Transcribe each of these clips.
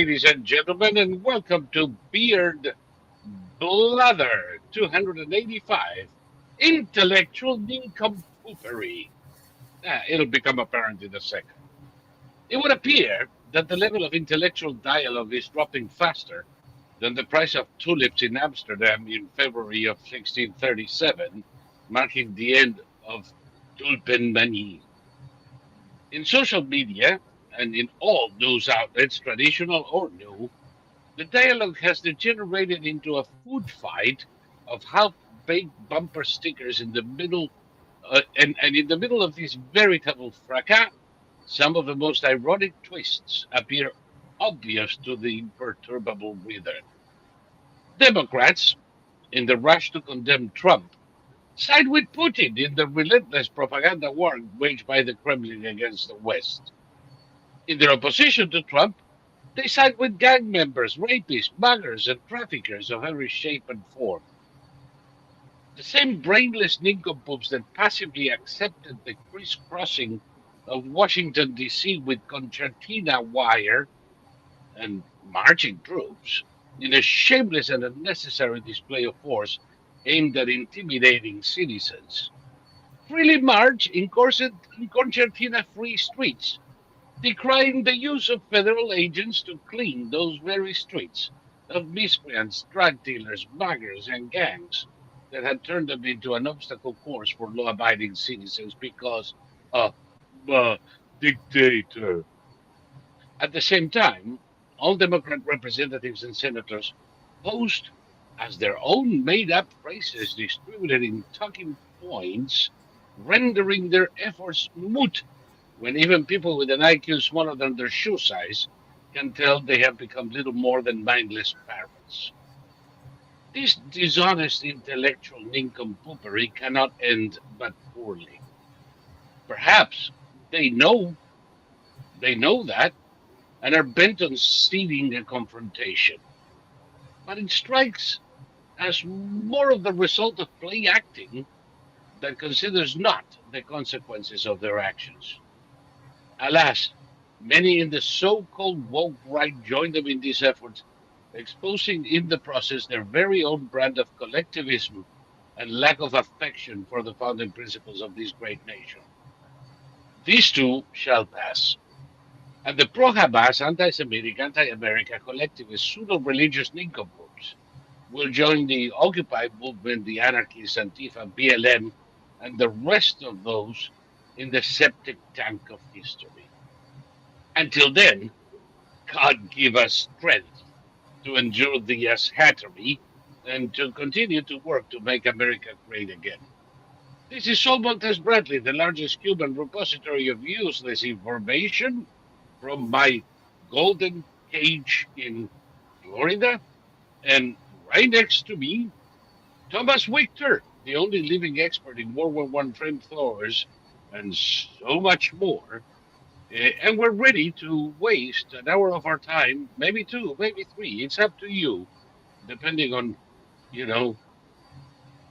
ladies and gentlemen, and welcome to Beard Blather 285 Intellectual Nincompoopery. It'll become apparent in a second. It would appear that the level of intellectual dialogue is dropping faster than the price of tulips in Amsterdam in February of 1637, marking the end of tulpenmanie. In social media and in all news outlets, traditional or new, the dialogue has degenerated into a food fight of half-baked bumper stickers in the middle, and in the middle of this veritable fracas, some of the most ironic twists appear obvious to the imperturbable reader. Democrats, in the rush to condemn Trump, side with Putin in the relentless propaganda war waged by the Kremlin against the West. In their opposition to Trump, they side with gang members, rapists, muggers, and traffickers of every shape and form. The same brainless nincompoops that passively accepted the crisscrossing of Washington, D.C. with concertina wire and marching troops in a shameless and unnecessary display of force aimed at intimidating citizens, freely march in concertina-free streets, decrying the use of federal agents to clean those very streets of miscreants, drug dealers, muggers, and gangs that had turned them into an obstacle course for law abiding citizens because of the dictator. At the same time, all Democrat representatives and senators post as their own made up phrases distributed in talking points, rendering their efforts moot when even people with an IQ smaller than their shoe size can tell they have become little more than mindless parrots. This dishonest intellectual nincompoopery cannot end but poorly. Perhaps they know they know that and are bent on stealing a confrontation. But it strikes as more of the result of play acting that considers not the consequences of their actions. Alas, many in the so-called woke right join them in these efforts, exposing in the process their very own brand of collectivism and lack of affection for the founding principles of this great nation. These too shall pass, and the pro-Hamas, anti-Semitic, anti-America collectivist pseudo-religious nincompoops will join the Occupy movement, the anarchists, Antifa, BLM, and the rest of those in the septic tank of history. Until then, God give us strength to endure the hattery and to continue to work to make America great again. This is Saul Montes Bradley, the largest Cuban repository of useless information from my golden cage in Florida. And right next to me, Thomas Victor, the only living expert in World War I flamethrowers and so much more. And we're ready to waste an hour of our time, maybe two, maybe three. It's up to you, depending on, you know,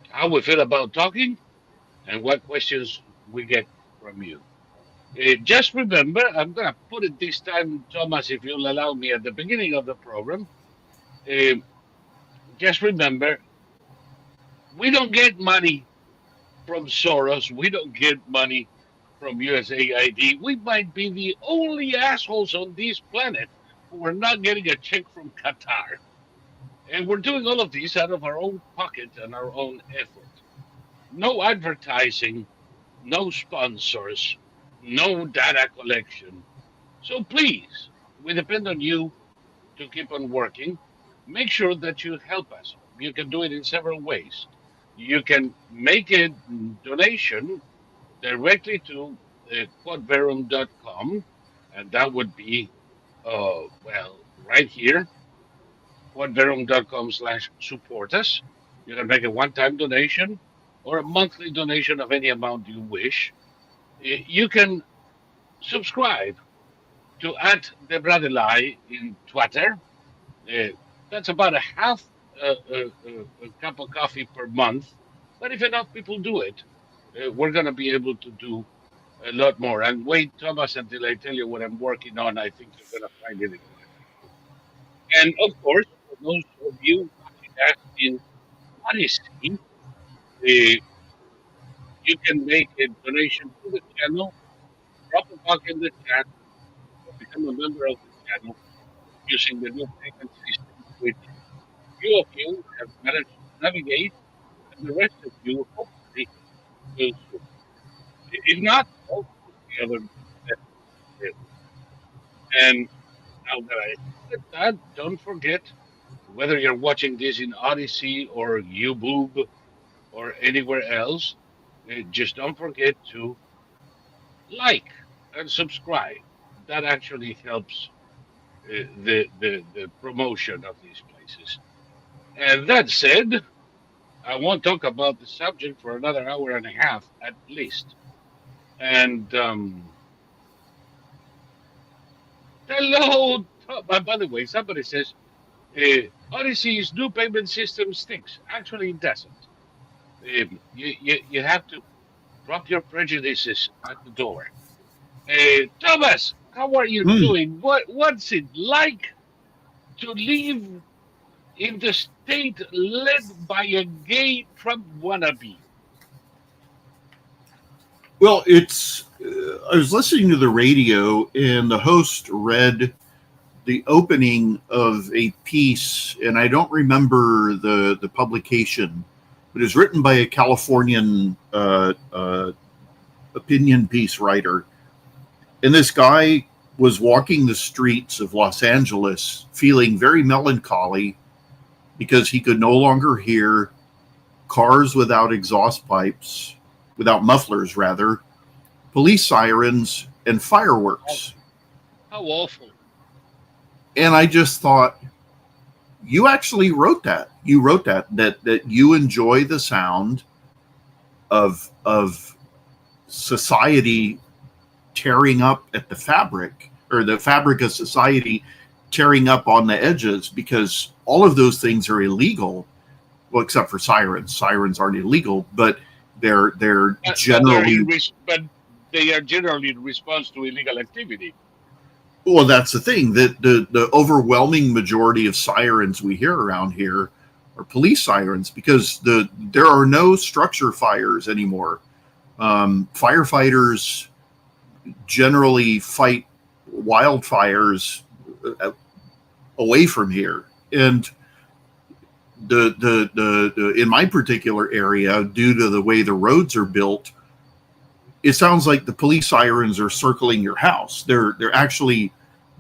how we feel about talking and what questions we get from you. Just remember, I'm going to put it this time, Thomas, if you'll allow me at the beginning of the program. Uh, just remember, we don't get money from Soros. We don't get money from USAID. We might be the only assholes on this planet who are not getting a check from Qatar. And we're doing all of this out of our own pocket and our own effort. No advertising, no sponsors, no data collection. So please, we depend on you to keep on working. Make sure that you help us. You can do it in several ways. You can make a donation directly to quadverum.com, and that would be, right here, quadverum.com/support us. You can make a one-time donation or a monthly donation of any amount you wish. You can subscribe to @the in Twitter. Uh, that's about a half a cup of coffee per month. But if enough people do it, we're going to be able to do a lot more. And wait, Thomas, until I tell you what I'm working on. I think you're going to find it interesting. And of course, for those of you watching us in Odyssey, you can make a donation to the channel, drop a buck in the chat, or become a member of the channel using the new payment system, which few of you have managed to navigate, and the rest of you hopefully will soon. If not, well, the other method will. And now that I said that, don't forget, whether you're watching this in Odyssey or YouTube or anywhere else, just don't forget to like and subscribe. That actually helps the promotion of these places. And that said, I won't talk about the subject for another hour and a half at least. And hello. By the way, somebody says Odyssey's new payment system stinks. Actually, it doesn't. You have to drop your prejudices at the door. Thomas, how are you Hmm. doing? What's it like to live in the state led by a gay Trump wannabe? Well, I was listening to the radio, and the host read the opening of a piece, and I don't remember the publication, but it was written by a Californian opinion piece writer. And this guy was walking the streets of Los Angeles feeling very melancholy because he could no longer hear cars without exhaust pipes, without mufflers, rather, police sirens, and fireworks. How awful. And I just thought, you actually wrote that. You wrote that you enjoy the sound of society tearing up at the fabric, or the fabric of society tearing up on the edges, because all of those things are illegal. Well, except for sirens. Sirens aren't illegal, but they're generally. But they are generally in response to illegal activity. Well, that's the thing, that the overwhelming majority of sirens we hear around here are police sirens, because there are no structure fires anymore. Firefighters generally fight wildfires away from here, and the in my particular area, due to the way the roads are built, it sounds like the police sirens are circling your house. They're actually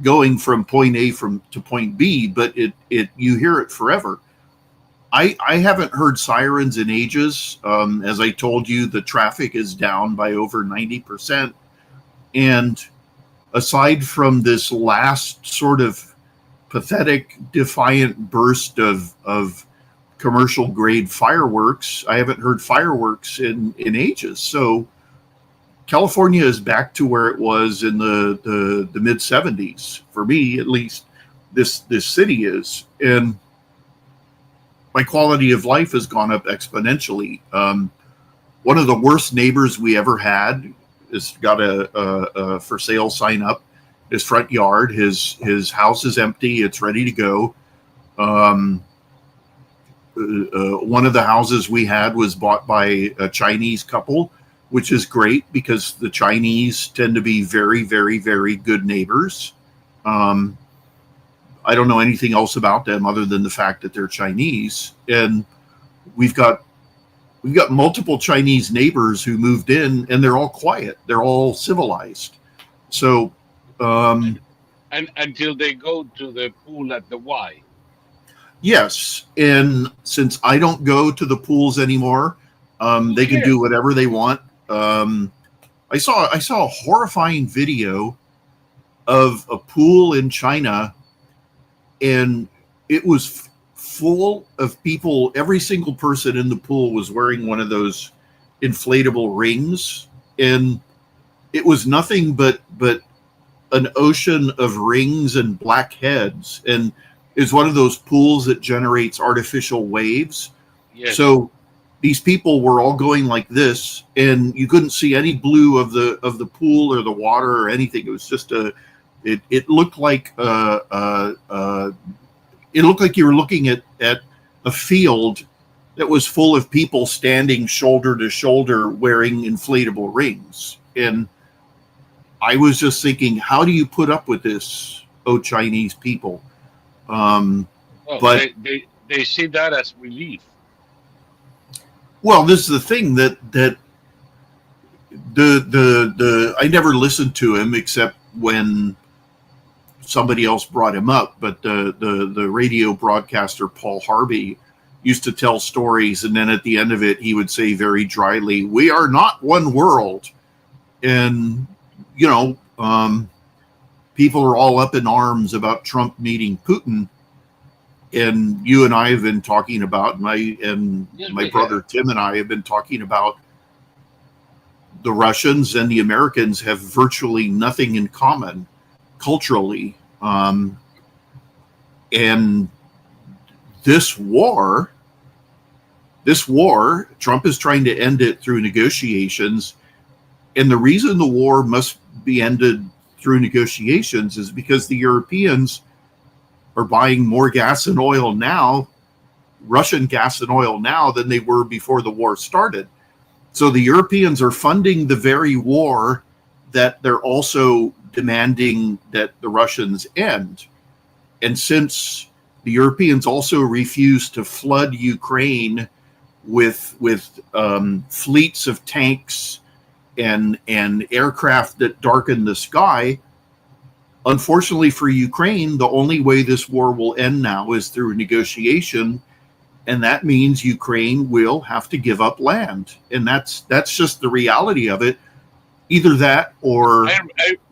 going from point A to point B, but you hear it forever. I haven't heard sirens in ages. As I told you, the traffic is down by over 90%. And aside from this last sort of pathetic, defiant burst of commercial grade fireworks, I haven't heard fireworks in ages. So California is back to where it was in the mid 70s, for me at least. This city is, and my quality of life has gone up exponentially. One of the worst neighbors we ever had has got a for sale sign up his front yard. His house is empty; it's ready to go. One of the houses we had was bought by a Chinese couple, which is great because the Chinese tend to be very, very, very good neighbors. I don't know anything else about them other than the fact that they're Chinese. And we've got multiple Chinese neighbors who moved in, and they're all quiet. They're all civilized. So, and until they go to the pool at the Y. Yes, and since I don't go to the pools anymore, they can do whatever they want. I saw a horrifying video of a pool in China, and it was full of people. Every single person in the pool was wearing one of those inflatable rings, and it was nothing but an ocean of rings and black heads, and is one of those pools that generates artificial waves. Yes. So these people were all going like this, and you couldn't see any blue of the pool or the water or anything. It was just it looked like it looked like you were looking at a field that was full of people standing shoulder to shoulder wearing inflatable rings. And I was just thinking, how do you put up with this, oh Chinese people? Well, But they see that as relief. well, this is the thing that the I never listened to him except when somebody else brought him up. But the radio broadcaster Paul Harvey used to tell stories, and then at the end of it, he would say very dryly, "We are not one world," and you know, people are all up in arms about Trump meeting Putin. And you and I have been talking about, my brother Tim and I have been talking about, the Russians and the Americans have virtually nothing in common culturally. And this war, Trump is trying to end it through negotiations. And the reason the war must be ended through negotiations is because the Europeans are buying more gas and oil now, Russian gas and oil now, than they were before the war started. So the Europeans are funding the very war that they're also demanding that the Russians end. And since the Europeans also refuse to flood Ukraine with fleets of tanks and aircraft that darken the sky, unfortunately for Ukraine, the only way this war will end now is through negotiation, and that means Ukraine will have to give up land, and that's just the reality of it. Either that, or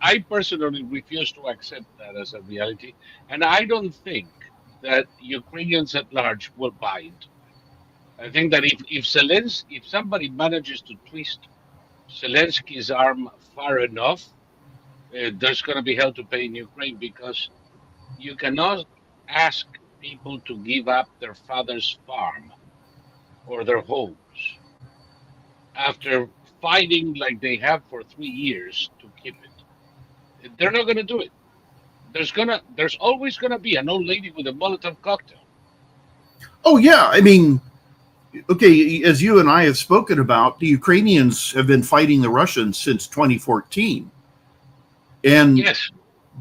I personally refuse to accept that as a reality, and I don't think that Ukrainians at large will buy into it. I think that if somebody manages to twist Zelensky's arm far enough, there's going to be hell to pay in Ukraine, because you cannot ask people to give up their father's farm or their homes after fighting like they have for 3 years to keep it. They're not going to do it. There's always going to be an old lady with a Molotov cocktail. oh yeah, I mean, okay, as you and I have spoken about, the Ukrainians have been fighting the Russians since 2014. And Yes,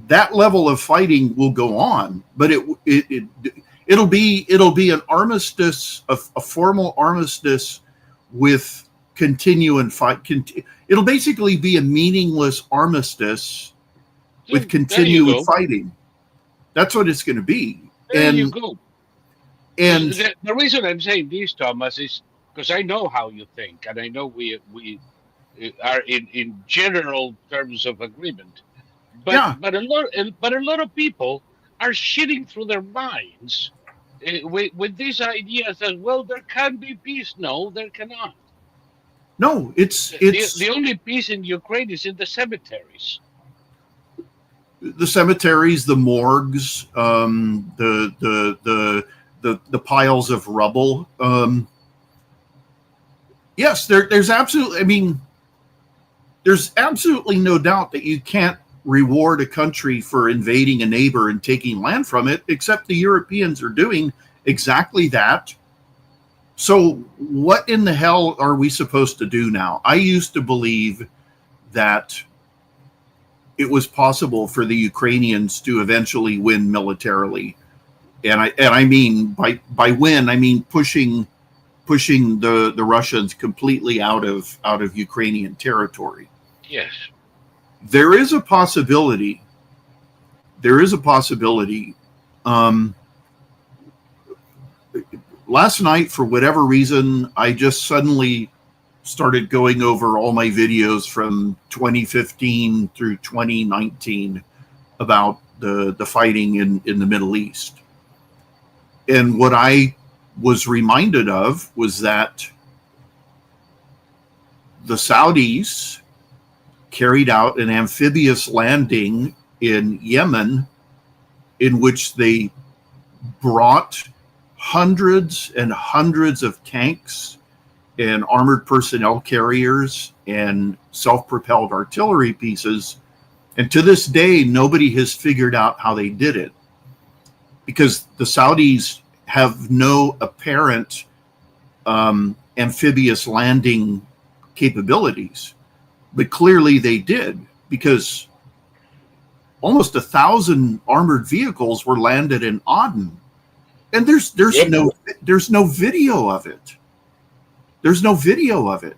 that level of fighting will go on, but it'll be an armistice, a formal armistice with continuing fight. It'll basically be a meaningless armistice with continued fighting. That's what it's going to be. There you go. And The reason I'm saying this, Thomas, is because I know how you think, and I know we are in general terms of agreement. But yeah, but a lot of people are shitting through their minds with these ideas that, well, there can be peace. No, there cannot. no, it's The only peace in Ukraine is in the cemeteries. the cemeteries, the morgues, the piles of rubble. Yes, there's absolutely. I mean, there's absolutely no doubt that you can't reward a country for invading a neighbor and taking land from it, except the Europeans are doing exactly that. So what in the hell are we supposed to do now? I used to believe that it was possible for the Ukrainians to eventually win militarily. And I mean by win, I mean pushing the Russians completely out of Ukrainian territory. Yes. There is a possibility. Last night, for whatever reason, I just suddenly started going over all my videos from 2015 through 2019 about the fighting in the Middle East. And what I was reminded of was that the Saudis carried out an amphibious landing in Yemen, in which they brought hundreds and hundreds of tanks and armored personnel carriers and self-propelled artillery pieces. And to this day, nobody has figured out how they did it. because the Saudis have no apparent amphibious landing capabilities, but clearly they did, because almost 1,000 armored vehicles were landed in Aden, and there's no video of it. There's no video of it.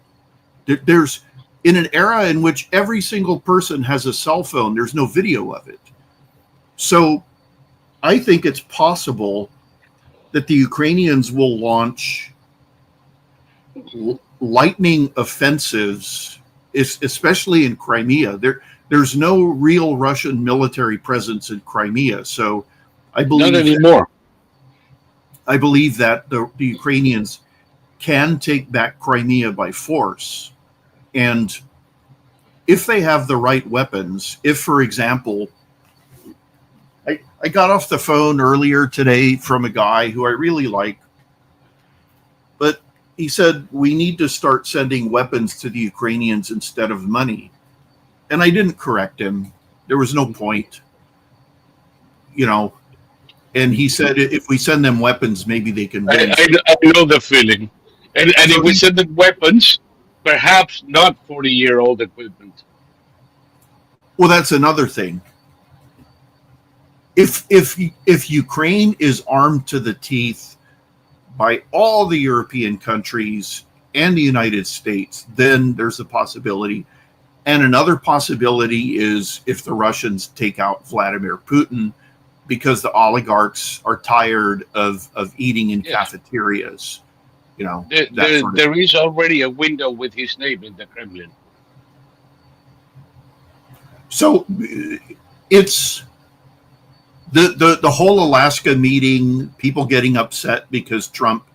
There's, in an era in which every single person has a cell phone, there's no video of it. So I think it's possible that the Ukrainians will launch lightning offensives, especially in Crimea. There's no real Russian military presence in Crimea, so I believe not anymore. I believe that the Ukrainians can take back Crimea by force, and if they have the right weapons, if, for example, I got off the phone earlier today from a guy who I really like, but he said, we need to start sending weapons to the Ukrainians instead of money. And I didn't correct him. There was no point, and he said, if we send them weapons, maybe they can win. I know the feeling. And if we send them weapons, perhaps not 40-year-old equipment. Well, that's another thing. If Ukraine is armed to the teeth by all the European countries and the United States, then there's a possibility. And another possibility is if the Russians take out Vladimir Putin, because the oligarchs are tired of eating in cafeterias. There is already a window with his name in the Kremlin. So it's the whole Alaska meeting, people getting upset because Trump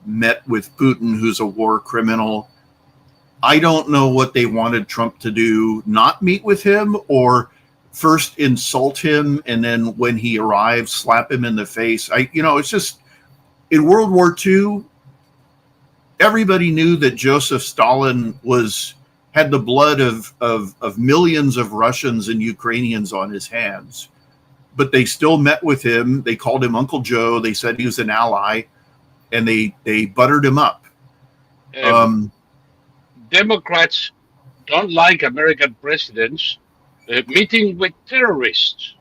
met with Putin, who's a war criminal. I don't know what they wanted Trump to do, not meet with him, or first insult him, and then when he arrives, slap him in the face. It's just, in World War II, everybody knew that Joseph Stalin had the blood of millions of Russians and Ukrainians on his hands. But they still met with him. They called him Uncle Joe. They said he was an ally, and they buttered him up. Democrats don't like American presidents meeting with terrorists,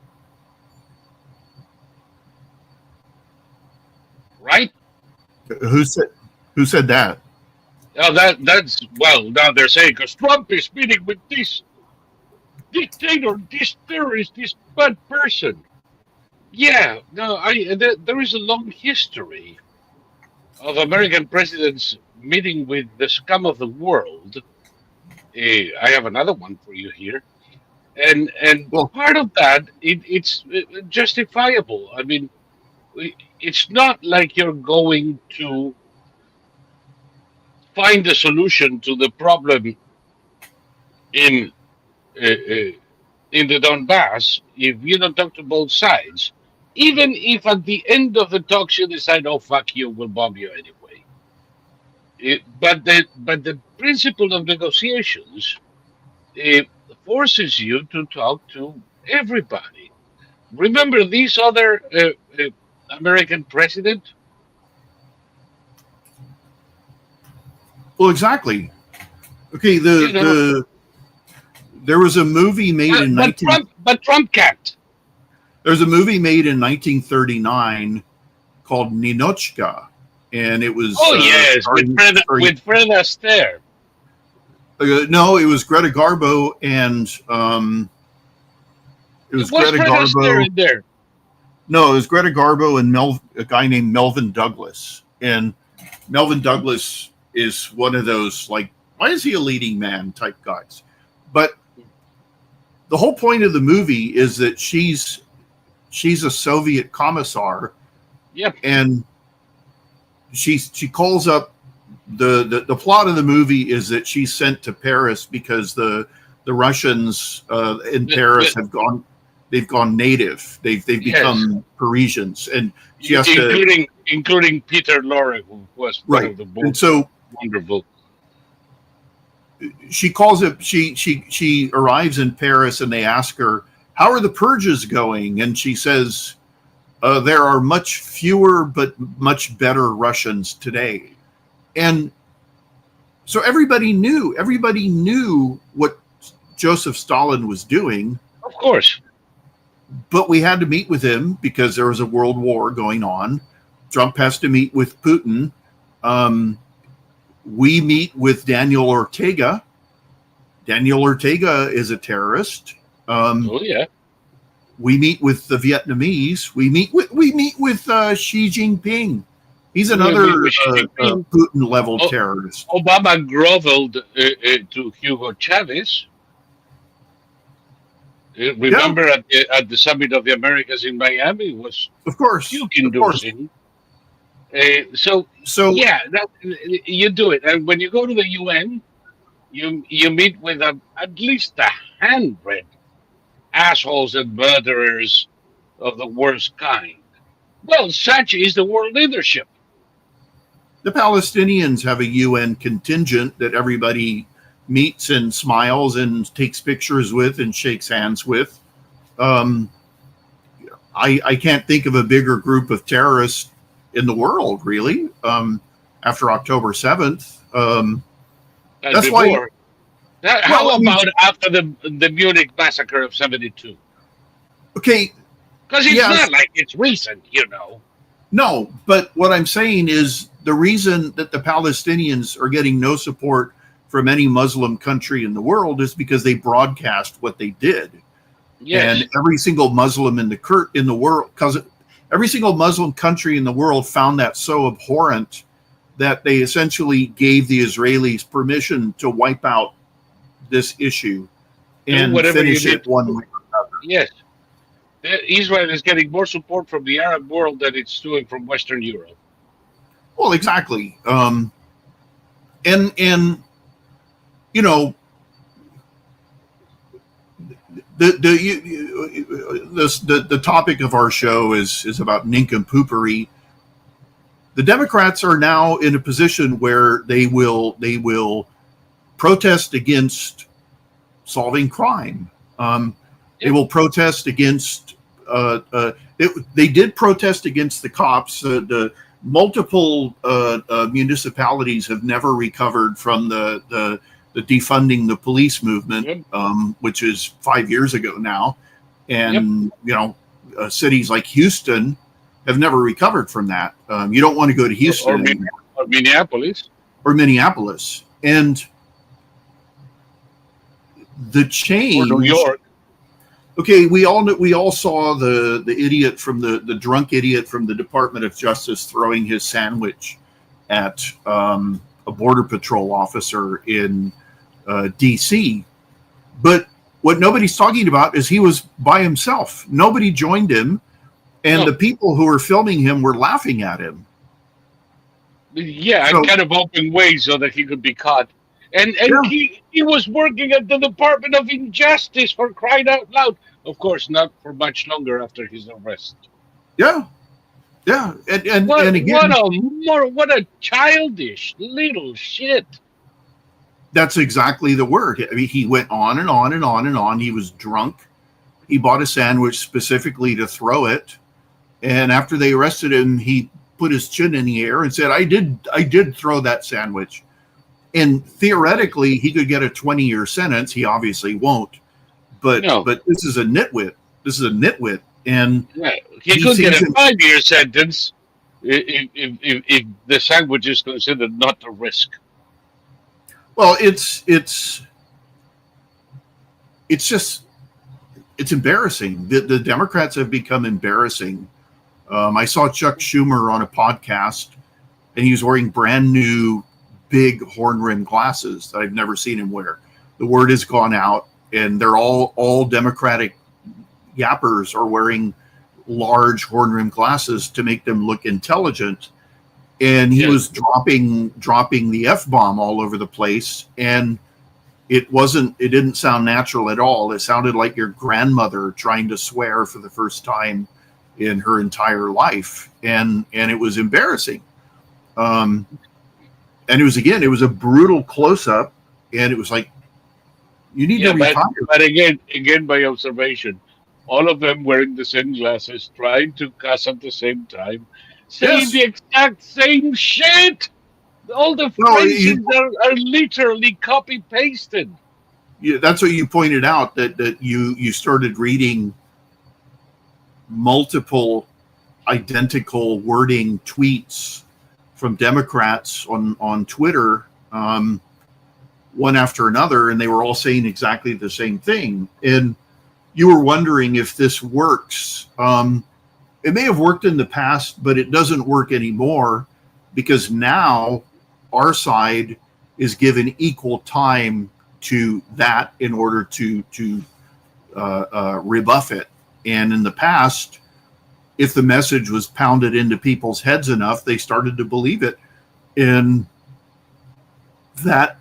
right? Who said that? Now now they're saying because Trump is meeting with this dictator, this terrorist, this bad person. Yeah, no, there is a long history of American presidents meeting with the scum of the world. I have another one for you here, and part of that it's justifiable. I mean, it's not like you're going to find a solution to the problem in the Donbass if you don't talk to both sides. Even if at the end of the talks you decide, oh fuck you, we'll bomb you anyway. But the principle of negotiations forces you to talk to everybody. Remember this other American president? Well, exactly. Okay, there was a movie made in but Trump can't. There's a movie made in 1939 called Ninotchka, and it was with Fred Astaire. No, it was Greta Garbo, and it was Greta Garbo. In there. No, it was Greta Garbo and a guy named Melvin Douglas, and Melvin Douglas is one of those, like, why is he a leading man type guys? But the whole point of the movie is that she's a Soviet commissar. Yep. And she calls up the plot of the movie is that she's sent to Paris because the Russians in Paris they've gone native. They've become Parisians, and she has including Peter Lorre, who was part of the book. And so wonderful. She calls it. She arrives in Paris, and they ask her, "How are the purges going?" And she says, There are much fewer but much better Russians today. And so everybody knew what Joseph Stalin was doing. Of course. But we had to meet with him because there was a world war going on. Trump has to meet with Putin. We meet with Daniel Ortega. Daniel Ortega is a terrorist. Oh yeah. We meet with the Vietnamese. We meet with Xi Jinping. He's another Putin level terrorist. Obama groveled to Hugo Chavez. Remember at the Summit of the Americas in Miami was of course puke-inducing. So yeah, you do it, and when you go to the UN, you meet with at least 100 assholes and murderers of the worst kind. Well, such is the world leadership. The Palestinians have a UN contingent that everybody meets and smiles and takes pictures with and shakes hands with. I can't think of a bigger group of terrorists in the world, really, after October 7th. That's before. why. How about after the Munich massacre of 72? Okay. Because it's not like it's recent, you know. No, but what I'm saying is the reason that the Palestinians are getting no support from any Muslim country in the world is because they broadcast what they did. Yes. And every single Muslim in the world, because every single Muslim country in the world found that so abhorrent that they essentially gave the Israelis permission to wipe out this issue and finish it one way or another. Yes. Israel is getting more support from the Arab world than it's doing from Western Europe. Well, exactly. And you know, the topic of our show is about nincompoopery. The Democrats are now in a position where they will protest against solving crime. They will protest against. They did protest against the cops. The multiple municipalities have never recovered from the defunding the police movement, which is 5 years ago now, and cities like Houston have never recovered from that. You don't want to go to Houston or Minneapolis, and the change. Or New York. Okay, we all saw the idiot from the drunk idiot from the Department of Justice throwing his sandwich at a border patrol officer in D.C. But what nobody's talking about is he was by himself. Nobody joined him, and the people who were filming him were laughing at him. Yeah, so, kind of open way so that he could be caught. And he was working at the Department of Injustice, for crying out loud. Of course, not for much longer after his arrest. Yeah. And again, what a childish little shit. That's exactly the word. I mean, he went on and on and on and on. He was drunk. He bought a sandwich specifically to throw it. And after they arrested him, he put his chin in the air and said, I did throw that sandwich. And theoretically, he could get a 20-year sentence. He obviously won't. But this is a nitwit. And he could get a 5-year sentence if the sandwich is considered not a risk. Well, it's embarrassing. The Democrats have become embarrassing. I saw Chuck Schumer on a podcast, and he was wearing brand new big horn-rimmed glasses that I've never seen him wear. The word has gone out, and they're all Democratic yappers are wearing large horn-rimmed glasses to make them look intelligent. And he was dropping the F-bomb all over the place, and it didn't sound natural at all. It sounded like your grandmother trying to swear for the first time in her entire life, and it was embarrassing. And it was a brutal close-up, and it was like, you need to retire. But again, by observation, all of them wearing the same glasses, trying to cuss at the same time, saying the Yes. exact same shit. All the Well, phrases are literally copy pasted. that's what you pointed out, that you started reading multiple identical wording tweets from Democrats on Twitter, one after another, and they were all saying exactly the same thing. And you were wondering if this works. It may have worked in the past, but it doesn't work anymore, because now our side is given equal time to that in order to rebuff it. And in the past, if the message was pounded into people's heads enough, they started to believe it. And that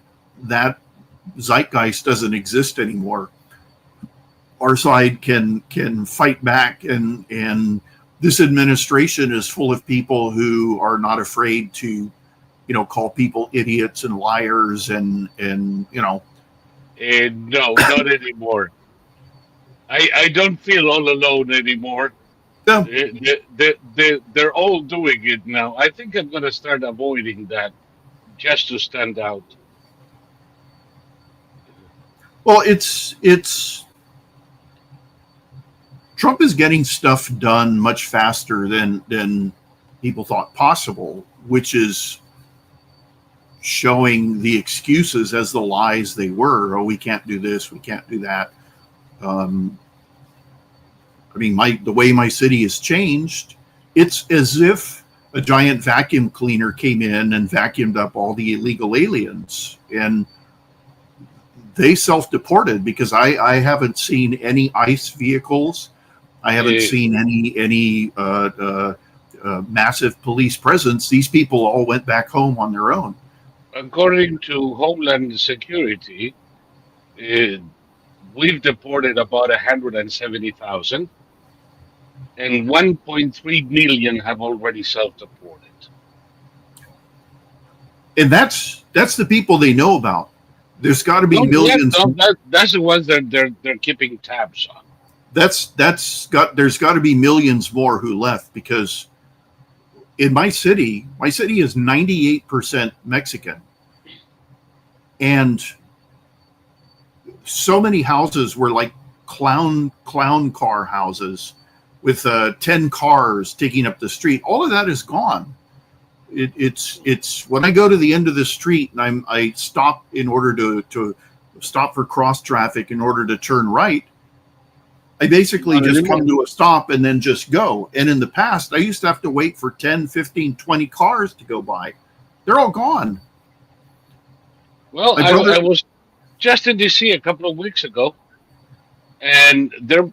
zeitgeist doesn't exist anymore. Our side can fight back, and this administration is full of people who are not afraid to, call people idiots and liars, and No, not anymore. I don't feel all alone anymore. yeah. They're all doing it now. I think I'm going to start avoiding that just to stand out. Well, it's Trump is getting stuff done much faster than people thought possible, which is showing the excuses as the lies they were. Oh, we can't do this, we can't do that. The way my city has changed, it's as if a giant vacuum cleaner came in and vacuumed up all the illegal aliens, and they self-deported, because I haven't seen any ICE vehicles. I haven't seen any massive police presence. These people all went back home on their own. According to Homeland Security, we've deported about 170,000, and 1.3 million have already self-deported. And that's the people they know about. There's got to be millions. That's the ones that they're keeping tabs on. There's got to be millions more who left, because in my city is 98% Mexican, and so many houses were like clown car houses with 10 cars taking up the street. All of that is gone. It's when I go to the end of the street and I stop in order to stop for cross traffic in order to turn right, I basically just come to a stop and then just go. And in the past, I used to have to wait for 10, 15, 20 cars to go by. They're all gone. Well, I was just in DC a couple of weeks ago, and there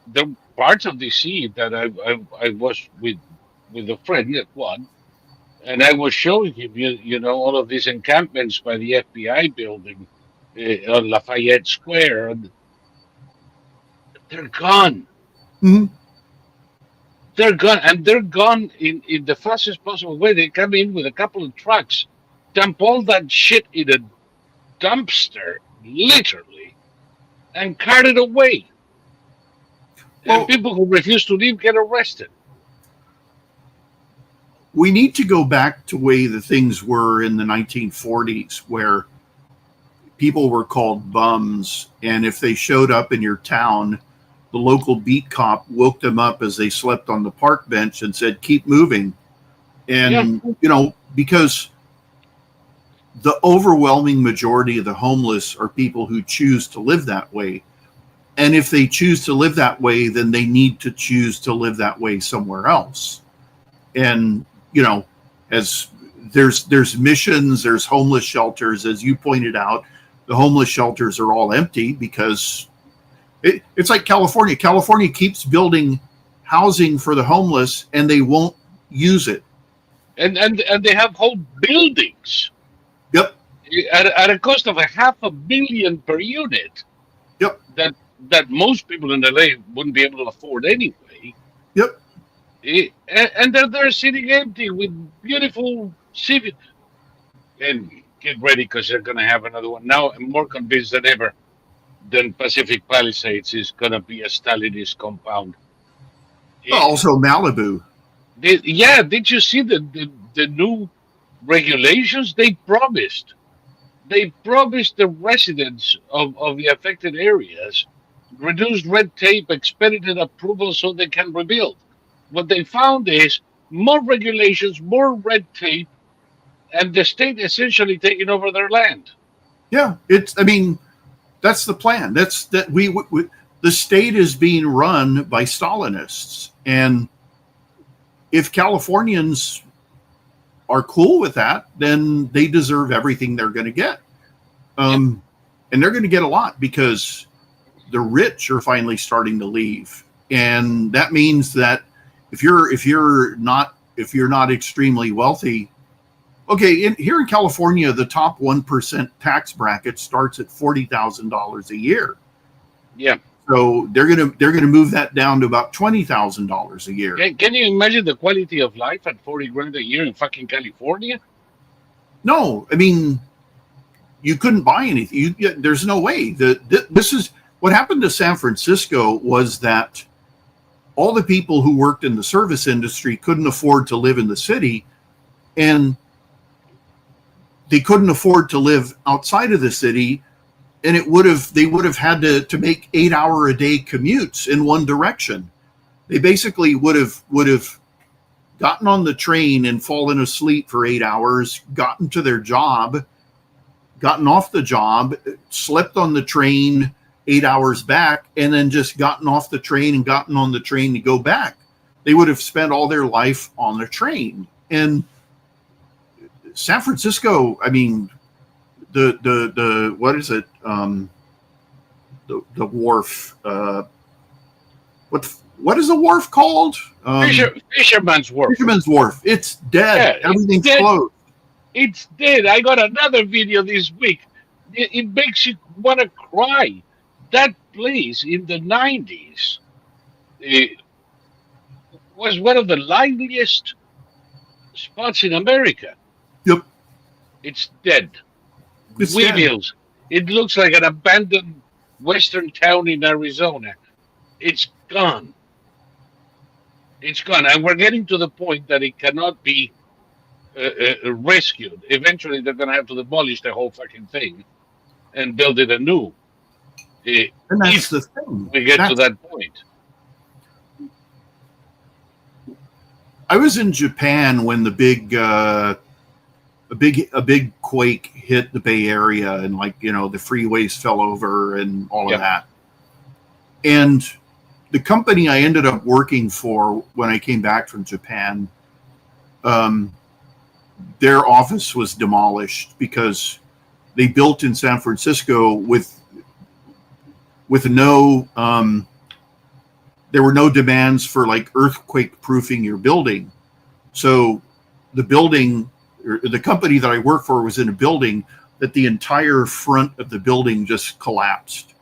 parts of DC that I was with a friend at one, and I was showing him, all of these encampments by the FBI building on Lafayette Square, and they're gone. Mm-hmm. They're gone, and they're gone in the fastest possible way. They come in with a couple of trucks, dump all that shit in a dumpster, literally, and cart it away. Well, and people who refuse to leave get arrested. We need to go back to the way the things were in the 1940s, where people were called bums, and if they showed up in your town, the local beat cop woke them up as they slept on the park bench and said, keep moving. And, because the overwhelming majority of the homeless are people who choose to live that way. And if they choose to live that way, then they need to choose to live that way somewhere else. And, as there's missions, there's homeless shelters, as you pointed out. The homeless shelters are all empty because it's like California. California keeps building housing for the homeless, and they won't use it. And they have whole buildings. Yep. At a cost of $500 million per unit. Yep. That most people in LA wouldn't be able to afford anyway. Yep. And they're sitting empty with beautiful civic. And get ready, because they're going to have another one. Now I'm more convinced than ever. then Pacific Palisades is going to be a Stalinist compound. Also, Malibu. Yeah, did you see the new regulations they promised? They promised the residents of the affected areas reduced red tape, expedited approval so they can rebuild. What they found is more regulations, more red tape, and the state essentially taking over their land. Yeah, I mean, that's the plan. We the state is being run by Stalinists, and if Californians are cool with that, then they deserve everything they're going to get. And they're going to get a lot because the rich are finally starting to leave, and that means that if you're not extremely wealthy, okay, here in California, the top 1% tax bracket starts at $40,000 a year. Yeah. So they're gonna move that down to about $20,000 a year. Can you imagine the quality of life at 40 grand a year in fucking California? No, I mean, you couldn't buy anything. There's no way. This is what happened to San Francisco was that all the people who worked in the service industry couldn't afford to live in the city, and they couldn't afford to live outside of the city, and they would have had to make 8-hour-a-day commutes in one direction. They basically would have gotten on the train and fallen asleep for 8 hours, gotten to their job, gotten off the job, slept on the train 8 hours back, and then just gotten off the train and gotten on the train to go back. They would have spent all their life on the train. And San Francisco, I mean, the what is it? The wharf. What is the wharf called? Fisherman's Wharf. Fisherman's Wharf. It's dead. Yeah, Everything's dead. closed. It's dead. I got another video this week. It makes you want to cry. That place in the 90s was one of the liveliest spots in America. Yep. It's dead. It's Wheels. It looks like an abandoned western town in Arizona. It's gone. It's gone. And we're getting to the point that it cannot be rescued. Eventually, they're going to have to demolish the whole fucking thing and build it anew. And that's the thing. We get to that point. I was in Japan when the a big quake hit the Bay Area, and the freeways fell over and all of that. And the company I ended up working for when I came back from Japan, their office was demolished because they built in San Francisco with no there were no demands for earthquake proofing your building. So the company that I worked for was in a building that the entire front of the building just collapsed.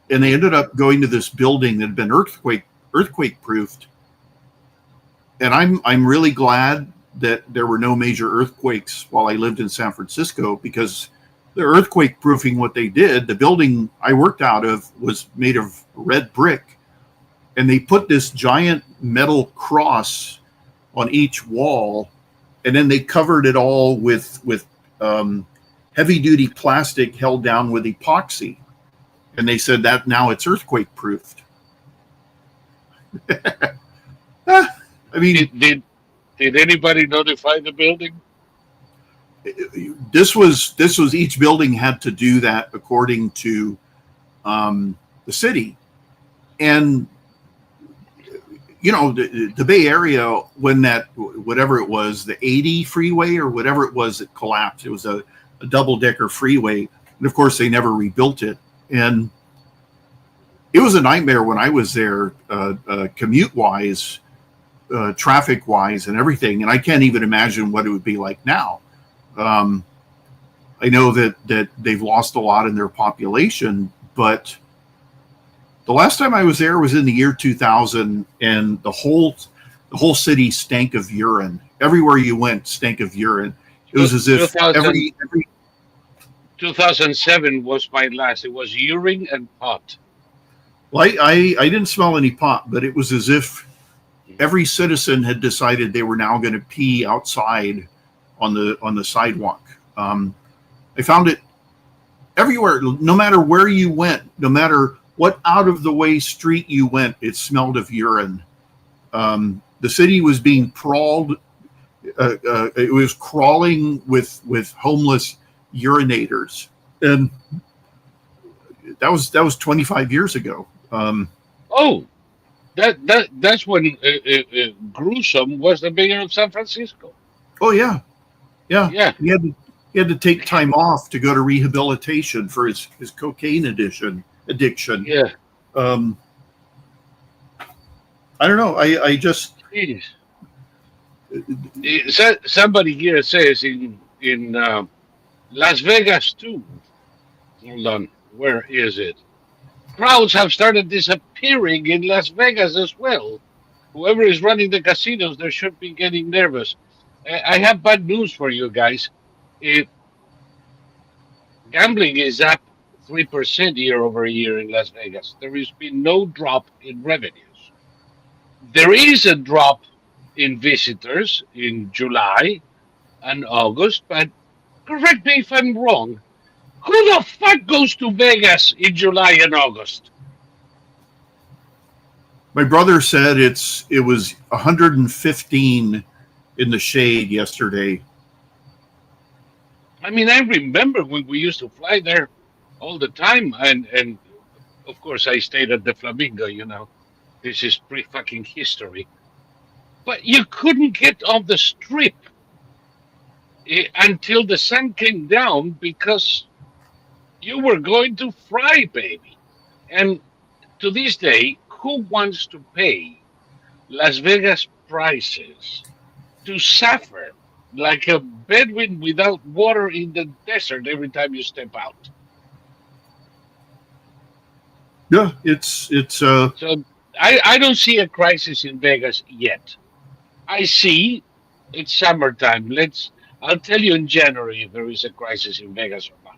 And they ended up going to this building that had been earthquake proofed. And I'm really glad that there were no major earthquakes while I lived in San Francisco, because the earthquake proofing, what they did, the building I worked out of was made of red brick, and they put this giant metal cross on each wall, and then they covered it all with heavy duty plastic held down with epoxy, and they said that now it's earthquake proofed. I mean, did anybody notify the building? This was each building had to do that according to the city. And the Bay Area, when that whatever it was, the 80 freeway or whatever it was, it collapsed. It was a double-decker freeway, and of course they never rebuilt it. And it was a nightmare when I was there, commute wise, traffic wise, and everything. And I can't even imagine what it would be like now. I know that they've lost a lot in their population, but the last time I was there was in the year 2000, and the whole city stank of urine. Everywhere you went stank of urine. It was as if 2007 was my last. It was urine and pot. Well, I didn't smell any pot, but it was as if every citizen had decided they were now going to pee outside on the sidewalk. I found it everywhere. No matter where you went, no matter what out of the way street you went, it smelled of urine. The city was being crawled. It was crawling with homeless urinators, and that was 25 years ago. Oh, that's when Gruesome was the mayor of San Francisco. Oh yeah. Yeah. He had to take time off to go to rehabilitation for his cocaine addiction. Yeah. I don't know. I just Jeez. Somebody here says in Las Vegas too. Hold on, where is it? Crowds have started disappearing in Las Vegas as well. Whoever is running the casinos, they should be getting nervous. I have bad news for you guys. Gambling is up 3% year over year in Las Vegas. There has been no drop in revenues. There is a drop in visitors in July and August, but correct me if I'm wrong. Who the fuck goes to Vegas in July and August? My brother said it was 115 in the shade yesterday. I mean, I remember when we used to fly there all the time, and of course I stayed at the Flamingo. This is pre-fucking history. But you couldn't get off the strip until the sun came down because you were going to fry, baby. And to this day, who wants to pay Las Vegas prices to suffer like a Bedouin without water in the desert every time you step out? Yeah, it's So I don't see a crisis in Vegas yet. I see it's summertime. I'll tell you in January if there is a crisis in Vegas or not.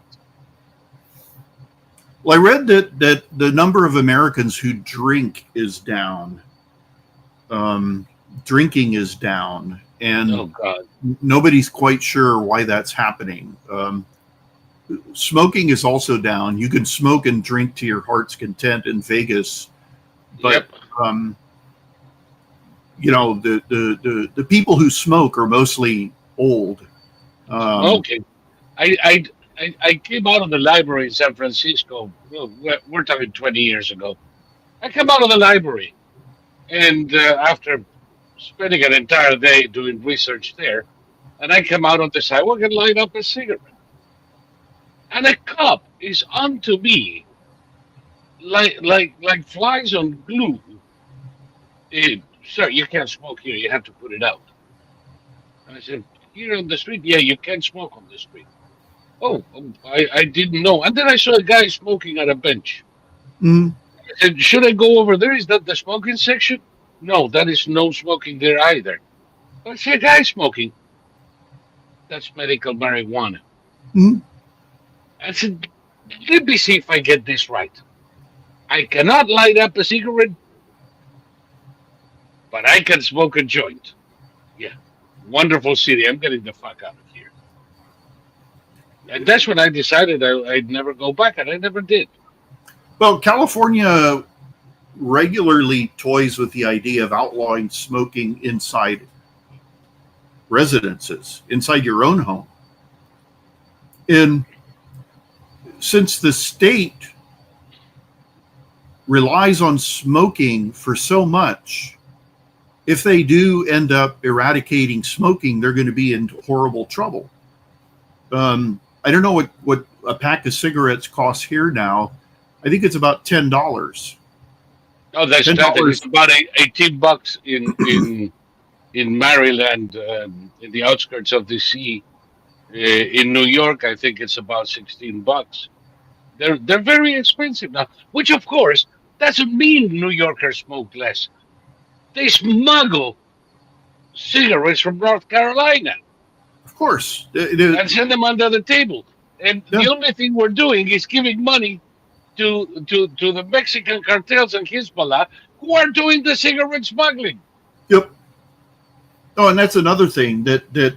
Well, I read that the number of Americans who drink is down. Drinking is down, and Oh God. nobody's quite sure why that's happening. Smoking is also down. You can smoke and drink to your heart's content in Vegas, but Yep. the people who smoke are mostly old. Okay. I came out of the library in San Francisco. Well, we're talking 20 years ago. I came out of the library, and after spending an entire day doing research there, and I come out on the sidewalk and light up a cigarette, and a cop is onto me like flies on glue. Sir, you can't smoke here. You have to put it out. And I said, here on the street? Yeah, you can't smoke on the street. Oh, I didn't know. And then I saw a guy smoking at a bench. mm, I said, should I go over there? Is that the smoking section? No, that is no smoking there either. But I see a guy smoking. That's medical marijuana. mm. I said, let me see if I get this right. I cannot light up a cigarette, but I can smoke a joint. Yeah. Wonderful city. I'm getting the fuck out of here. And that's when I decided I'd never go back, and I never did. Well, California regularly toys with the idea of outlawing smoking inside residences, inside your own home. And since the state relies on smoking for so much, if they do end up eradicating smoking, they're going to be in horrible trouble. I don't know what a pack of cigarettes costs here now. I think it's about $10. Oh, that's nothing. It's about $18 in Maryland, in the outskirts of the sea. In New York, I think it's about $16. They're very expensive now, which of course doesn't mean New Yorkers smoke less. They smuggle cigarettes from North Carolina Of course. and send them under the table. And Yeah. the only thing we're doing is giving money to the Mexican cartels and Hezbollah, who are doing the cigarette smuggling. Yep. Oh, and that's another thing that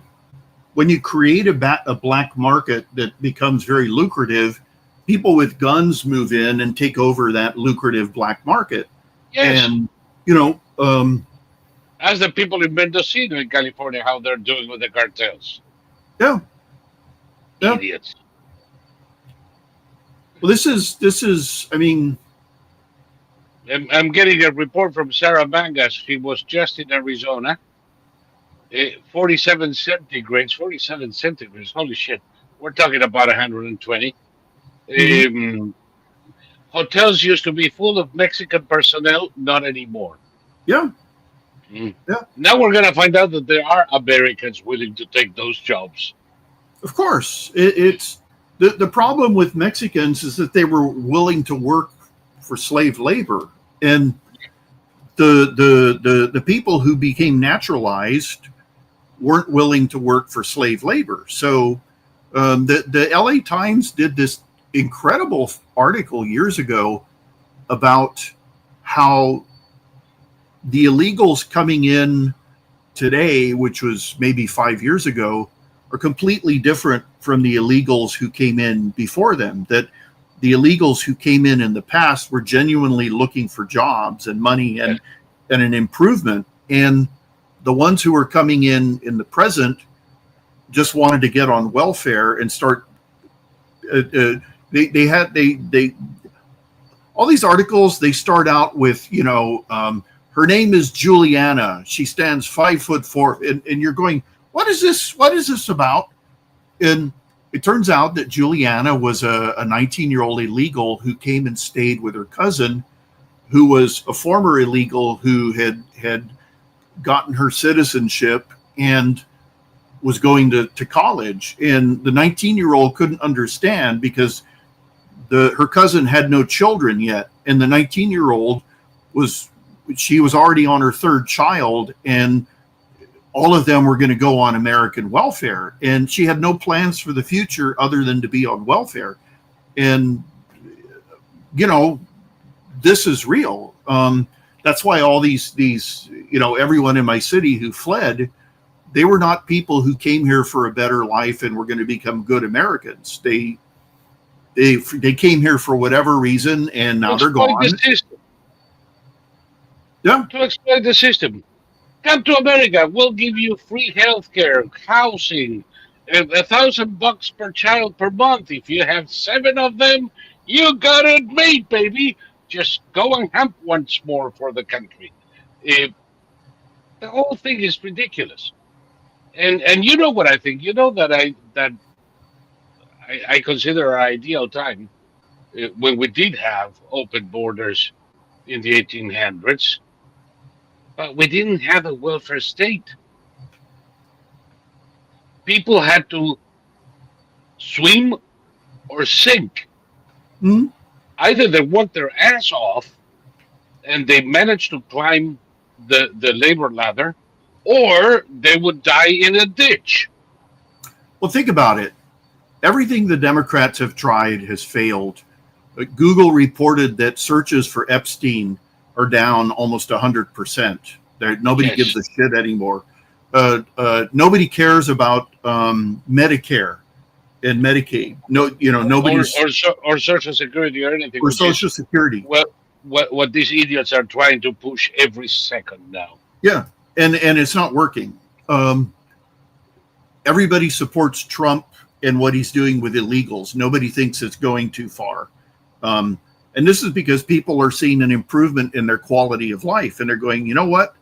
when you create a black market that becomes very lucrative, people with guns move in and take over that lucrative black market. Yes, And you know, as the people in Mendocino in California, how they're doing with the cartels. yeah, yeah. Idiots. Well, this is. I mean, I'm getting a report from Sarah Mangas. She was just in Arizona. 47 centigrades, 47 centigrades. Holy shit. We're talking about 120. mhm, Um, Hotels used to be full of Mexican personnel, not anymore. yeah, Mm. yeah. Now we're going to find out that there are Americans willing to take those jobs. Of course, it's the problem with Mexicans is that they were willing to work for slave labor, and the people who became naturalized weren't willing to work for slave labor. So the LA Times did this incredible article years ago about how the illegals coming in today, which was maybe 5 years ago, are completely different from the illegals who came in before them. That the illegals who came in the past were genuinely looking for jobs and money and an improvement. And the ones who are coming in the present just wanted to get on welfare and start. They all these articles. They start out with her name is Juliana. She stands 5'4", and you're going, what is this? What is this about? And it turns out that Juliana was a 19-year-old illegal who came and stayed with her cousin, who was a former illegal who had gotten her citizenship and was going to college. And the 19-year-old couldn't understand because her cousin had no children yet, and the 19-year-old was already on her third child, and all of them were going to go on American welfare, and she had no plans for the future other than to be on welfare. And this is real. That's why all these everyone in my city who fled, they were not people who came here for a better life and were going to become good Americans. They came here for whatever reason, and now they're gone. Yeah. To exploit the system. Come to America. We'll give you free health care, housing, $1,000 per child per month. If you have 7 of them, you got it made, baby. Just go and hump once more for the country. The whole thing is ridiculous. And you know what I think? You know that I consider our ideal time when we did have open borders in the 1800s. But we didn't have a welfare state. People had to swim or sink. Mm-hmm. Either they worked their ass off and they managed to climb the labor ladder, or they would die in a ditch. Well, think about it. Everything the Democrats have tried has failed. Google reported that searches for Epstein are down almost 100%. Nobody gives a shit anymore. Nobody cares about Medicare and Medicaid. Nobody's or Social Security or anything. Or Social Security. Well, what these idiots are trying to push every second now. Yeah, and it's not working. Everybody supports Trump and what he's doing with illegals. Nobody thinks it's going too far. And this is because people are seeing an improvement in their quality of life, and they're going, you know what?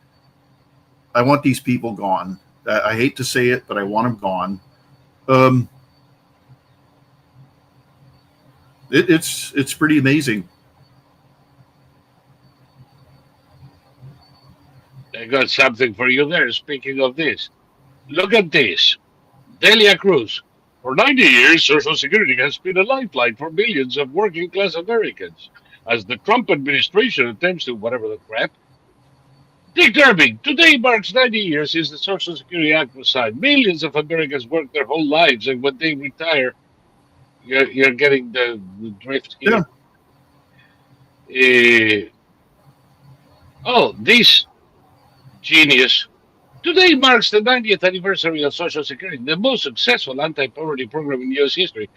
I want these people gone. I hate to say it, but I want them gone. It's pretty amazing. I got something for you there. Speaking of this, look at this. Delia Cruz. For 90 years, Social Security has been a lifeline for millions of working class Americans. As the Trump administration attempts to whatever the crap. Dick Durbin, today marks 90 years since the Social Security Act was signed. Millions of Americans work their whole lives, and when they retire, You're getting the drift Yeah. here. Uh, oh, this genius. Today marks the 90th anniversary of Social Security, the most successful anti-poverty program in U.S. history.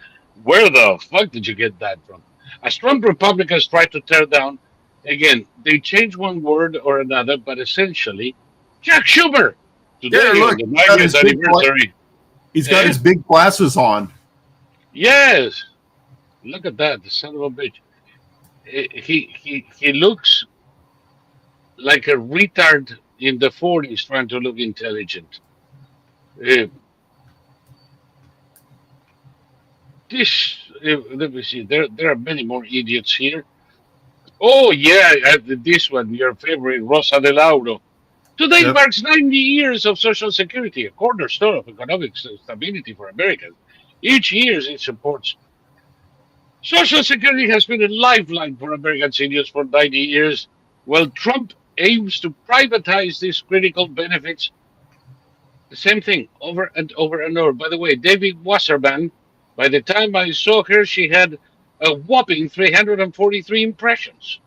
Where the fuck did you get that from? As Trump Republicans try to tear down, again, they change one word or another, but essentially, Jack Schumer, Yeah. today on Look, the 90th anniversary. he's got Eh? his big glasses on. Yes, look at that, the son of a bitch. He looks like a retard in the 40s trying to look intelligent. Uh, let me see. There are many more idiots here. Oh yeah, this one, your favorite, Rosa de Lauro. Today Yep. marks 90 years of Social Security, a cornerstone of economic stability for Americans. Each year it supports. Social Security has been a lifeline for American seniors for 90 years. While Trump aims to privatize these critical benefits, the same thing over and over and over. By the way, David Wasserman, by the time I saw her, she had a whopping 343 impressions.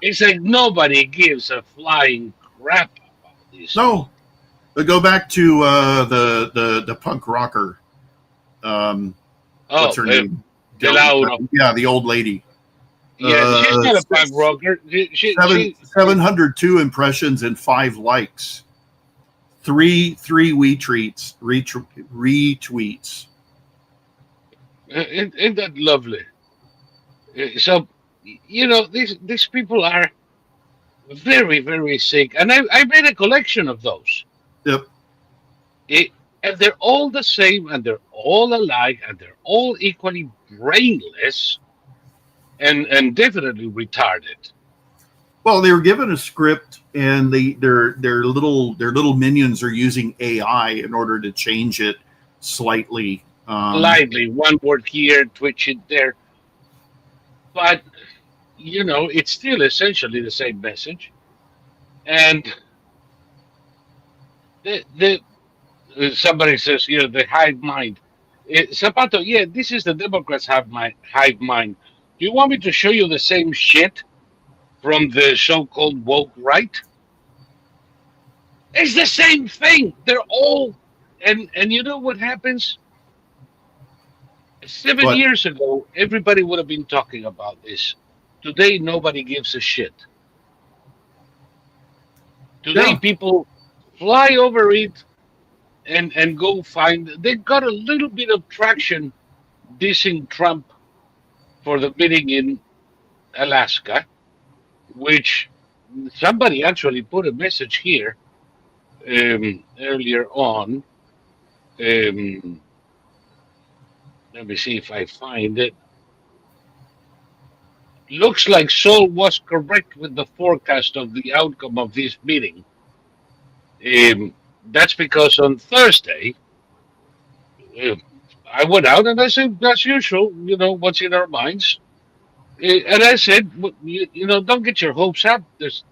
It's like nobody gives a flying crap about these No, people. but go back to the punk rocker. What's Oh, her name? De Lauro. Yeah, the old lady. Yeah, she's not a punk rocker. She 702 impressions and 5 likes. Three retweets. isn't that lovely? So, these people are very, very sick. And I made a collection of those. Yep. It, and they're all the same, and they're all alike, and they're all equally brainless and definitely retarded. Well, they were given a script, and their little minions are using AI in order to change it slightly. Slightly, one word here, twitch it there. But, it's still essentially the same message. And the somebody says here, the hive mind. Zapato, yeah, this is the Democrats' hive mind. Do you want me to show you the same shit from the so-called woke right? It's the same thing. They're all, and you know what happens? 7 But years ago, everybody would have been talking about this. Today, nobody gives a shit. Today, yeah, people fly over it and go find. They got a little bit of traction dissing Trump for the meeting in Alaska, which somebody actually put a message here earlier on. Um, Let me see if I find it. Looks like Saul was correct with the forecast of the outcome of this meeting. That's because on Thursday, uh, I went out and I said, as usual, what's in our minds. And I said, don't get your hopes up. This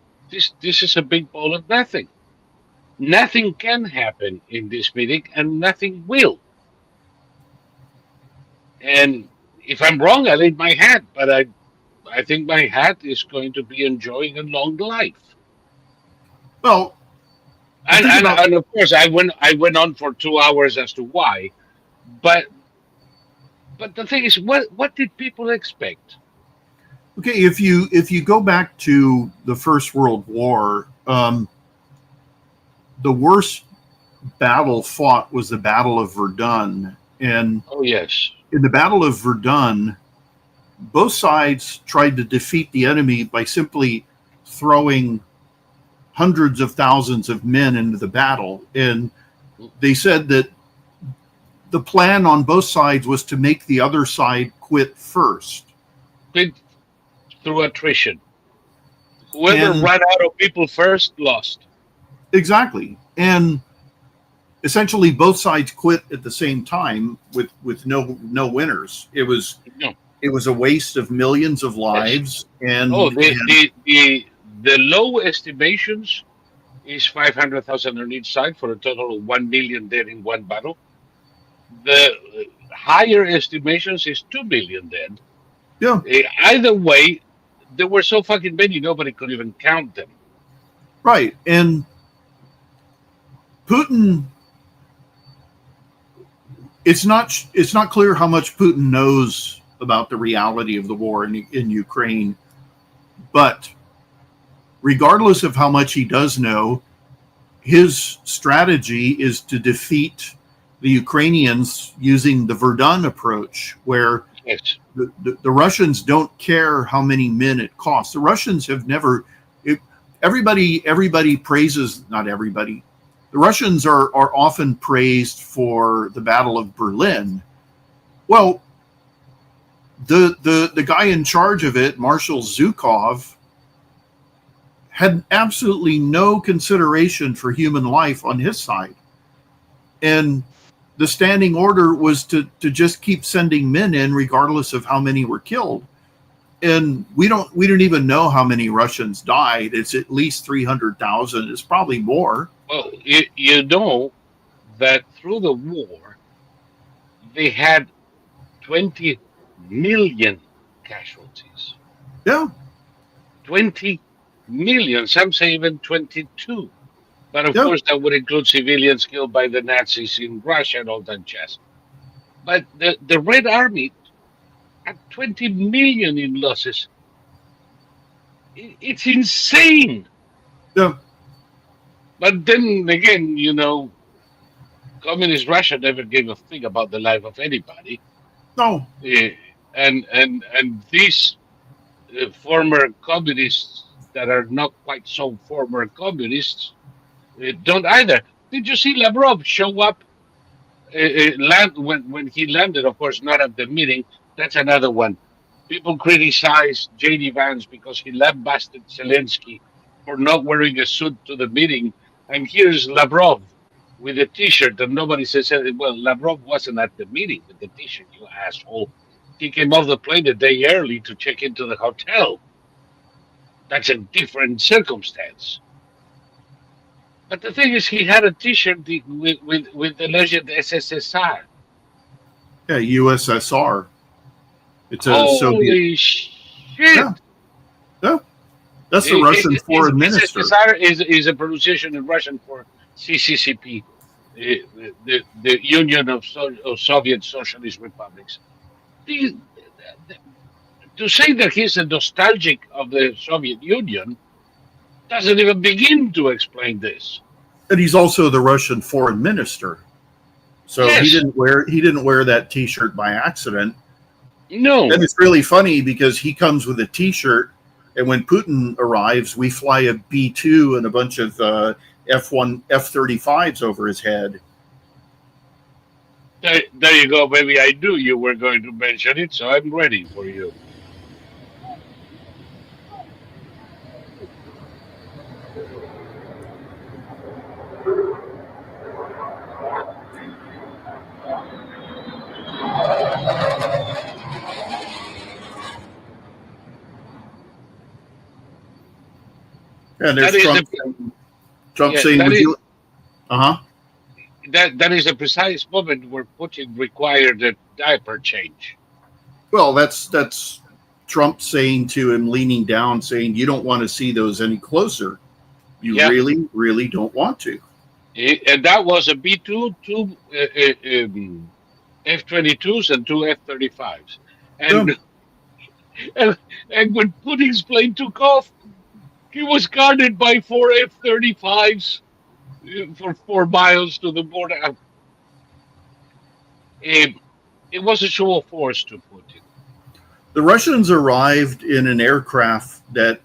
is a big bowl of nothing. Nothing can happen in this meeting, and nothing will. And if I'm wrong, I'll eat my hat. But I think my hat is going to be enjoying a long life. well, the And thing and, about and of course, I went on for 2 hours as to why. But but the thing is, what did people expect? okay, if you go back to the First World War, the worst battle fought was the Battle of Verdun, and Oh yes, in the Battle of Verdun, both sides tried to defeat the enemy by simply throwing hundreds of thousands of men into the battle. And they said that the plan on both sides was to make the other side quit first. quit through attrition. Whoever And ran out of people first lost. exactly. And essentially both sides quit at the same time with no winners. No. It was a waste of millions of Yes. lives Oh, and the low estimations is 500,000 on each side for a total of 1 million dead in one battle. The higher estimations is 2 million dead. Yeah, Either way, there were so fucking many nobody could even count them. right. And Putin, it's not clear how much Putin knows about the reality of the war in Ukraine, but regardless of how much he does know, his strategy is to defeat the Ukrainians using the Verdun approach, where Yes. the Russians don't care how many men it costs. The Russians have never. Everybody praises, not everybody. The Russians are often praised for the Battle of Berlin. Well, the guy in charge of it, Marshal Zhukov, had absolutely no consideration for human life on his side. And the standing order was to just keep sending men in regardless of how many were killed. And we don't even know how many Russians died. It's at least 300,000. It's probably more. Well, you know that through the war, they had 20 million casualties. Yeah. 20 million, some say even 22. But of Yeah. course, that would include civilians killed by the Nazis in Russia and all that jazz. But the Red Army had 20 million in losses. It's insane. Yeah. But then again, communist Russia never gave a thing about the life of anybody. No. And these former communists that are not quite so former communists don't either. Did you see Lavrov show up? Land when he landed, of course, not at the meeting. That's another one. People criticize J.D. Vance because he lambasted Zelensky for not wearing a suit to the meeting, and here's Lavrov with a T-shirt, and nobody says anything. Well, Lavrov wasn't at the meeting with the T-shirt, you asshole. He came off the plane a day early to check into the hotel. That's a different circumstance. But the thing is, he had a T-shirt with the legend SSSR. Yeah. USSR. It's a Soviet. Holy shit! Yeah. Yeah. That's the Russian foreign minister. SSSR is a pronunciation in Russian for CCCP, the Union of Soviet Socialist Republics. To say that he's a nostalgic of the Soviet Union doesn't even begin to explain this. And he's also the Russian foreign minister. So Yes. he didn't wear that T-shirt by accident. No. And it's really funny because he comes with a T-shirt, and when Putin arrives, we fly a B-2 and a bunch of F-35s over his head. There you go, baby. I knew you were going to mention it, so I'm ready for you. And there's That is Trump yeah, saying, that "Would is you?" Uh-huh. that is a precise moment where Putin required a diaper change. Well, that's Trump saying to him, leaning down, saying, "You don't want to see those any closer. You Yeah. really, really don't want to." And that was a B-2, two F-22s, and two F-35s. And, and when Putin's plane took off, he was guarded by four F-35s for 4 miles to the border. It was a show of force to Putin. The Russians arrived in an aircraft that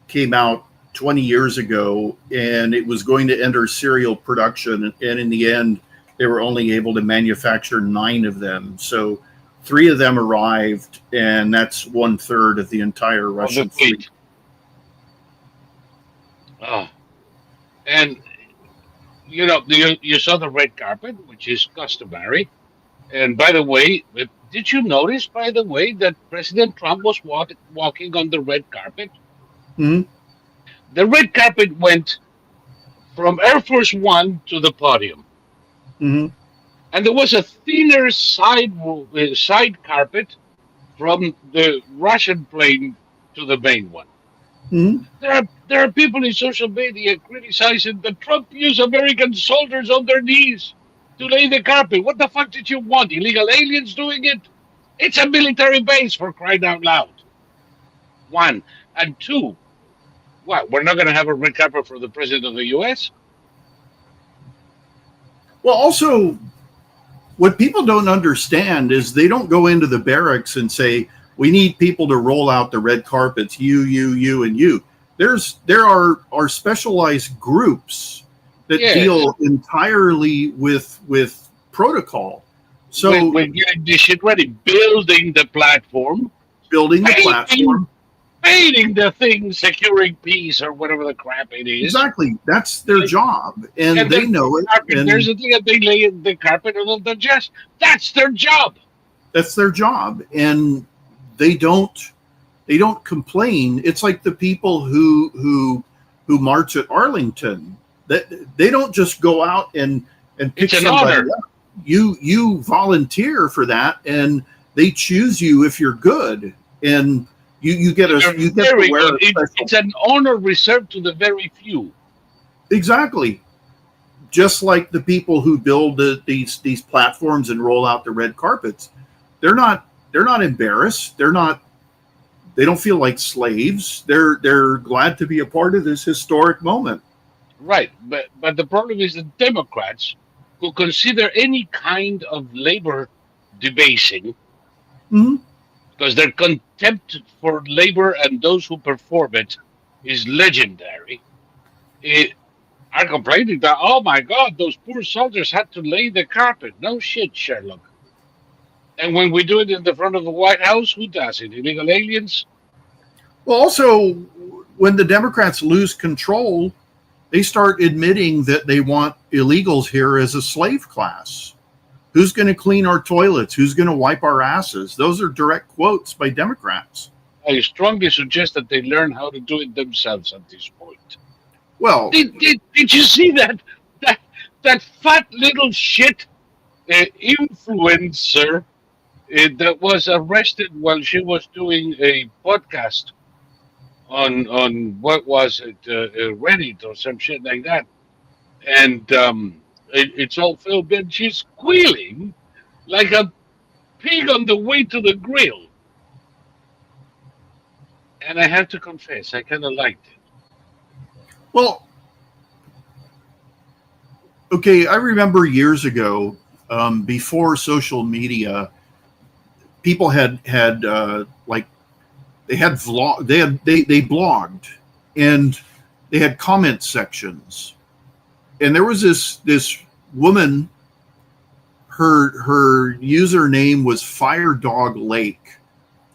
came out 20 years ago, and it was going to enter serial production. And in the end, they were only able to manufacture 9 of them. So 3 of them arrived, and that's 1/3 of the entire Russian fleet. And you saw the red carpet, which is customary. And by the way, did you notice, by the way, that President Trump was walking on the red carpet? Mhm. The red carpet went from Air Force One to the podium. Hmm. and there was a thinner side carpet from the Russian plane to the main one. Hmm. There are people in social media criticizing that Trump used American soldiers on their knees to lay the carpet. What the fuck did you want? Illegal aliens doing it? It's a military base, for crying out loud. One. And two, what? We're not going to have a red carpet for the president of the U.S.? Well, also, what people don't understand is they don't go into the barracks and say, we need people to roll out the red carpets, you, and you. There are specialized groups that Yeah. deal entirely with protocol. So We're getting this shit ready, building the platform, building the painting, platform, painting the thing, securing peace, or whatever the crap it is. exactly, that's their job, and And they then know it, there's and a thing that they lay the carpet on the chest. That's their job. that's their job, and they don't complain. It's like the people who march at Arlington, that they don't just go out and pick It's an somebody honor. up. You volunteer for that, and they choose you if you're good, and you get They're you get to very wear good. a special. It's an honor reserved to the very few. Exactly, just like the people who build these platforms and roll out the red carpets. They're not embarrassed. They don't feel like slaves. They're glad to be a part of this historic moment. Right. But the problem is the Democrats who consider any kind of labor debasing Hmm. because their contempt for labor and those who perform it is legendary. It, are complaining that, oh my God, those poor soldiers had to lay the carpet. No shit, Sherlock. And when we do it in the front of the White House, who does it? Illegal aliens? Well, also, when the Democrats lose control, they start admitting that they want illegals here as a slave class. Who's going to clean our toilets? Who's going to wipe our asses? Those are direct quotes by Democrats. I strongly suggest that they learn how to do it themselves at this point. Well, Did you see that that fat little shit influencer that was arrested while she was doing a podcast on what was it, Reddit or some shit like that, and it's all filmed, and she's squealing like a pig on the way to the grill. And I have to confess, I kind of liked it. well, okay. I remember years ago, before social media, people had like they had vlog, they blogged, and they had comment sections, and there was this woman. Her username was Fire Dog Lake.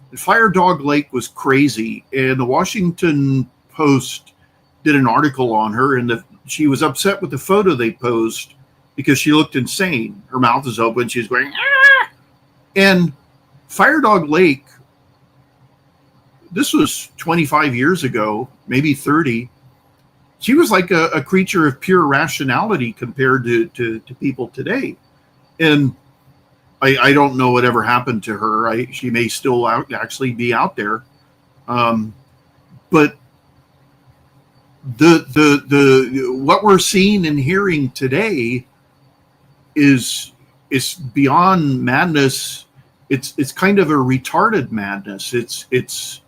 And Fire Dog Lake was crazy, and the Washington Post did an article on her, and she was upset with the photo they posed because she looked insane. Her mouth is open, she's going, ah! And Fire Dog Lake, this was 25 years ago, maybe 30. She was like a creature of pure rationality compared to people today. And I don't know whatever happened to her. She may still actually be out there. But the what we're seeing and hearing today is beyond madness. It's kind of a retarded madness. It's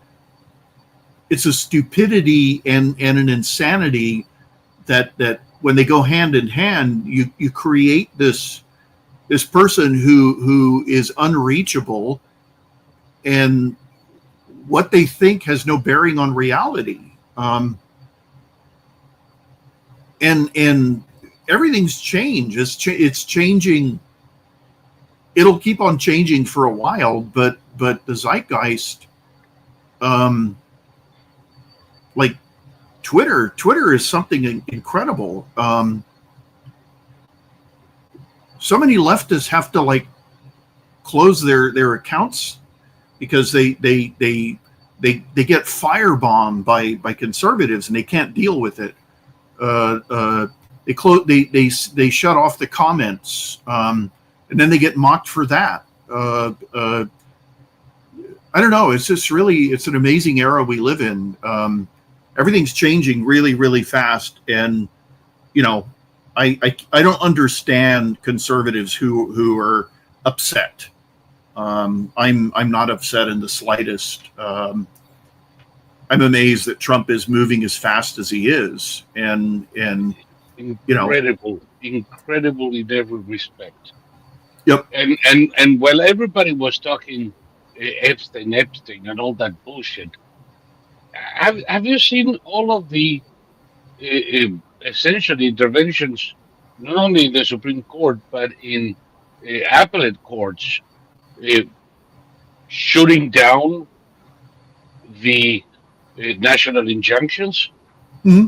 a stupidity and an insanity that when they go hand in hand, you create this person who is unreachable, and what they think has no bearing on reality. And everything's changed. It's changing. It'll keep on changing for a while, but the zeitgeist, like Twitter is something incredible. So many leftists have to like close their accounts because they get firebombed by conservatives and they can't deal with it. They shut off the comments, and then they get mocked for that. I don't know. It's just it's an amazing era we live in. Everything's changing really, really fast, and I don't understand conservatives who are upset. I'm not upset in the slightest. I'm amazed that Trump is moving as fast as he is, and incredible in every respect. Yep. And while everybody was talking Epstein and all that bullshit, have you seen all of the essential interventions, not only in the Supreme Court but in appellate courts, shooting down the national injunctions? Mm-hmm.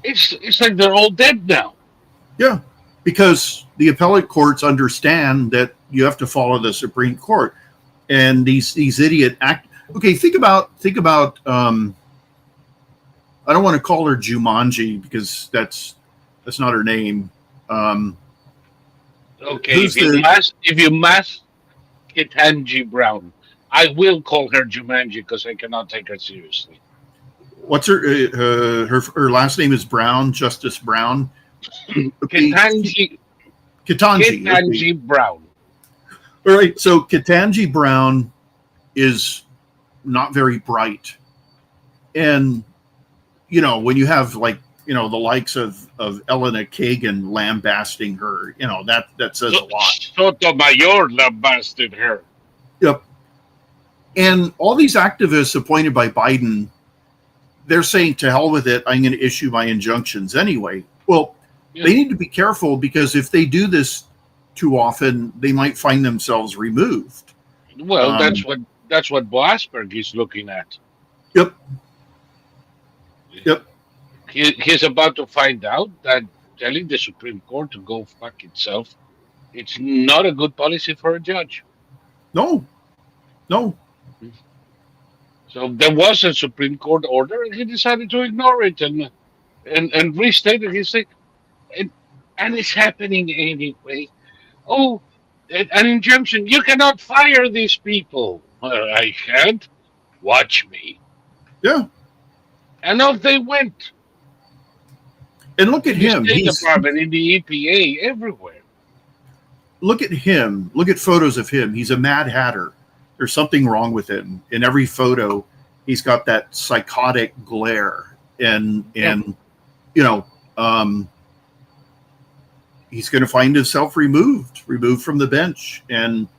It's like they're all dead now. Yeah, because the appellate courts understand that you have to follow the Supreme Court, and these idiot act. Okay, think about. I don't want to call her Jumanji because that's not her name. Okay, if you mask Ketanji Brown, I will call her Jumanji because I cannot take her seriously. What's her last name is Brown, Justice Brown. Okay. Ketanji Brown. All right, so Ketanji Brown is not very bright, and when you have the likes of Elena Kagan lambasting her, that says a lot. Sotomayor lambasted her. Yep. And all these activists appointed by Biden, they're saying, to hell with it, I'm going to issue my injunctions anyway. Well, they need to be careful, because if they do this too often, they might find themselves removed. Well, that's what Blasberg is looking at. Yep. He's about to find out that telling the Supreme Court to go fuck itself, it's not a good policy for a judge. No. So there was a Supreme Court order, and he decided to ignore it and restated his thing. And it's happening anyway. Oh, an injunction. You cannot fire these people. I can't. Watch me. Yeah. And off they went. And look at him. The State Department, in the EPA, everywhere. Look at him. Look at photos of him. He's a Mad Hatter. There's something wrong with him. In every photo, he's got that psychotic glare. And he's going to find himself removed from the bench. And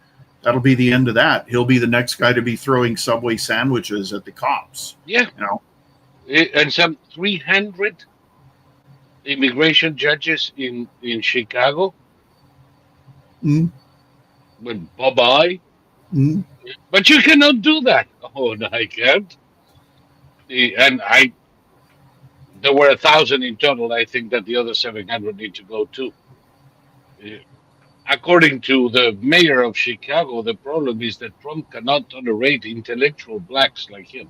that'll be the end of that. He'll be the next guy to be throwing Subway sandwiches at the cops. Yeah. And some 300 immigration judges in Chicago went bye-bye. But you cannot do that. Oh, no, I can't. And there were 1,000 in total. I think that the other 700 need to go too. According to the mayor of Chicago, the problem is that Trump cannot tolerate intellectual blacks like him.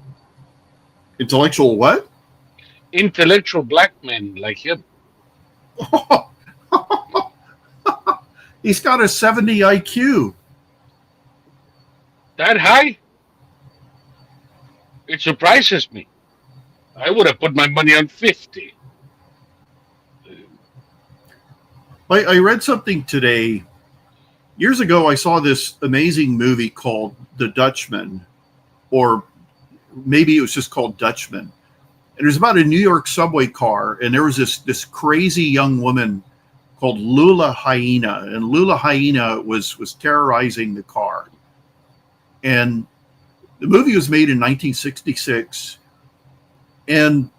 Intellectual what? Intellectual black men like him. He's got a 70 IQ. That high? It surprises me. I would have put my money on 50. I read something today. Years ago, I saw this amazing movie called The Dutchman, or maybe it was just called Dutchman. And it was about a New York subway car, and there was this crazy young woman called Lula Hyena, and Lula Hyena was terrorizing the car. And the movie was made in 1966, and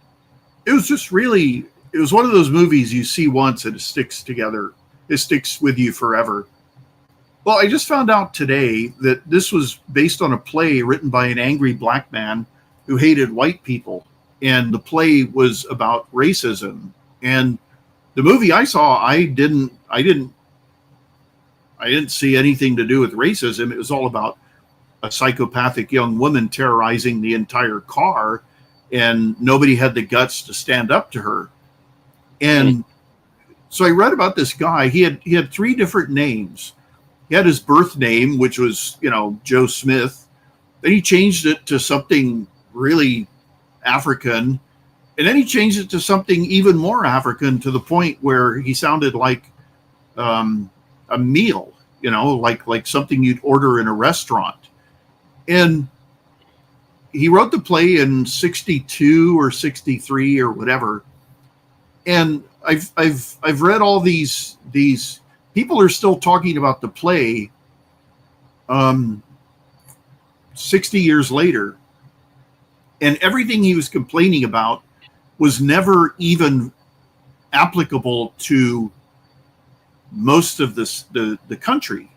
it was just really, it was one of those movies you see once and it sticks together. It sticks with you forever. Well, I just found out today that this was based on a play written by an angry black man who hated white people. And the play was about racism. And the movie I saw, I didn't see anything to do with racism. It was all about a psychopathic young woman terrorizing the entire car. and nobody had the guts to stand up to her. And so I read about this guy. He had 3 different names. He had his birth name, which was, Joe Smith. Then he changed it to something really African. And then he changed it to something even more African, to the point where he sounded like a meal, like something you'd order in a restaurant. And he wrote the play in 62 or 63 or whatever. And I've read all these people are still talking about the play 60 years later, and everything he was complaining about was never even applicable to most of the country,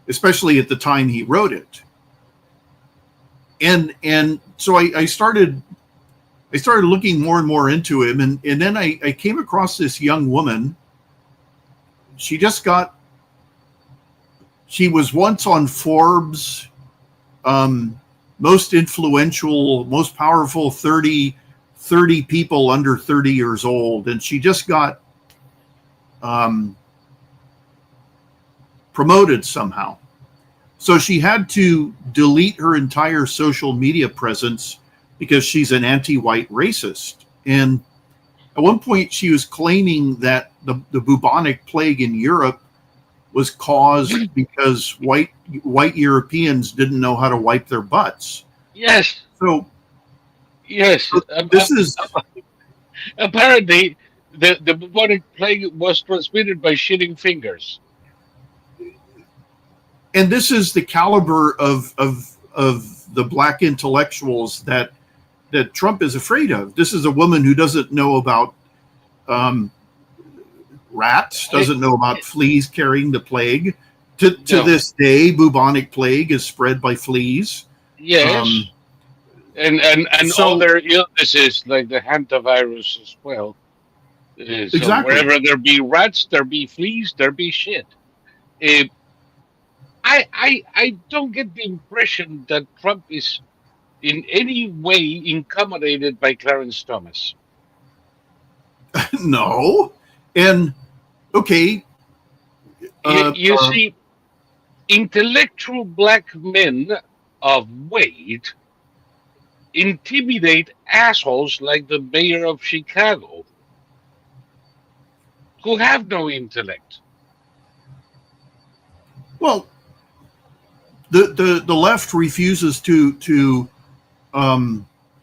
especially at the time he wrote it. And so I started looking more and more into him, and then I came across this young woman. She was once on Forbes most influential, most powerful 30 people under 30 years old, and she just got promoted somehow. So she had to delete her entire social media presence because she's an anti-white racist. And at one point she was claiming that the bubonic plague in Europe was caused because white Europeans didn't know how to wipe their butts. Yes. So yes, this is apparently the bubonic plague was transmitted by shitting fingers. And this is the caliber of the black intellectuals that Trump is afraid of. This is a woman who doesn't know about rats, doesn't know about fleas carrying the plague. To this day, bubonic plague is spread by fleas. Yes. And so, other illnesses like the hantavirus as well. So exactly. Wherever there be rats, there be fleas, there be shit. I don't get the impression that Trump is in any way accommodated by Clarence Thomas. No. And okay. You see, intellectual black men of weight intimidate assholes like the mayor of Chicago who have no intellect. Well, the left refuses to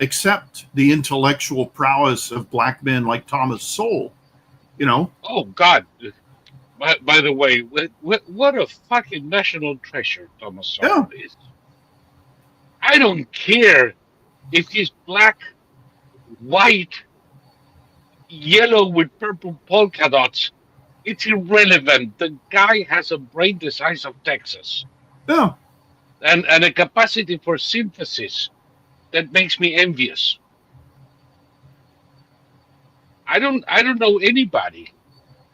accept the intellectual prowess of black men like Thomas Sowell. Oh God! By the way, what a fucking national treasure Thomas Sowell is. I don't care if he's black, white, yellow with purple polka dots. It's irrelevant. The guy has a brain the size of Texas. Yeah. And a capacity for synthesis that makes me envious. I don't know anybody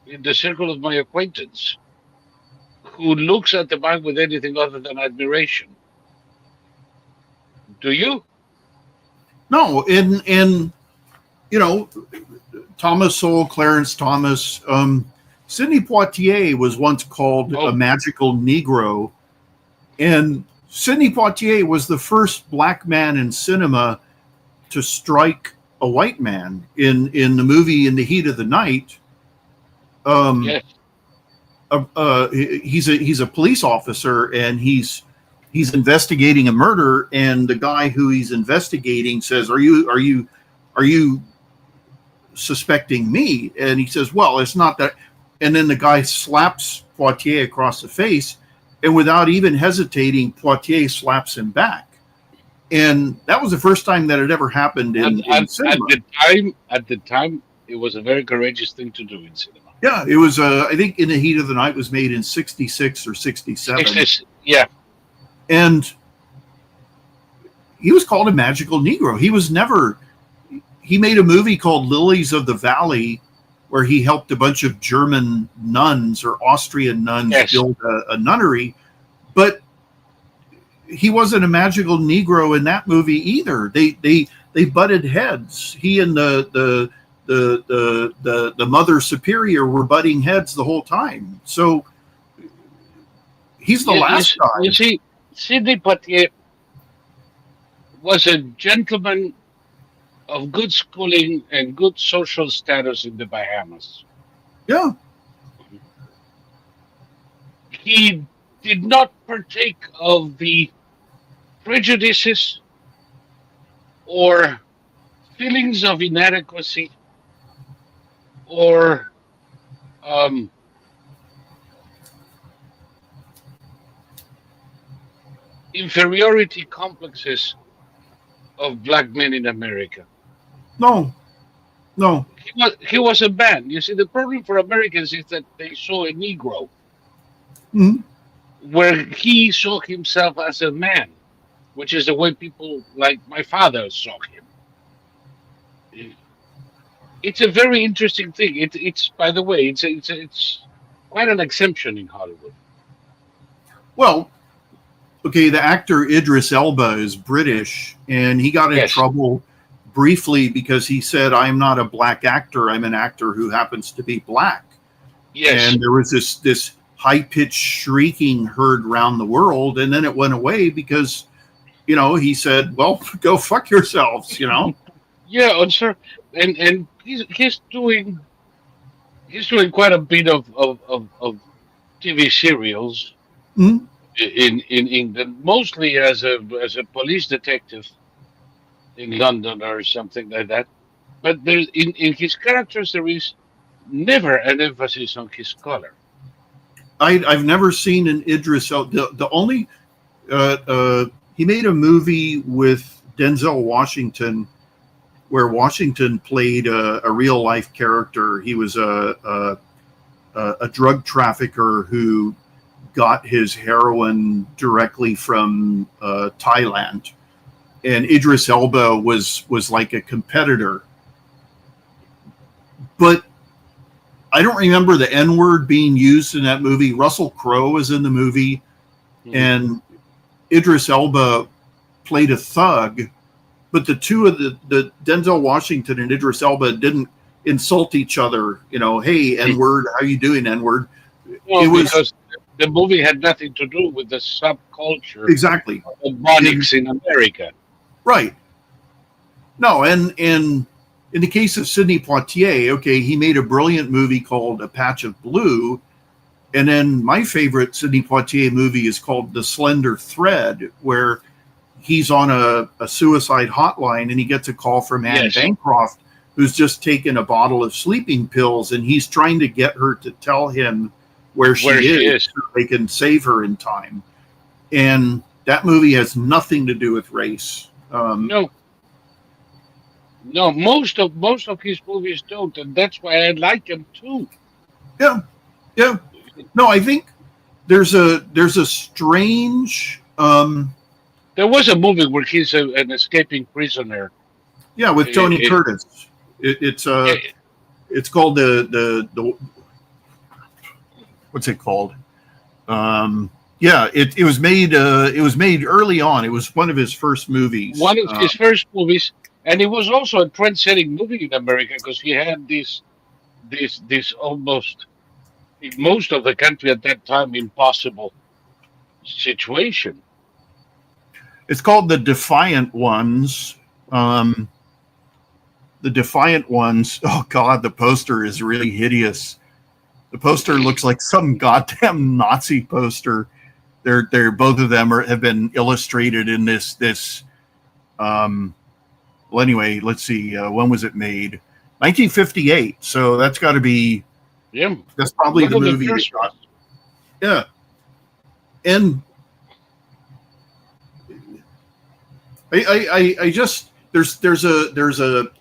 in the circle of my acquaintance who looks at the man with anything other than admiration. Do you? No, and Thomas Sowell, Clarence Thomas, Sidney Poitier was once called a magical Negro, and Sidney Poitier was the first black man in cinema to strike a white man in the movie In the Heat of the Night. Yes. He's a police officer, and he's investigating a murder, and the guy who he's investigating says, "Are you suspecting me?" And he says, "Well, it's not that." And then the guy slaps Poitier across the face, and without even hesitating, Poitier slaps him back. And that was the first time that it ever happened in cinema. At the time, it was a very courageous thing to do in cinema. Yeah, it was. I think In the Heat of the Night was made in 66 or 67. Yeah. And he was called a magical Negro. He made a movie called Lilies of the Valley, where he helped a bunch of German nuns or Austrian nuns build a nunnery. But he wasn't a magical Negro in that movie either. They they butted heads. He and the mother superior were butting heads the whole time. So he's the last guy. You see, Sidney Poitier was a gentleman of good schooling and good social status in the Bahamas. Yeah. He did not partake of the prejudices or feelings of inadequacy or inferiority complexes of black men in America. No. He was a man. You see, the problem for Americans is that they saw a Negro, Mhm. where he saw himself as a man, which is the way people like my father saw him. It's a very interesting thing. It's by the way, it's quite an exemption in Hollywood. Well, okay, the actor Idris Elba is British, and he got in Yes. trouble briefly because he said, "I'm not a black actor. I'm an actor who happens to be black." Yes. And there was this high-pitched shrieking heard around the world, and then it went away because, he said, "Well, go fuck yourselves," Yeah, sir. And he's doing quite a bit of TV serials Mhm. in England, mostly as a police detective in London or something like that. But there, in his characters, there is never an emphasis on his color. I've never seen an Idris Elba. The only he made a movie with Denzel Washington where Washington played a real life character. He was a drug trafficker who got his heroin directly from Thailand, and Idris Elba was like a competitor. But I don't remember the N word being used in that movie. Russell Crowe was in the movie, and Idris Elba played a thug. But the two of the Denzel Washington and Idris Elba didn't insult each other. Hey, N word, how you doing, N word? Well, because the movie had nothing to do with the subculture Exactly of Bonics in America. Right. No, and in the case of Sidney Poitier, okay, he made a brilliant movie called A Patch of Blue. And then my favorite Sidney Poitier movie is called The Slender Thread, where he's on a suicide hotline and he gets a call from Anne Yes. Bancroft, who's just taken a bottle of sleeping pills, and he's trying to get her to tell him where she is so they can save her in time. And that movie has nothing to do with race. No, most of his movies don't, and that's why I like him too. Yeah. No, I think there's a strange. There was a movie where he's an escaping prisoner. Yeah, with Tony Curtis. It's called the what's it called? It was made early on. It was one of his first movies. One of his first movies, and it was also a trend-setting movie in America because he had this almost, in most of the country at that time, impossible situation. It's called The Defiant Ones. The Defiant Ones. Oh God, the poster is really hideous. The poster looks like some goddamn Nazi poster. They're both of them have been illustrated in this. Well, anyway, let's see. When was it made? 1958. So that's got to be. Yeah, that's probably the movie. Yeah, and I just there's a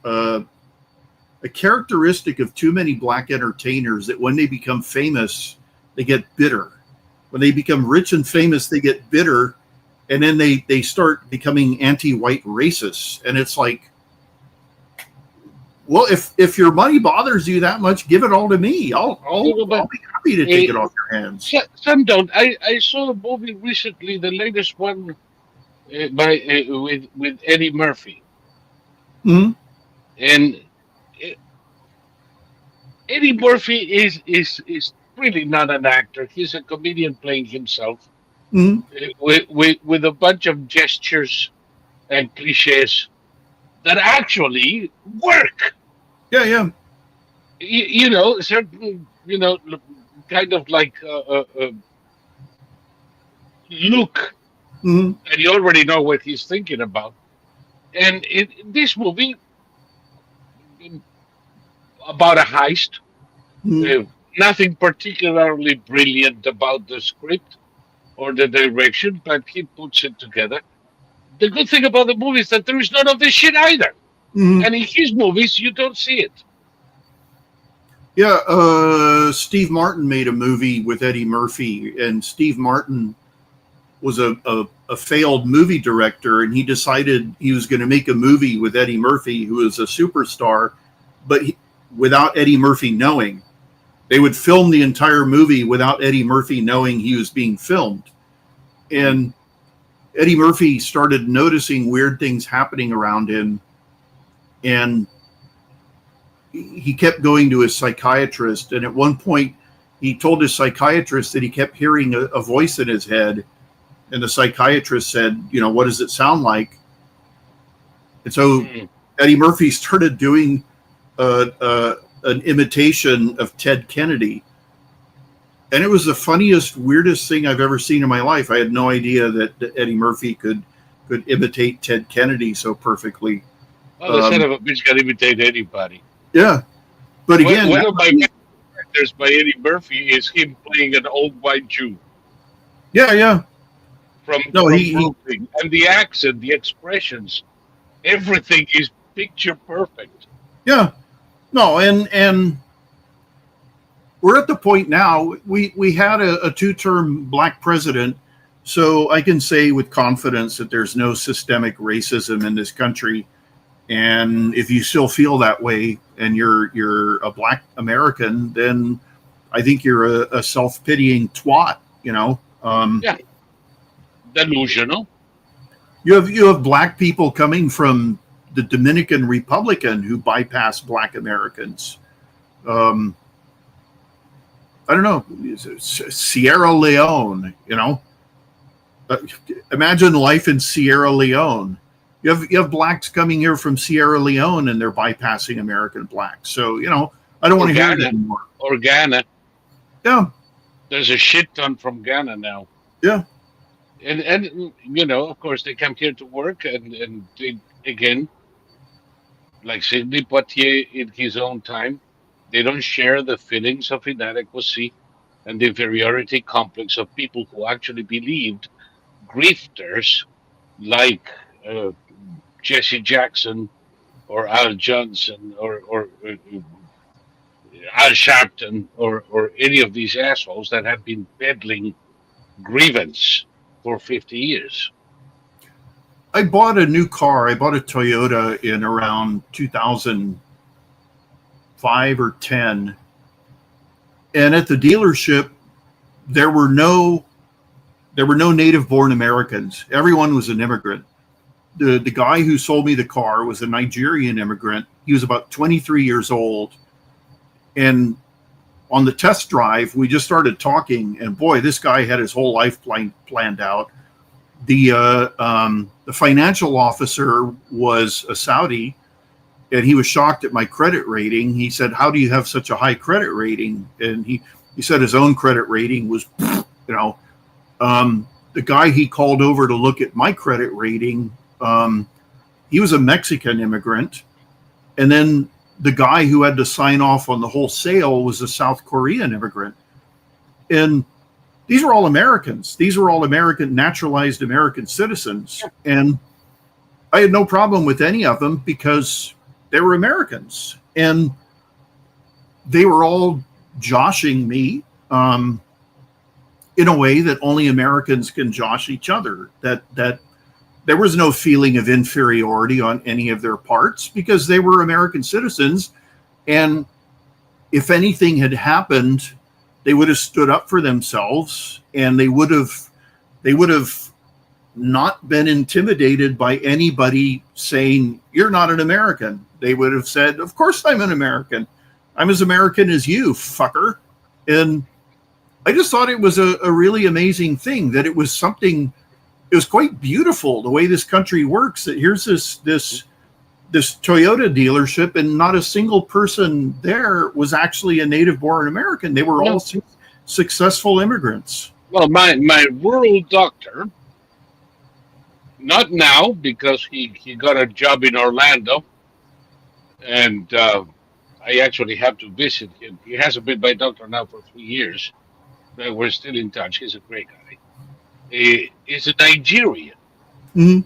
characteristic of too many black entertainers that when they become famous, they get bitter. When they become rich and famous, they get bitter, and then they start becoming anti-white racists. And it's like, well, if your money bothers you that much, give it all to me. I'll be happy to take it off your hands. Some don't. I saw a movie recently, the latest one with Eddie Murphy. Mm-hmm. And eh, Eddie Murphy is really not an actor. He's a comedian playing himself, Mm-hmm. with a bunch of gestures and cliches that actually work. Yeah, yeah. Certain, kind of like look, Mm-hmm. and you already know what he's thinking about. And in this movie, mm, about a heist, Mm-hmm. uh, nothing particularly brilliant about the script or the direction, but he puts it together. The good thing about the movie is that there is none of this shit either. Mm-hmm. And in his movies, you don't see it. Yeah, Steve Martin made a movie with Eddie Murphy, and Steve Martin was a failed movie director, and he decided he was going to make a movie with Eddie Murphy, who is a superstar, but without Eddie Murphy knowing. They would film the entire movie without Eddie Murphy knowing he was being filmed. And Eddie Murphy started noticing weird things happening around him, and he kept going to his psychiatrist. And at one point, he told his psychiatrist that he kept hearing a voice in his head. And the psychiatrist said, what does it sound like? And so Mm. Eddie Murphy started doing an imitation of Ted Kennedy. And it was the funniest, weirdest thing I've ever seen in my life. I had no idea that Eddie Murphy could imitate Ted Kennedy so perfectly. Well, the son of a bitch can imitate anybody. Yeah. But again, One of my favorite characters by Eddie Murphy is him playing an old white Jew yeah. from No, he Brooklyn. And the accent, the expressions, everything is picture perfect. yeah. No, and we're at the point now, we had a two-term black president, so I can say with confidence that there's no systemic racism in this country. And if you still feel that way and you're a black American, then I think you're a self-pitying twat, Yeah, delusional. You have black people coming from the Dominican Republic who bypass black Americans. I don't know, Sierra Leone. Imagine life in Sierra Leone. You have blacks coming here from Sierra Leone and they're bypassing American blacks. So I don't want to hear it anymore. Or Ghana. Yeah, There's a shit ton from Ghana now. yeah. And of course, they come here to work, and they, again, like Sidney Poitier in his own time, they don't share the feelings of inadequacy and the inferiority complex of people who actually believed grifters like uh, Jesse Jackson or Al Johnson or Al Sharpton or any of these assholes that have been peddling grievance for 50 years. I bought a new car. I bought a Toyota in around 2005 or 10. And at the dealership, there were no native born Americans. Everyone was an immigrant. The guy who sold me the car was a Nigerian immigrant. He was about 23 years old. And on the test drive, we just started talking, and boy, this guy had his whole life planned out. The financial officer was a Saudi, and he was shocked at my credit rating. He said, "How do you have such a high credit rating?" And he said his own credit rating was, the guy he called over to look at my credit rating, he was a Mexican immigrant, and then the guy who had to sign off on the whole sale was a South Korean immigrant. And these were all Americans. These were all naturalized American citizens. And I had no problem with any of them because they were Americans. And they were all joshing me in a way that only Americans can josh each other. That there was no feeling of inferiority on any of their parts because they were American citizens. And if anything had happened, they would have stood up for themselves, and they would have not been intimidated by anybody saying, "You're not an American." They would have said, "Of course I'm an American. I'm as American as you, fucker." And I just thought it was a really amazing thing, that it was something, it was quite beautiful the way this country works, that here's this Toyota dealership and not a single person there was actually a native born American. They were all successful immigrants. Well, my rural doctor, not now because he got a job in Orlando, and I actually have to visit him. He hasn't been my doctor now for 3 years, but we're still in touch. He's a great guy. He's a Nigerian, Mm-hmm.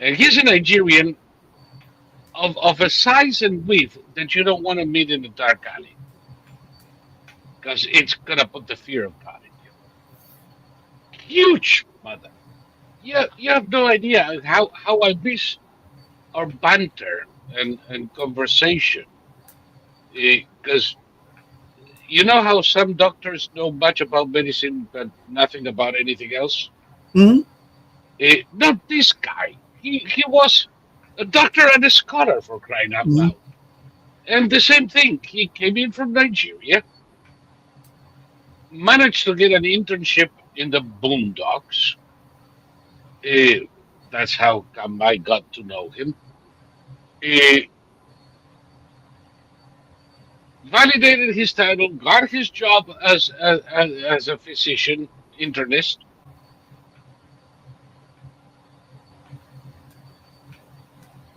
and he's a Nigerian of a size and width that you don't want to meet in the dark alley, because it's gonna put the fear of God in you. Huge, mother. You have no idea how I miss our banter and conversation. Because you know how some doctors know much about medicine but nothing about anything else? Mm-hmm. Not this guy. He was a doctor and a scholar, for crying out Mm-hmm. loud. And the same thing. He came in from Nigeria, managed to get an internship in the boondocks. That's how come I got to know him. Validated his title, got his job as a physician, internist.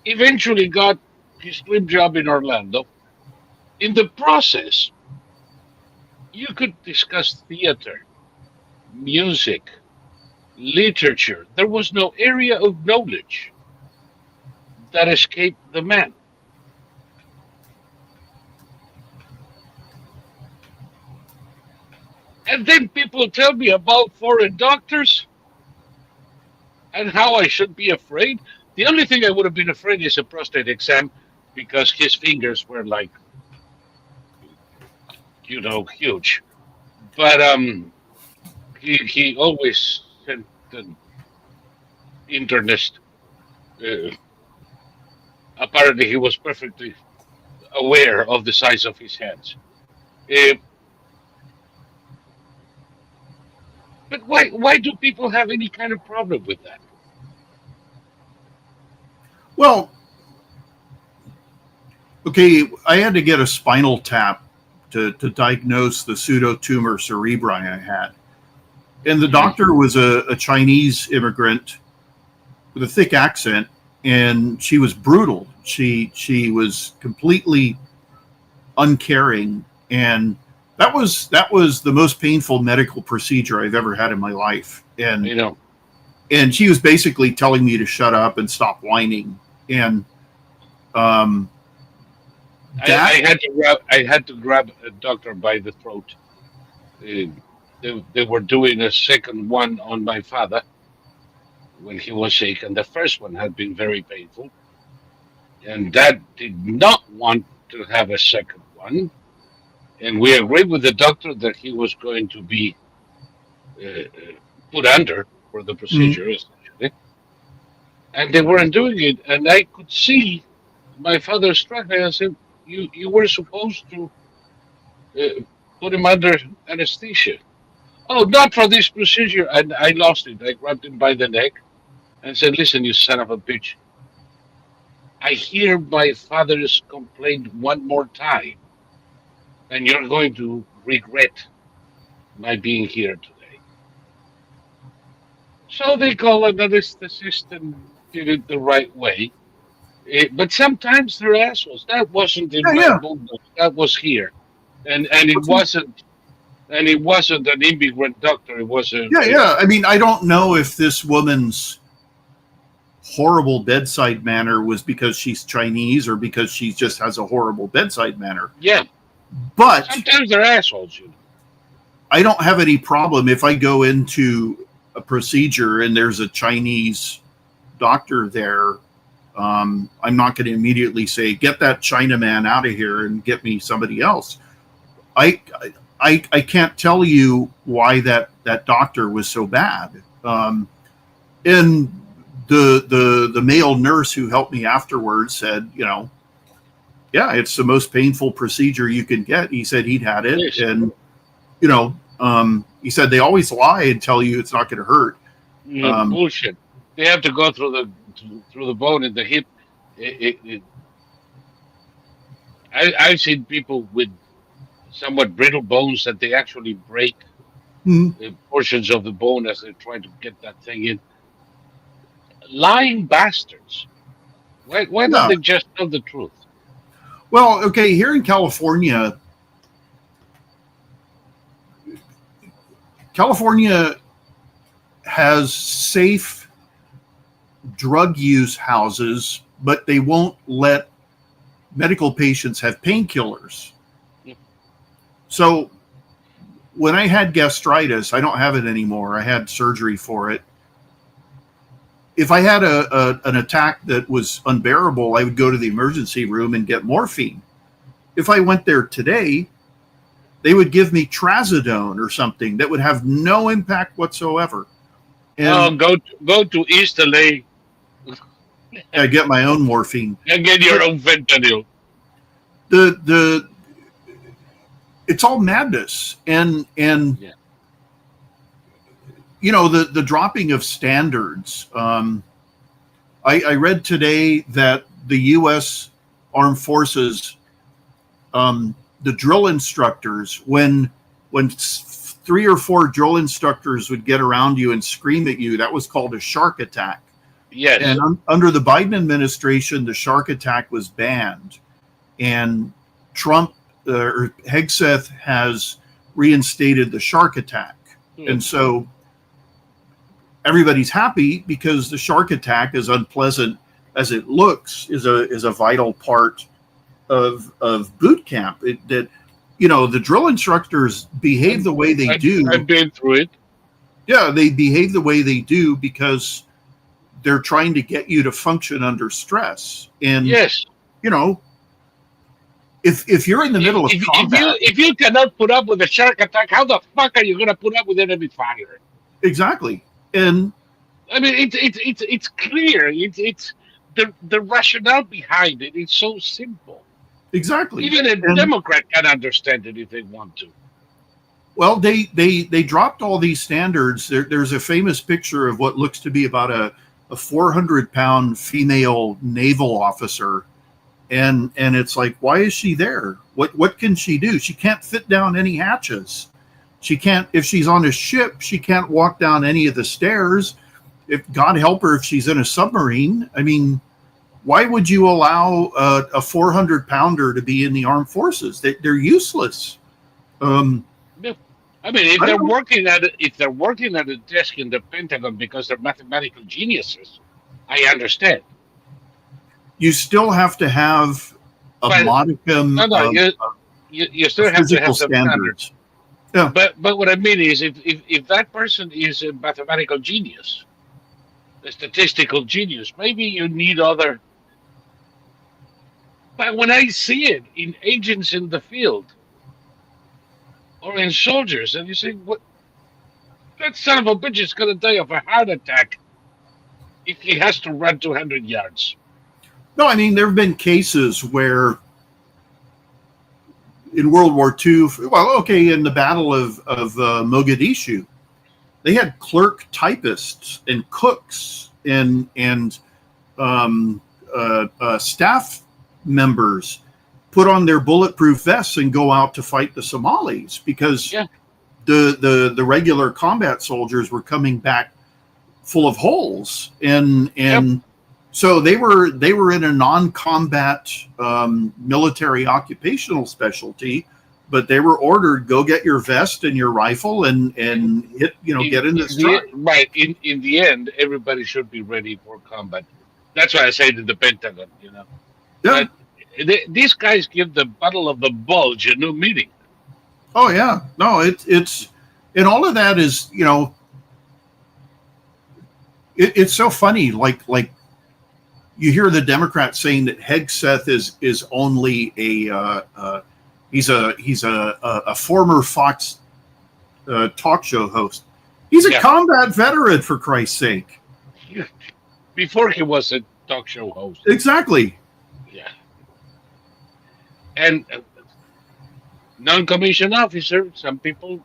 Eventually got his dream job in Orlando. In the process, you could discuss theater, music, literature. There was no area of knowledge that escaped the man. And then people tell me about foreign doctors and how I should be afraid. The only thing I would have been afraid is a prostate exam, because his fingers were like, huge. But he always sent an internist. Uh, Apparently, he was perfectly aware of the size of his hands. Uh, but why do people have any kind of problem with that? Well, okay, I had to get a spinal tap to diagnose the pseudotumor cerebri I had. And the doctor was a Chinese immigrant with a thick accent, and she was brutal. She was completely uncaring, and that was the most painful medical procedure I've ever had in my life. And she was basically telling me to shut up and stop whining. And I had to grab a doctor by the throat. They were doing a second one on my father when he was sick, and the first one had been very painful. And Dad did not want to have a second one, and we agreed with the doctor that he was going to be put under for the procedure, essentially. And they weren't doing it, and I could see my father struggling. I said, "You were supposed to put him under anesthesia." "Oh, not for this procedure." And I lost it. I grabbed him by the neck and said, "Listen, you son of a bitch. I hear my father's complaint one more time, and you're going to regret my being here today." So they call an anesthetist and did it the right way. But sometimes they're assholes. That wasn't in my book. That was here, and it wasn't. And it wasn't an immigrant doctor. It was a I mean, I don't know if this woman's horrible bedside manner was because she's Chinese or because she just has a horrible bedside manner. Yeah, but sometimes they're assholes. I don't have any problem if I go into a procedure and there's a Chinese doctor there. I'm not going to immediately say, "Get that Chinaman out of here and get me somebody else." I can't tell you why that doctor was so bad. And the male nurse who helped me afterwards said, yeah, it's the most painful procedure you can get. He said he'd had it, Yes. and he said they always lie and tell you it's not going to hurt. Bullshit. They have to go through the bone in the hip. I've seen people with somewhat brittle bones that they actually break portions of the bone as they're trying to get that thing in. Lying bastards. Why don't No. they just tell the truth? Well, okay, here in California has safe drug use houses, but they won't let medical patients have painkillers. Yep. So when I had gastritis, I don't have it anymore. I had surgery for it. If I had an attack that was unbearable, I would go to the emergency room and get morphine. If I went there today, they would give me trazodone or something that would have no impact whatsoever. And go to East LA I get my own morphine. and get your own fentanyl. It's all madness, and Yeah. the dropping of standards. I read today that the U.S. Armed Forces, the drill instructors, when 3 or 4 drill instructors would get around you and scream at you, that was called a shark attack. Yes. And under the Biden administration, the shark attack was banned, and Trump or Hegseth has reinstated the shark attack, and so everybody's happy because the shark attack, as unpleasant as it looks, is a vital part of boot camp. The drill instructors behave the way they do. I've been through it. Yeah, they behave the way they do because they're trying to get you to function under stress. And Yes. If you're in the middle of combat, if you cannot put up with a shark attack, how the fuck are you going to put up with enemy fire? exactly, and I mean, it's clear. It's the rationale behind it. It's so simple. exactly, Even a and, Democrat can understand it if they want to. well, they dropped all these standards. There's a famous picture of what looks to be about a 400-pound female naval officer. And it's like, why is she there? What can she do? She can't fit down any hatches. She can't, if she's on a ship, she can't walk down any of the stairs. If God help her, if she's in a submarine. I mean, why would you allow a 400-pounder to be in the armed forces? They're useless. I mean, if they're working at a desk in the Pentagon because they're mathematical geniuses, I understand. You still have to have a modicum you still have to have some standards. Yeah. But what I mean is, if that person is a mathematical genius, a statistical genius, maybe you need other. But when I see it in agents in the field or in soldiers, and you say, "What? That son of a bitch is going to die of a heart attack if he has to run 200 yards." No, I mean, there have been cases where in World War II, in the Battle of Mogadishu, they had clerk typists and cooks and staff members put on their bulletproof vests and go out to fight the Somalis because the regular combat soldiers were coming back full of holes, and so they were in a non-combat military occupational specialty, but they were ordered, go get your vest and your rifle and hit, get in this truck. Right. In the end, everybody should be ready for combat. That's why I say to the Pentagon, Yeah. But these guys give the Battle of the Bulge a new meaning. Oh yeah. No, it's and all of that is, it's so funny. Like you hear the Democrats saying that Hegseth is only he's a former Fox talk show host. He's a combat veteran, for Christ's sake. before he was a talk show host. Exactly. Yeah. And non-commissioned officer, some people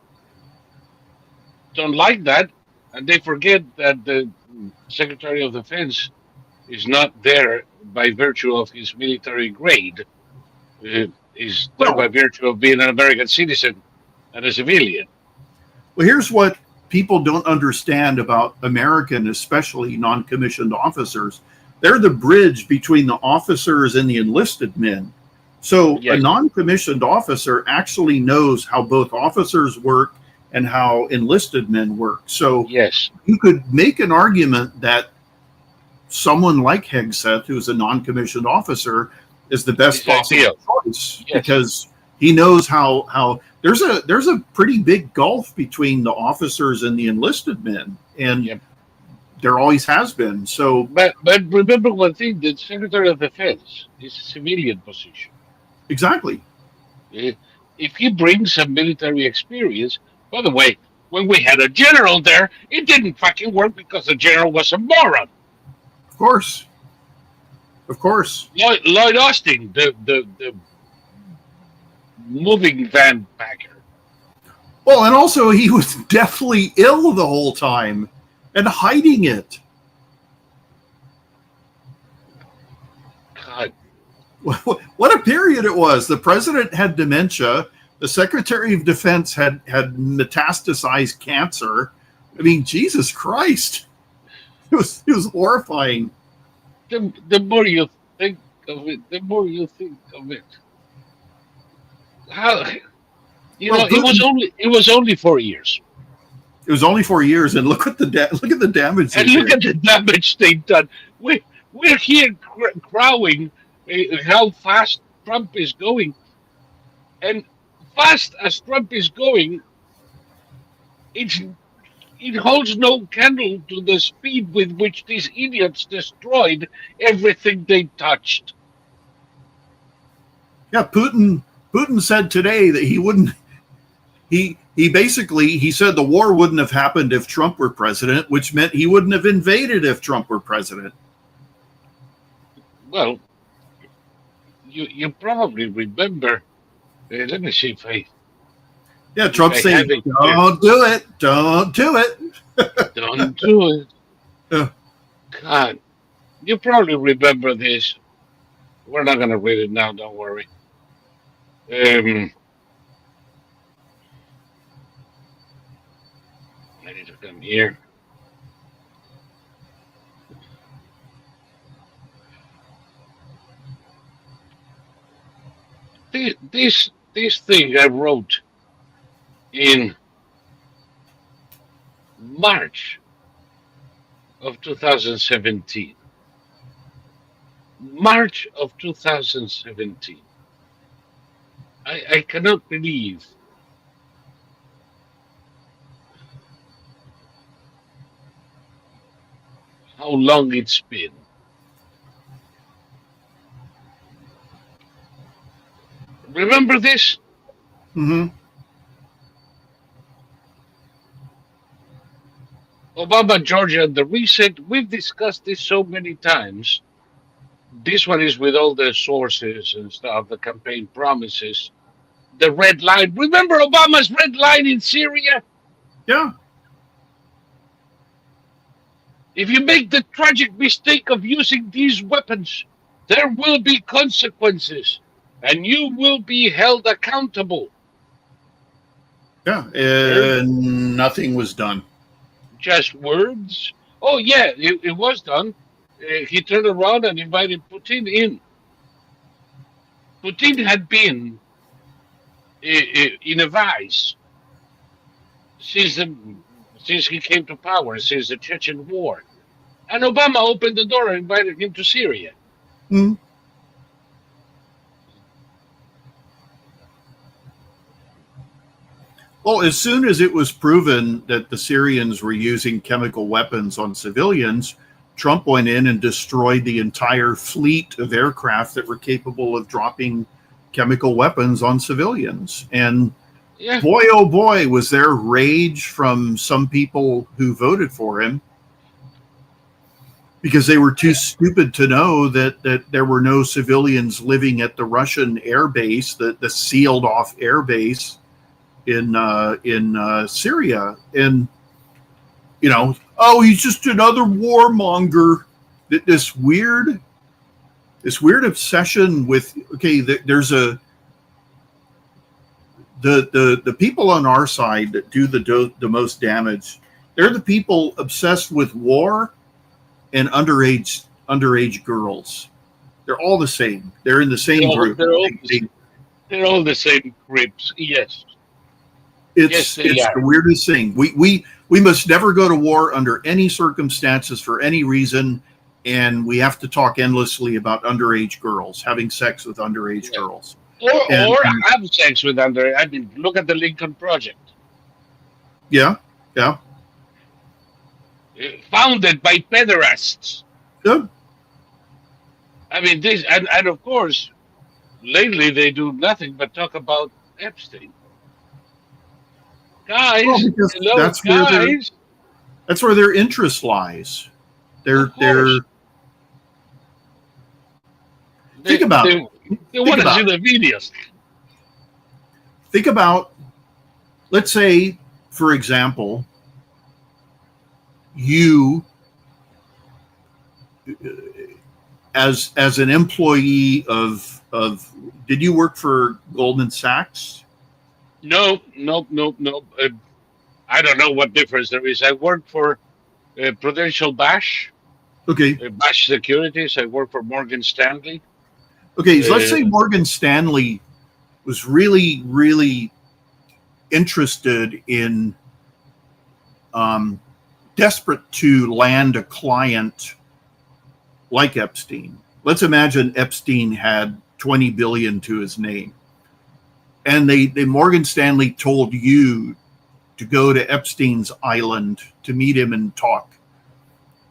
don't like that, and they forget that the Secretary of Defense is not there by virtue of his military grade. Is there by Well, virtue of being an American citizen and a civilian. well, here's what people don't understand about American, especially non-commissioned officers. They're the bridge between the officers and the enlisted men. So a Yes, non-commissioned officer actually knows how both officers work and how enlisted men work. So yes, you could make an argument that someone like Hegseth, who's a non-commissioned officer, is the best it's possible ideal. choice Yes, because he knows how there's a pretty big gulf between the officers and the enlisted men, and yep. there always has been. So But remember one thing: the Secretary of Defense is a civilian position. exactly, Eh, If he brings some military experience, by the way, when we had a general there, it didn't fucking work because the general was a moron. of course, of course. Lloyd Austin, the moving van packer. Well, and also he was deathly ill the whole time and hiding it. God, What a period it was. The president had dementia. The Secretary of Defense had metastasized cancer. I mean, Jesus Christ. It was horrifying. the more you think of it, the more you think of it. How Well, Putin, it was only 4 years, it was only 4 years, and look at the look at the damage they and look did. at the damage they've done. We're here crowing how fast Trump is going, and fast as Trump is going, it's it holds no candle to the speed with which these idiots destroyed everything they touched. Yeah, Putin said today that he wouldn't. He basically he said the war wouldn't have happened if Trump were president, which meant he wouldn't have invaded if Trump were president. Well, you probably remember. Let me see Yeah, Trump's if I saying, have it here. "Don't do it, don't do it." Don't do it. Yeah. God, you probably remember this. We're not gonna read it now. Don't worry. I need to come here. This thing I wrote in March of 2017. March of 2017. I cannot believe how long it's been. Remember this? Hmm. Obama, Georgia, and the reset. We've discussed this so many times. This one is with all the sources and stuff, the campaign promises. The red line. Remember Obama's red line in Syria? Yeah, If you make the tragic mistake of using these weapons, there will be consequences and you will be held accountable. yeah, There, and nothing was done. just words. Oh, yeah, it was done. He turned around and invited Putin in. Putin had been in a vice since since he came to power, since the Chechen War. And Obama opened the door and invited him to Syria. Mhm. Well, as soon as it was proven that the Syrians were using chemical weapons on civilians, Trump went in and destroyed the entire fleet of aircraft that were capable of dropping chemical weapons on civilians. And Yeah, boy, oh boy, was there rage from some people who voted for him. because they were too stupid to know that there were no civilians living at the Russian air base, the sealed off air base in Syria. And, oh, he's just another warmonger. This weird obsession with, okay, there's the people on our side that do the most damage. They're the people obsessed with war and underage girls. They're all the same. They're in the same group. They're all the same creeps. Yes. It's the weirdest thing. We must never go to war under any circumstances for any reason, and we have to talk endlessly about underage girls, having sex with underage girls. Or have sex with underage. I mean, look at the Lincoln Project. Yeah. Founded by pederasts. Good. I mean, this, and of course, lately they do nothing but talk about Epstein. Guys, that's where their interest lies. Think about it. They want to see the videos. Think about, let's say, for example, you as an employee of did you work for Goldman Sachs? No. I don't know what difference there is. I worked for Prudential Bash. Okay. Bash Securities. I worked for Morgan Stanley. Okay, so let's say Morgan Stanley was really, really interested in desperate to land a client like Epstein. Let's imagine Epstein had 20 billion to his name. And they Morgan Stanley told you to go to Epstein's island to meet him and talk.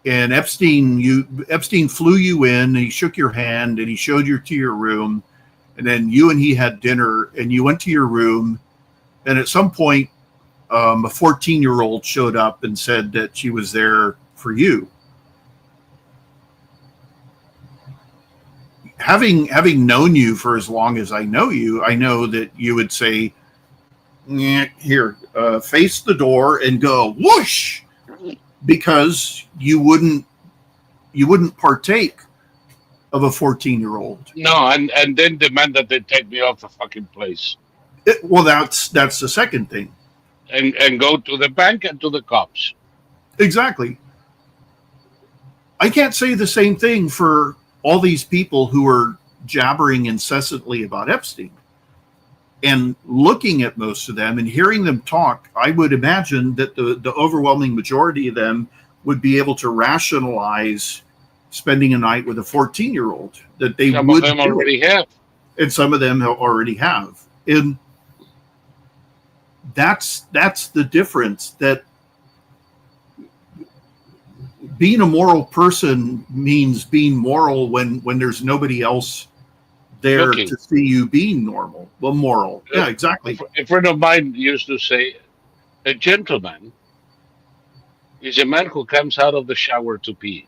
And Epstein flew you in, and he shook your hand, and he showed you to your room. And then you and he had dinner, and you went to your room. And at some point, a 14-year-old showed up and said that she was there for you. Having known you for as long as I know you, I know that you would say, here, face the door and go whoosh, because you wouldn't partake of a 14-year-old. No, and then demand that they take me off the fucking place. Well, that's the second thing. And go to the bank and to the cops. Exactly. I can't say the same thing for all these people who are jabbering incessantly about Epstein. And looking at most of them and hearing them talk, I would imagine that the overwhelming majority of them would be able to rationalize spending a night with a 14-year-old. That they some would of them already have. And some of them already have. And that's the difference, that being a moral person means being moral when there's nobody else there to see you being normal. Well, moral. Yeah, exactly. A friend of mine used to say, a gentleman is a man who comes out of the shower to pee.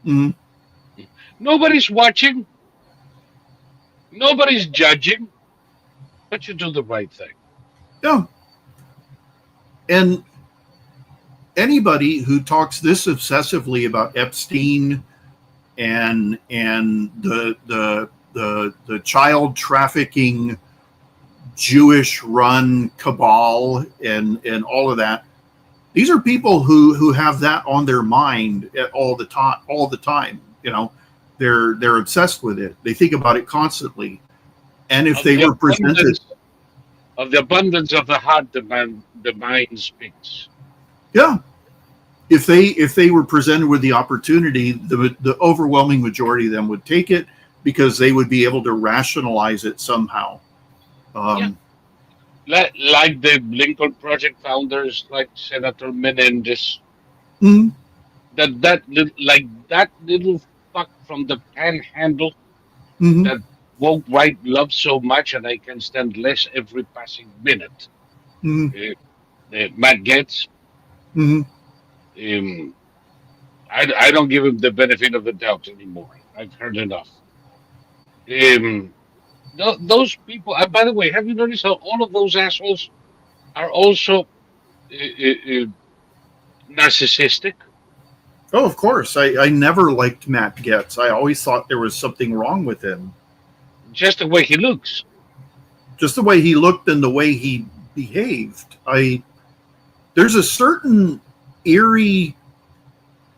Mm-hmm. Nobody's watching. Nobody's judging. But you do the right thing. Yeah. And anybody who talks this obsessively about Epstein and the child trafficking Jewish run cabal and all of that, these are people who have that on their mind all the time. They're obsessed with it. They think about it constantly. And if they were presented of the abundance of the heart, the mind speaks. Yeah. If they were presented with the opportunity, the overwhelming majority of them would take it, because they would be able to rationalize it somehow. Like the Lincoln Project founders, like Senator Menendez. Mm-hmm. That little fuck from the Panhandle, mm-hmm. that woke right love so much, and I can stand less every passing minute. Mm-hmm. Matt Gaetz. Mm-hmm. I don't give him the benefit of the doubt anymore. I've heard enough. Um, those people. By the way, have you noticed how all of those assholes are also narcissistic? Oh, of course. I never liked Matt Getz. I always thought there was something wrong with him. Just the way he looks. Just the way he looked and the way he behaved. There's a certain eerie.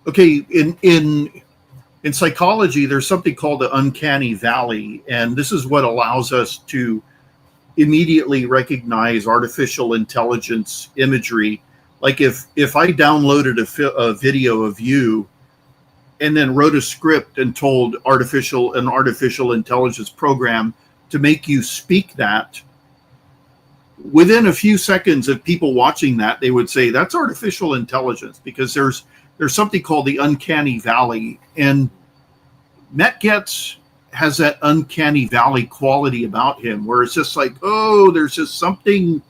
Okay, in psychology, there's something called the uncanny valley, and this is what allows us to immediately recognize artificial intelligence imagery. Like if I downloaded a video of you and then wrote a script and told an artificial intelligence program to make you speak that, within a few seconds of people watching that, they would say that's artificial intelligence, because there's something called the uncanny valley, and Matt Getz has that uncanny valley quality about him, where it's just like, oh, there's just something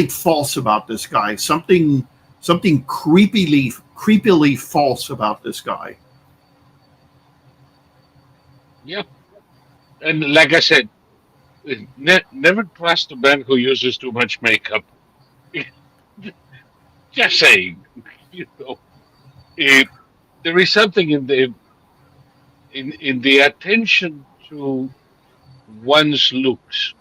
false about this guy, something creepily false about this guy. Yeah, and like I said, never trust a man who uses too much makeup. Just saying, you know, there is something in the attention to one's looks.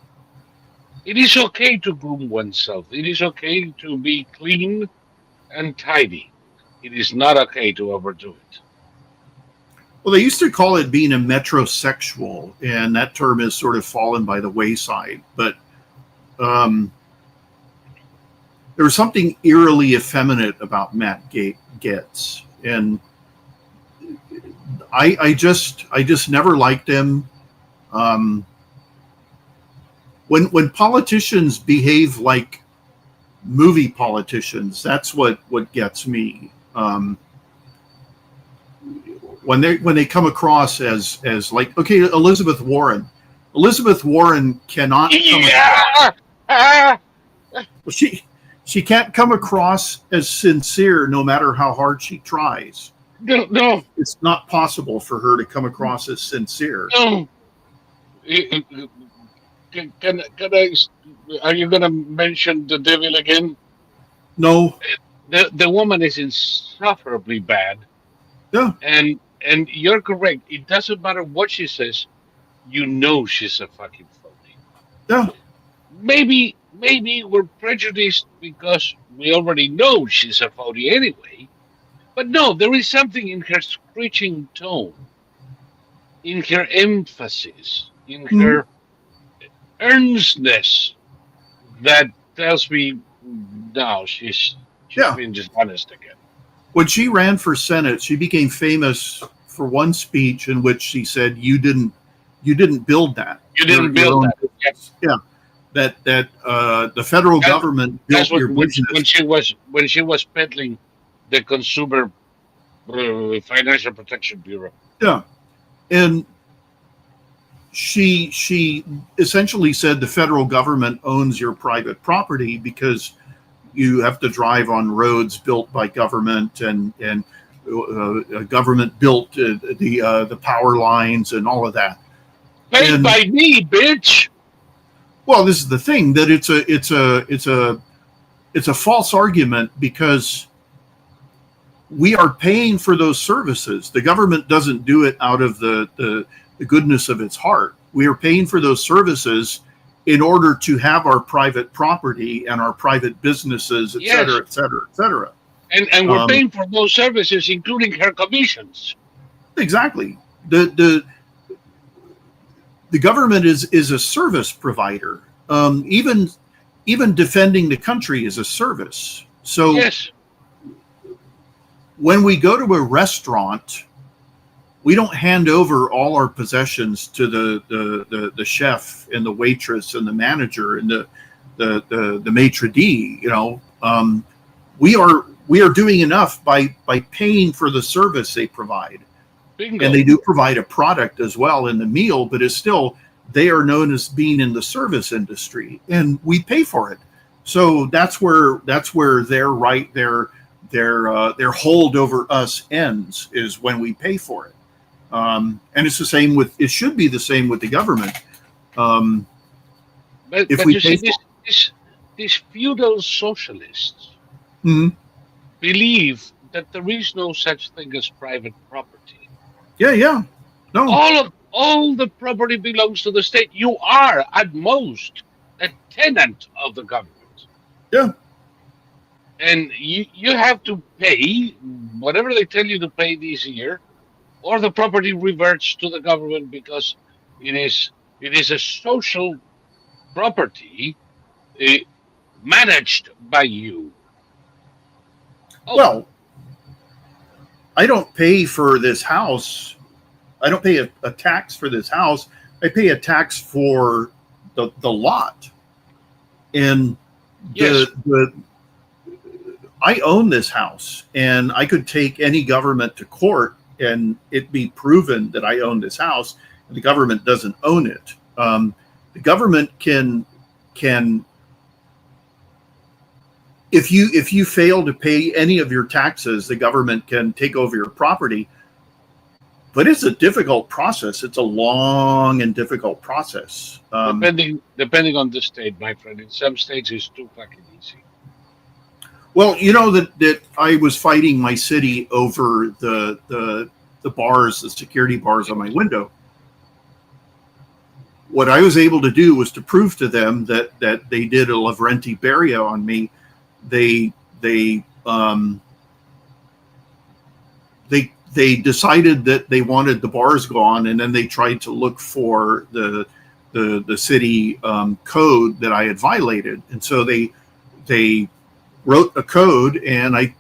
It is okay to groom oneself. It is okay to be clean and tidy. It is not okay to overdo it. Well, they used to call it being a metrosexual, and that term has sort of fallen by the wayside. But there was something eerily effeminate about Matt Getz, and I just never liked him. When politicians behave like movie politicians, that's what gets me. When they come across as like, okay, Elizabeth Warren cannot come across, she can't come across as sincere no matter how hard she tries. No, It's not possible for her to come across as sincere. no. Can I? Are you going to mention the devil again? No. The woman is insufferably bad. Yeah. And you're correct. It doesn't matter what she says. You know she's a fucking phony. Yeah. Maybe we're prejudiced because we already know she's a phony anyway. But no, there is something in her screeching tone, in her emphasis, in her earnestness that tells me, no, she's being dishonest again. When she ran for Senate, she became famous for one speech in which she said, "You didn't build that. You didn't build that." Yes. Yeah, that the federal government built your business. When she was peddling the Consumer Financial Protection Bureau. Yeah, and she essentially said the federal government owns your private property because you have to drive on roads built by government, and government built the power lines and all of that. Paid by me, bitch. Well, this is the thing, that it's a false argument, because we are paying for those services. The government doesn't do it out of the goodness of its heart. We are paying for those services in order to have our private property and our private businesses, et cetera, et cetera, et cetera. And we're paying for those services, including her commissions. Exactly. The government is a service provider. Even defending the country is a service. So yes, when we go to a restaurant, we don't hand over all our possessions to the chef and the waitress and the manager and the maitre d'. You know, we are doing enough by paying for the service they provide. Bingo. And they do provide a product as well in the meal, but it's still, they are known as being in the service industry, and we pay for it. So that's where they're right. their hold over us ends is when we pay for it. And it's the same with, it should be the same with the government. If But we you pay see, for, these feudal socialists Mhm. believe that there is no such thing as private property. Yeah, no, All the property belongs to the state. You are at most a tenant of the government, yeah, and you have to pay whatever they tell you to pay this year, or the property reverts to the government because it is it is a social property uh, managed by you. Oh, well, I don't pay for this house. I don't pay a tax for this house. I pay a tax for the lot. And yes, the I own this house, and I could take any government to court and it be proven that I own this house, and the government doesn't own it. The government can if you fail to pay any of your taxes, the government can take over your property. But it's a difficult process. It's a long and difficult process. depending on the state, my friend. In some states, it's too fucking easy. Well, you know that I was fighting my city over the bars, the security bars on my window. What I was able to do was to prove to them that they did a Lavrenti Beria on me. They decided that they wanted the bars gone, and then they tried to look for the city code that I had violated, and so they wrote a code, and I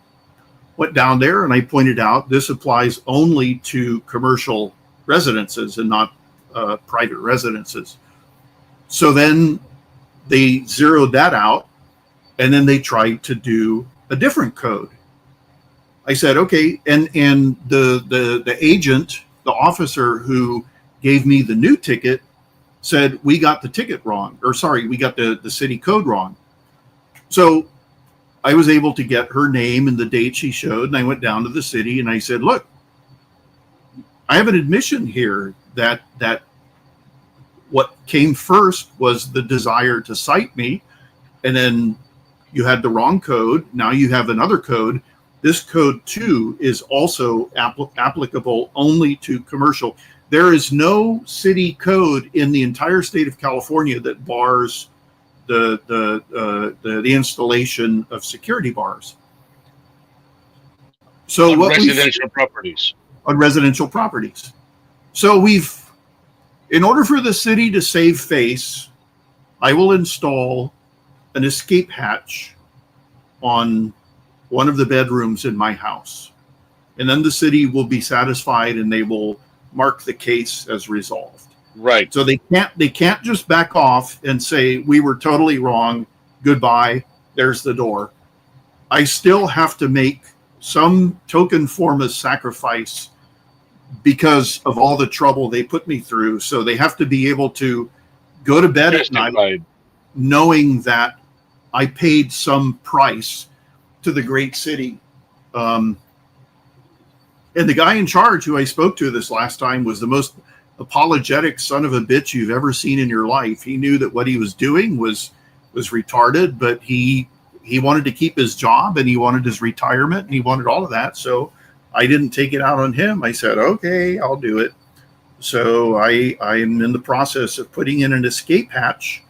went down there and I pointed out this applies only to commercial residences and not private residences. So then they zeroed that out, and then they tried to do a different code. I said, okay, and the agent, the officer who gave me the new ticket, said we got the ticket wrong, or sorry, we got the city code wrong. So I was able to get her name and the date she showed, and I went down to the city and I said, look, I have an admission here that what came first was the desire to cite me, and then you had the wrong code. Now you have another code. This code too is also applicable only to commercial. There is no city code in the entire state of California that bars the installation of security bars. So On residential properties. On residential properties. So in order for the city to save face, I will install an escape hatch on one of the bedrooms in my house. And then the city will be satisfied and they will mark the case as resolved. Right. So they can't just back off and say, we were totally wrong. Goodbye. There's the door. I still have to make some token form of sacrifice because of all the trouble they put me through. So they have to be able to go to bed at night knowing that I paid some price to the great city. And the guy in charge who I spoke to this last time was the most apologetic son of a bitch you've ever seen in your life. He knew that what he was doing was retarded, but he wanted to keep his job, and he wanted his retirement, and he wanted all of that. So I didn't take it out on him. I said, okay, I'll do it. So I'm in the process of putting in an escape hatch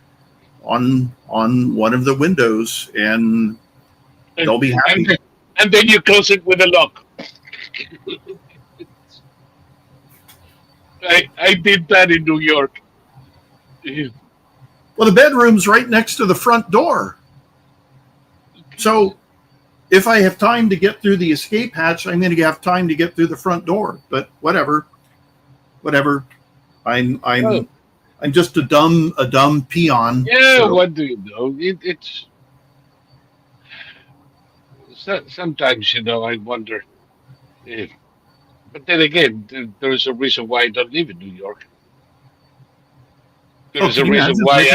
on one of the windows, and they'll be happy. And then you close it with a lock. I did that in New York. Well, the bedroom's right next to the front door. So if I have time to get through the escape hatch, I'm going to have time to get through the front door. But whatever. I'm just a dumb peon. Yeah, so. What do you know? It's sometimes, I wonder if. But then again, there is a reason why I don't live in New York. There is a reason why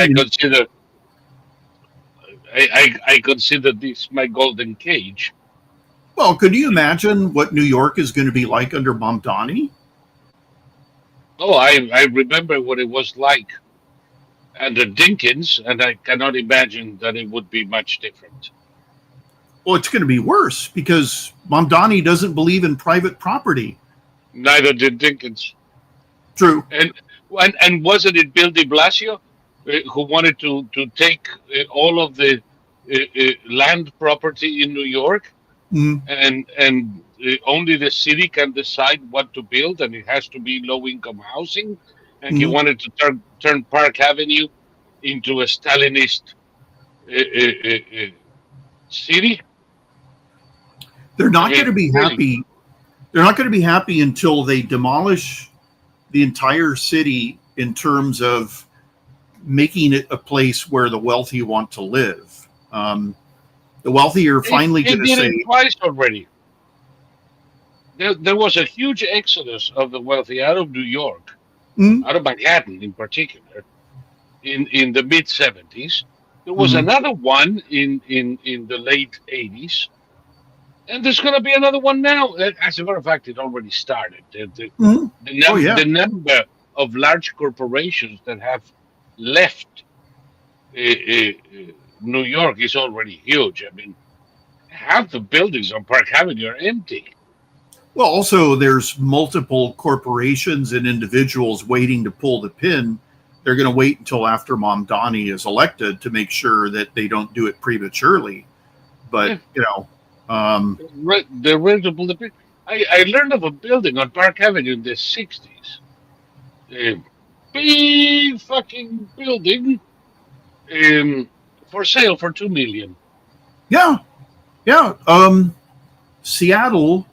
I consider this my golden cage. Well, could you imagine what New York is going to be like under Mamdani? Oh, I remember what it was like under Dinkins, and I cannot imagine that it would be much different. Well, it's going to be worse because Mamdani doesn't believe in private property. Neither did Dinkins. True. And wasn't it Bill de Blasio who wanted to take all of the land property in New York, Mm, and only the city can decide what to build, and it has to be low income housing, and he mm. wanted to turn Park Avenue into a Stalinist city. They're I not going to mean, be really, happy. They're not going to be happy until they demolish the entire city in terms of making it a place where the wealthy want to live. The wealthy are finally they going to did say, it twice already. There was a huge exodus of the wealthy out of New York, mm, out of Manhattan in particular, in the mid 70s. There was mm, another one in the late 80s, and there's going to be another one now. As a matter of fact, it already started. mm. Oh, yeah. The number of large corporations that have left New York is already huge. I mean, half the buildings on Park Avenue are empty. Well, also, there's multiple corporations and individuals waiting to pull the pin. They're going to wait until after Mamdani is elected to make sure that they don't do it prematurely. But, Yeah, they're ready to pull the pin. I learned of a building on Park Avenue in the 60s. A big fucking building for sale for 2 million. yeah, yeah. Seattle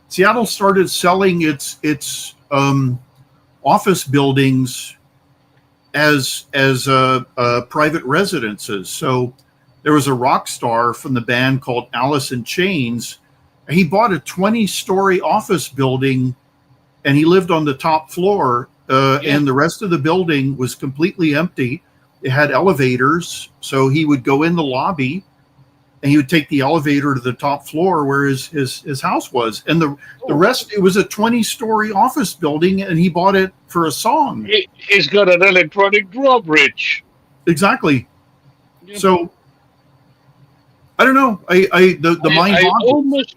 Seattle started selling its office buildings as private residences. So there was a rock star from the band called Alice in Chains. He bought a 20-story office building, and he lived on the top floor, Yeah. and the rest of the building was completely empty. It had elevators, so he would go in the lobby, and he would take the elevator to the top floor where his house was. And the Oh, rest, it was a 20-story office building, and he bought it for a song. he's got an electronic drawbridge. Exactly. Yeah. So I don't know. The mind I boggles.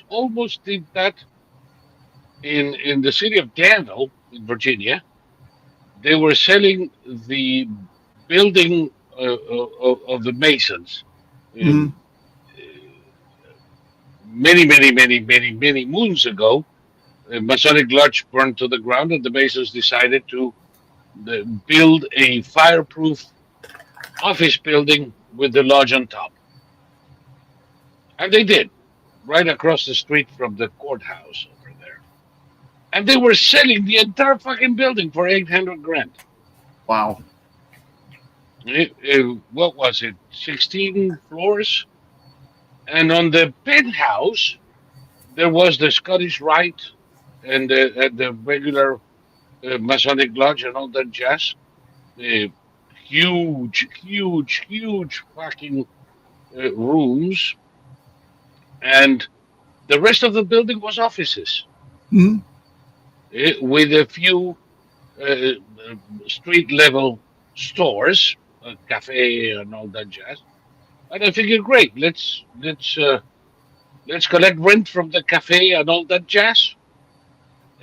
almost did that in the city of Danville, in Virginia. They were selling the building of the Masons. Mhm. Um, many moons ago, Masonic Lodge burned to the ground, and the Masons decided to build a fireproof office building with the lodge on top. And they did, right across the street from the courthouse over there. And they were selling the entire fucking building for 800 grand. Wow. What was it? 16 floors? And on the penthouse, there was the Scottish Rite and the regular Masonic Lodge and all that jazz. Uh, huge fucking rooms. And the rest of the building was offices Mhm. with a few uh, street level stores, a cafe and all that jazz. And I figured, great, let's collect rent from the cafe and all that jazz,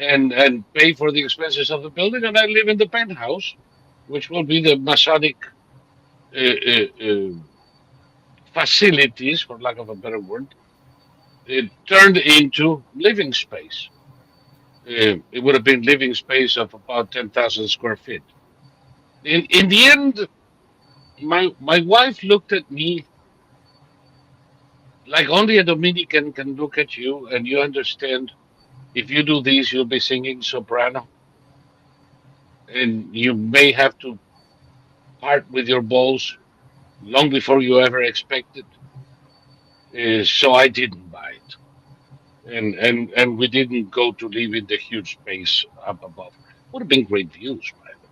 and pay for the expenses of the building, and I live in the penthouse, which will be the Masonic uh, facilities, for lack of a better word. It turned into living space. It would have been living space of about 10,000 square feet. In the end, my wife looked at me like only a Dominican can look at you, and you understand. If you do this, you'll be singing soprano, and you may have to part with your balls long before you ever expected. So I didn't buy it, and we didn't go to live in the huge space up above. Would have been great views, by the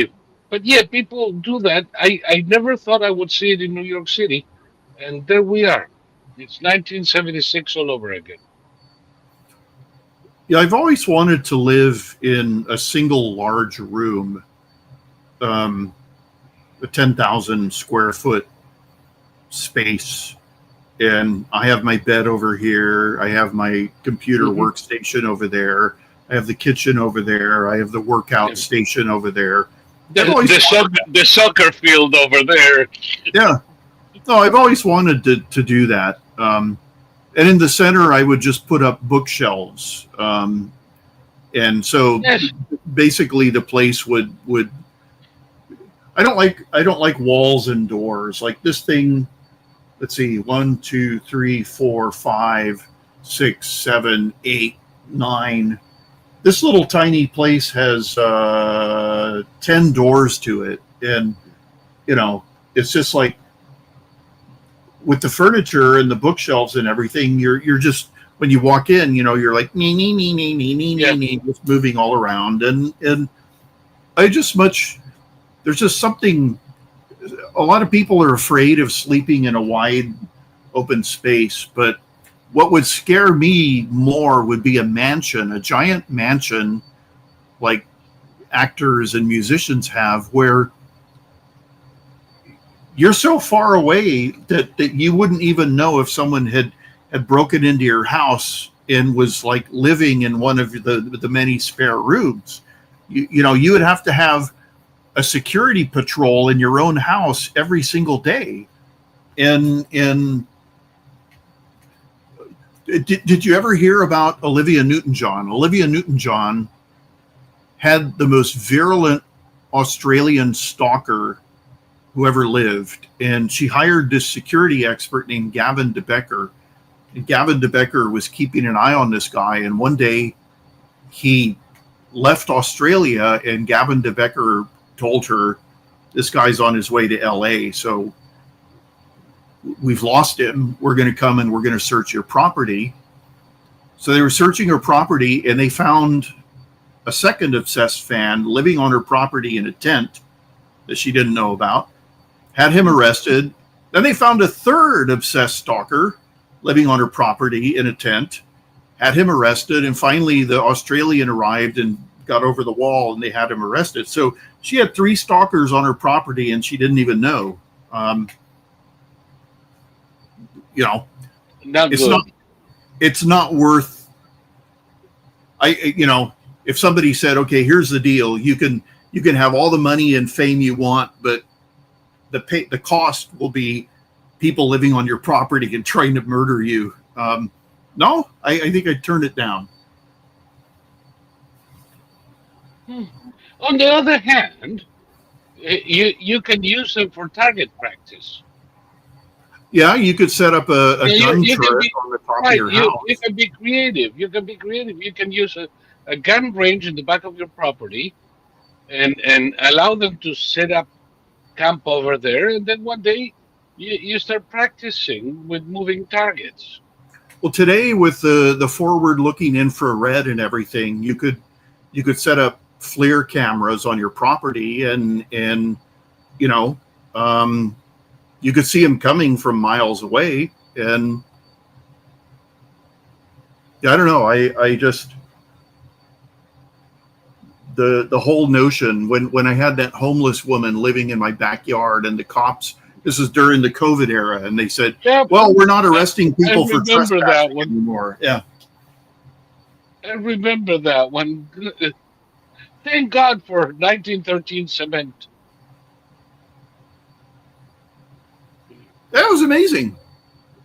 way. But yeah, people do that. I never thought I would see it in New York City, and there we are. It's 1976 all over again. Yeah, I've always wanted to live in a single large room, um, a 10,000 square foot space. And I have my bed over here. I have my computer Hmm. workstation over there. I have the kitchen over there. I have the workout station over there. I've The, always the, wanted, soc- the soccer field over there. yeah, no, I've always wanted to do that. And in the center, I would just put up bookshelves. And so Yes. basically the place would I don't like walls and doors. Like this thing, let's see, 1, 2, 3, 4, 5, 6, 7, 8, 9. This little tiny place has 10 doors to it. And, you know, it's just like with the furniture and the bookshelves and everything, you're just when you walk in, you're like nee nee nee nee nee nee nee Yeah. nee, just moving all around, and I just much there's just something. A lot of people are afraid of sleeping in a wide open space, but what would scare me more would be a mansion, a giant mansion like actors and musicians have, where you're so far away that you wouldn't even know if someone had broken into your house and was like living in one of the many spare rooms. You would have to have a security patrol in your own house every single day. And did you ever hear about Olivia Newton-John? Olivia Newton-John had the most virulent Australian stalker who ever lived, and she hired this security expert named Gavin de Becker. And Gavin de Becker was keeping an eye on this guy, and one day he left Australia, and Gavin de Becker told her, this guy's on his way to LA, so we've lost him. We're going to come and we're going to search your property. So they were searching her property, and they found a second obsessed fan living on her property in a tent that she didn't know about, had him arrested. Then they found a third obsessed stalker living on her property in a tent, had him arrested, and finally the Australian arrived and got over the wall, and they had him arrested. So she had 3 stalkers on her property, and she didn't even know. You know, Not it's good. not it's not worth. If somebody said, okay, here's the deal, you can have all the money and fame you want, but the cost will be people living on your property and trying to murder you. No, I think I'd turn it down. Hmm. On the other hand, you can use them for target practice. Yeah, you could set up a Yeah, gun you can turret be on the top of right. your You house. can be creative. You can be creative. You can use a gun range in the back of your property and allow them to set up camp over there, and then one day you start practicing with moving targets. Well, today with the forward-looking infrared and everything, you could set up FLIR cameras on your property, and you know, um, you could see them coming from miles away. And yeah, I don't know. I just the whole notion when I had that homeless woman living in my backyard, and the cops. This is during the COVID era, and they said, Yep, "Well, we're not I, arresting I people for remember that trespassing one. anymore." Yeah, I remember that one. Thank God for 1913 cement. that was amazing.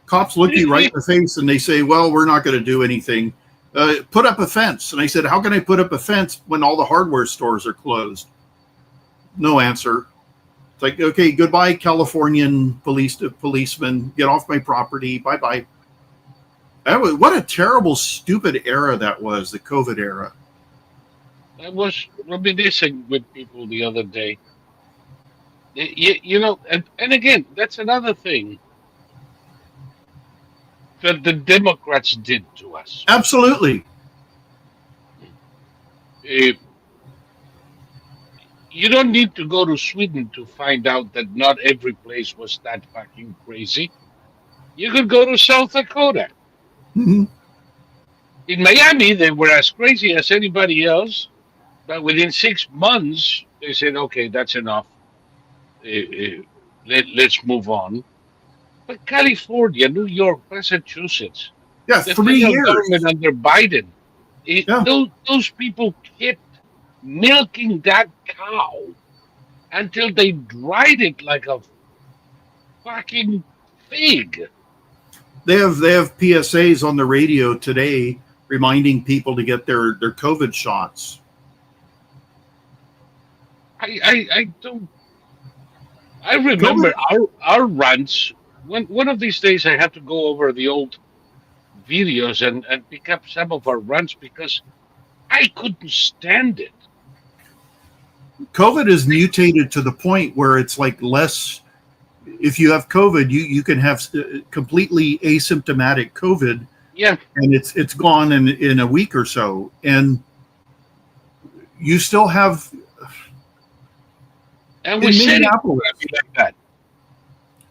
Cops look you right in the face and they say, "Well, we're not going to do anything. Put up a fence." And I said, "How can I put up a fence when all the hardware stores are closed?" No answer. It's like, okay, goodbye, Californian policeman. Get off my property. Bye bye. What a terrible, stupid era that was, the COVID era. I was reminiscing with people the other day. And again, that's another thing that the Democrats did to us. Absolutely. Eh, you don't need to go to Sweden to find out that not every place was that fucking crazy. You could go to South Dakota. Mhm. In Miami, they were as crazy as anybody else, but within 6 months, they said, okay, that's enough. Let's move on. But California, New York, Massachusetts, Yeah, the 3 federal government years. under Biden, Yeah, those people kept milking that cow until they dried it like a fucking pig. they have PSAs on the radio today reminding people to get their COVID shots. I don't. I remember COVID. our rants. One of these days, I have to go over the old videos and pick up some of our runs because I couldn't stand it. COVID is mutated to the point where it's like less. If you have COVID, you can have completely asymptomatic COVID, Yeah, and it's gone in a week or so, and you still have and we in said it was gonna Minneapolis. be like that.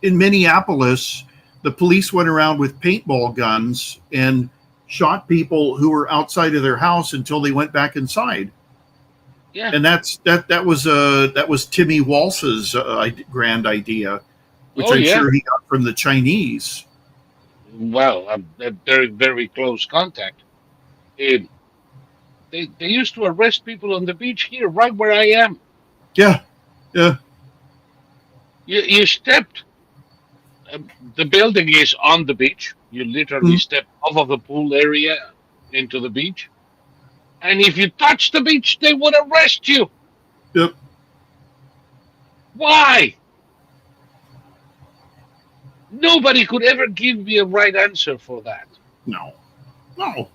In Minneapolis, the police went around with paintball guns and shot people who were outside of their house until they went back inside. Yeah. And that was Timmy Walsh's grand idea, which Oh I'm yeah. sure he got from the Chinese. Well, very very close contact. Um, they used to arrest people on the beach here, right where I am. Yeah, yeah. You stepped. The building is on the beach. You literally Mhm. step off of the pool area into the beach, and if you touch the beach, they would arrest you. Yep. Why? Nobody could ever give me a right answer for that. No, no,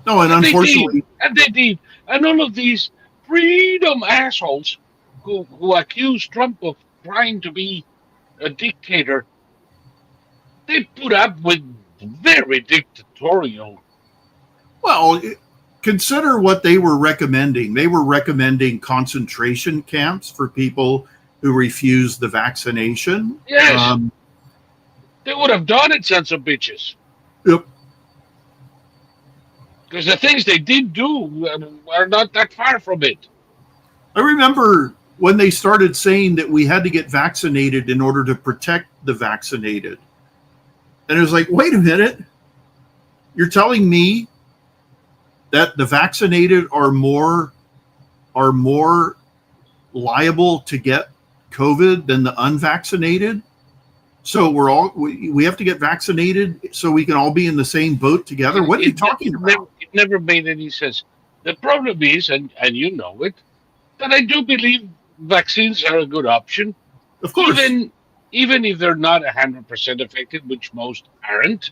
no. And And they did. unfortunately, And they did. And all of these freedom assholes who accuse Trump of trying to be a dictator, they put up with very dictatorial. well, consider what they were recommending. They were recommending concentration camps for people who refused the vaccination. Yes, they would have done it, sons of bitches. Yep. Because the things they did do are not that far from it. I remember when they started saying that we had to get vaccinated in order to protect the vaccinated. And it was like, wait a minute. You're telling me that the vaccinated are more liable to get COVID than the unvaccinated? So we have to get vaccinated so we can all be in the same boat together. What are you talking about? It never made any sense. The problem is, and you know it, that I do believe vaccines are a good option, Of course. even if they're not 100% effective, which most aren't.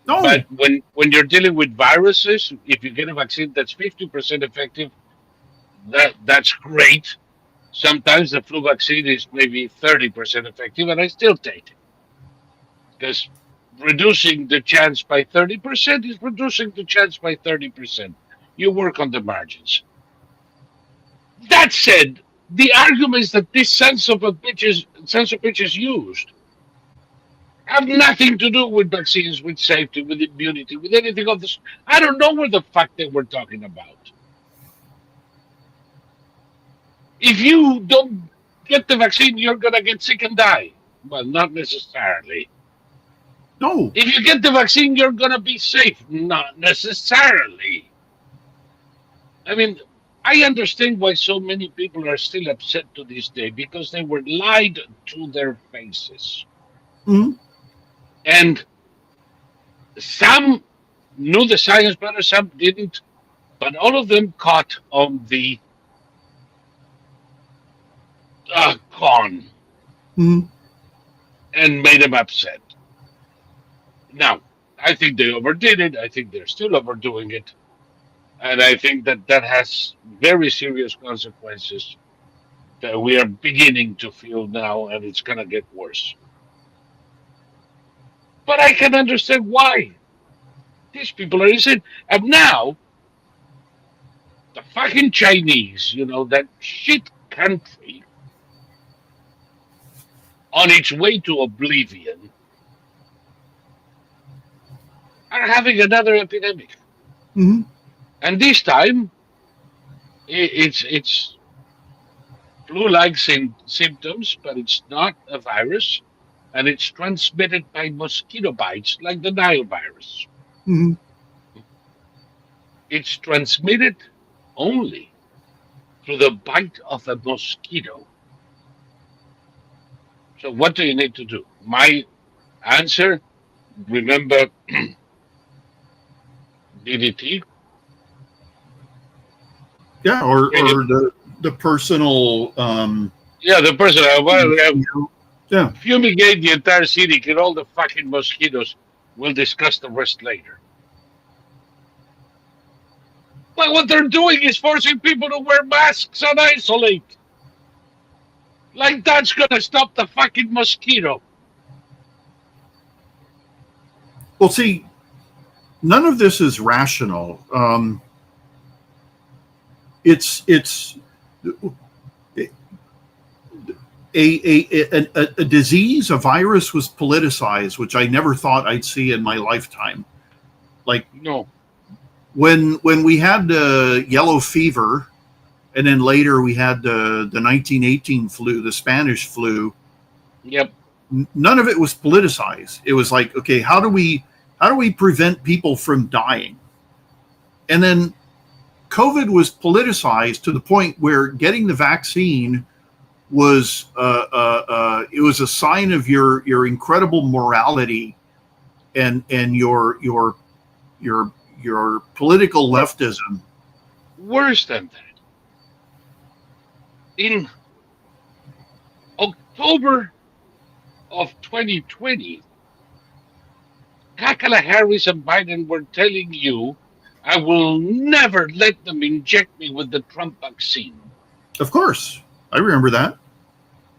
No. But when you're dealing with viruses, if you get a vaccine that's 50% effective, that's great. Sometimes the flu vaccine is maybe 30% effective, and I still take it because reducing the chance by 30% is reducing the chance by 30%. You work on the margins. That said, the arguments that this sense of bitches used have nothing to do with vaccines, with safety, with immunity, with anything of this. I don't know what the fuck they were talking about. If you don't get the vaccine, you're gonna get sick and die. Well, not necessarily. No. If you get the vaccine, you're gonna be safe. Not necessarily. I mean, I understand why so many people are still upset to this day because they were lied to their faces. Mhm. And some knew the science better, some didn't, but all of them caught on the con Mhm. and made them upset. Now, I think they overdid it. I think they're still overdoing it. And I think that that has very serious consequences that we are beginning to feel now, and it's going to get worse. But I can understand why. These people are insane. And now, the fucking Chinese, that shit country on its way to oblivion, are having another epidemic, Mhm. and this time it's flu-like symptoms, but it's not a virus, and it's transmitted by mosquito bites, like the Nile virus. Mhm. It's transmitted only through the bite of a mosquito. So what do you need to do? My answer: remember DDT. Yeah, Bring it. or the personal Yeah, the person. yeah. Fumigate the entire city, get all the fucking mosquitoes. We'll discuss the rest later. But what they're doing is forcing people to wear masks and isolate. Like that's gonna stop the fucking mosquito. Well, see, none of this is rational. It's a disease, a virus was politicized, which I never thought I'd see in my lifetime. Like No. when we had the yellow fever, and then later we had the 1918 flu, the Spanish flu. Yep. None of it was politicized. It was like, okay, how do we prevent people from dying? And then COVID was politicized to the point where getting the vaccine was it was a sign of your incredible morality and your political leftism. Worse than that. In October of 2020, Kamala Harris and Biden were telling you, I will never let them inject me with the Trump vaccine. Of course, I remember that.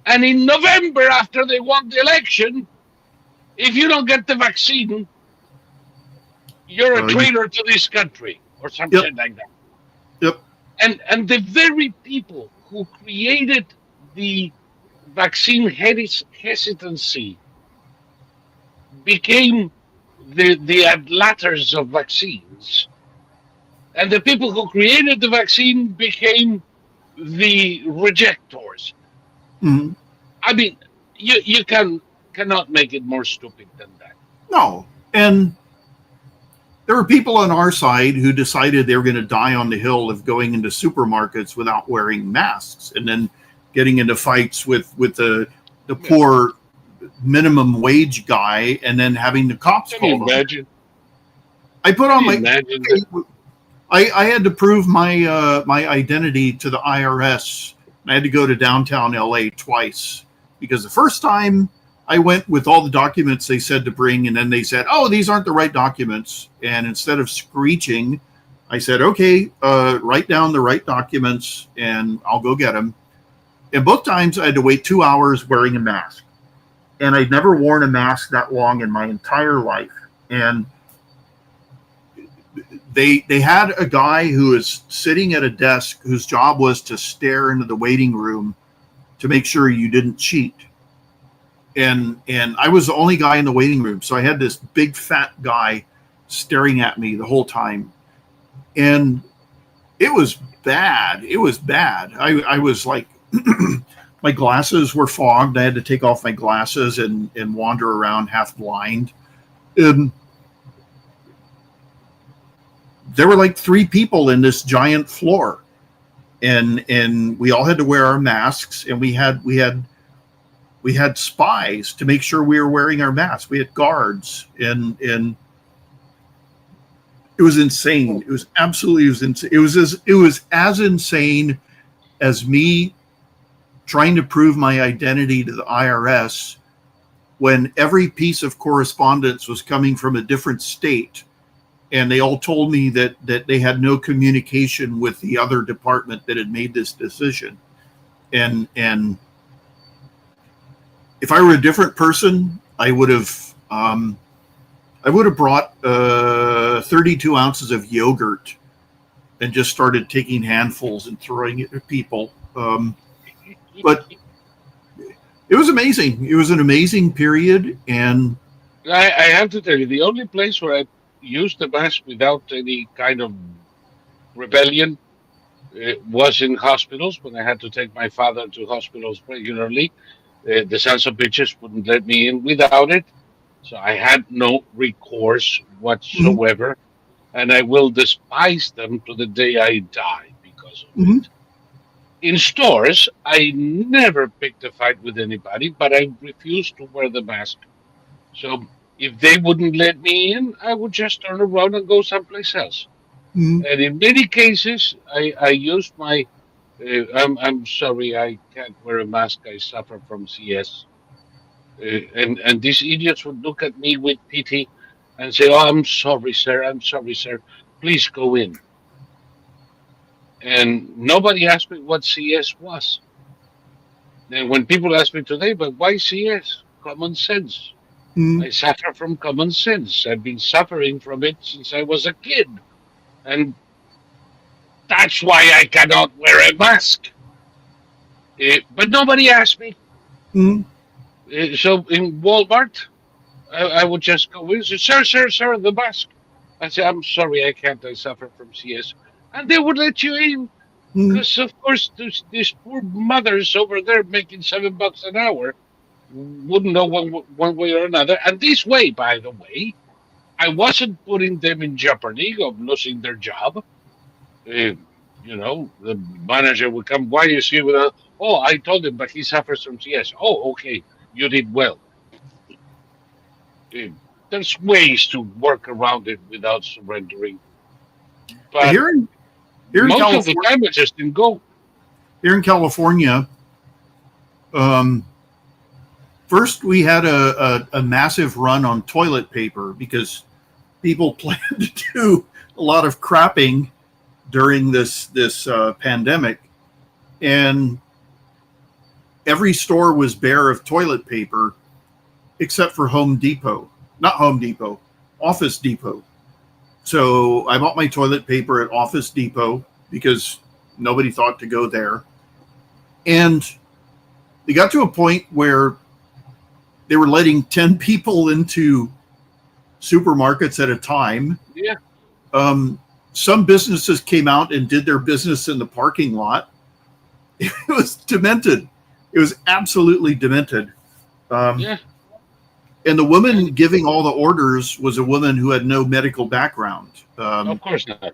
And in November, after they won the election, if you don't get the vaccine, you're a traitor to this country or something like that. Yep. And the very people who created the vaccine hesitancy became the blatters of vaccines. And the people who created the vaccine became the rejectors. Mm-hmm. I mean, you cannot make it more stupid than that. No. And there were people on our side who decided they were going to die on the hill of going into supermarkets without wearing masks, and then getting into fights with the poor minimum wage guy, and then having the cops Can you called imagine? I put on my. Imagine I had to prove my my identity to the IRS. I had to go to downtown LA twice, because the first time I went with all the documents they said to bring, and then they said, "Oh, these aren't the right documents." And instead of screeching, I said, "Okay, write down the right documents, and I'll go get them." And both times I had to wait 2 hours wearing a mask, and I'd never worn a mask that long in my entire life. And they had a guy who was sitting at a desk whose job was to stare into the waiting room to make sure you didn't cheat. And I was the only guy in the waiting room, so I had this big fat guy staring at me the whole time, and it was bad. It was bad. I was like, my glasses were fogged. I had to take off my glasses and wander around half blind. And there were like 3 people in this giant floor, and we all had to wear our masks, and we had spies to make sure we were wearing our masks. We had guards, and it was insane. It was absolutely insane. It was as insane as me trying to prove my identity to the IRS when every piece of correspondence was coming from a different state, and they all told me that they had no communication with the other department that had made this decision. And if I were a different person, I would have brought 32 ounces of yogurt and just started taking handfuls and throwing it at people. But it was amazing. It was an amazing period. And I have to tell you, the only place where I used the mask without any kind of rebellion was in hospitals when I had to take my father to hospitals regularly. The sons of bitches wouldn't let me in without it. So I had no recourse Mhm. whatsoever. And I will despise them to the day I die because of Mhm. it. In stores, I never picked a fight with anybody, but I refused to wear the mask. So if they wouldn't let me in, I would just turn around and go someplace else. Mhm. And in many cases, I used my. I'm sorry, I can't wear a mask. I suffer from CS. And these idiots would look at me with pity and say, "Oh, I'm sorry, sir. I'm sorry, sir. Please go in." And nobody asked me what CS was. And when people ask me today, but why CS? Common sense. Mhm. I suffer from common sense. I've been suffering from it since I was a kid. And that's why I cannot wear a mask. But nobody asked me. Mhm. So in Walmart, I would just go in and say, "Sir, sir, sir, the mask." I say, "I'm sorry, I can't. I suffer from CS." And they would let you in. Mhm. Because, of course, these poor mothers over there making $7 an hour wouldn't know one way or another. And this way, by the way, I wasn't putting them in jeopardy of losing their job. Uh, the manager would come, "Why is he with us?" "Oh, I told him, but he suffers from CS." "Oh, okay, you did well." Uh, there's ways to work around it without surrendering, but Here in here in most of the California, time I just didn't go. here in California, um, first we had a massive run on toilet paper because people planned to do a lot of crapping during this pandemic, and every store was bare of toilet paper except for Home Depot. Not Home Depot, Office Depot. So I bought my toilet paper at Office Depot because nobody thought to go there. And they got to a point where they were letting 10 people into supermarkets at a time. Yeah, Um, some businesses came out and did their business in the parking lot. It was demented. It was absolutely demented. Um, yeah, and the woman and giving all the orders was a woman who had no medical background. of course not.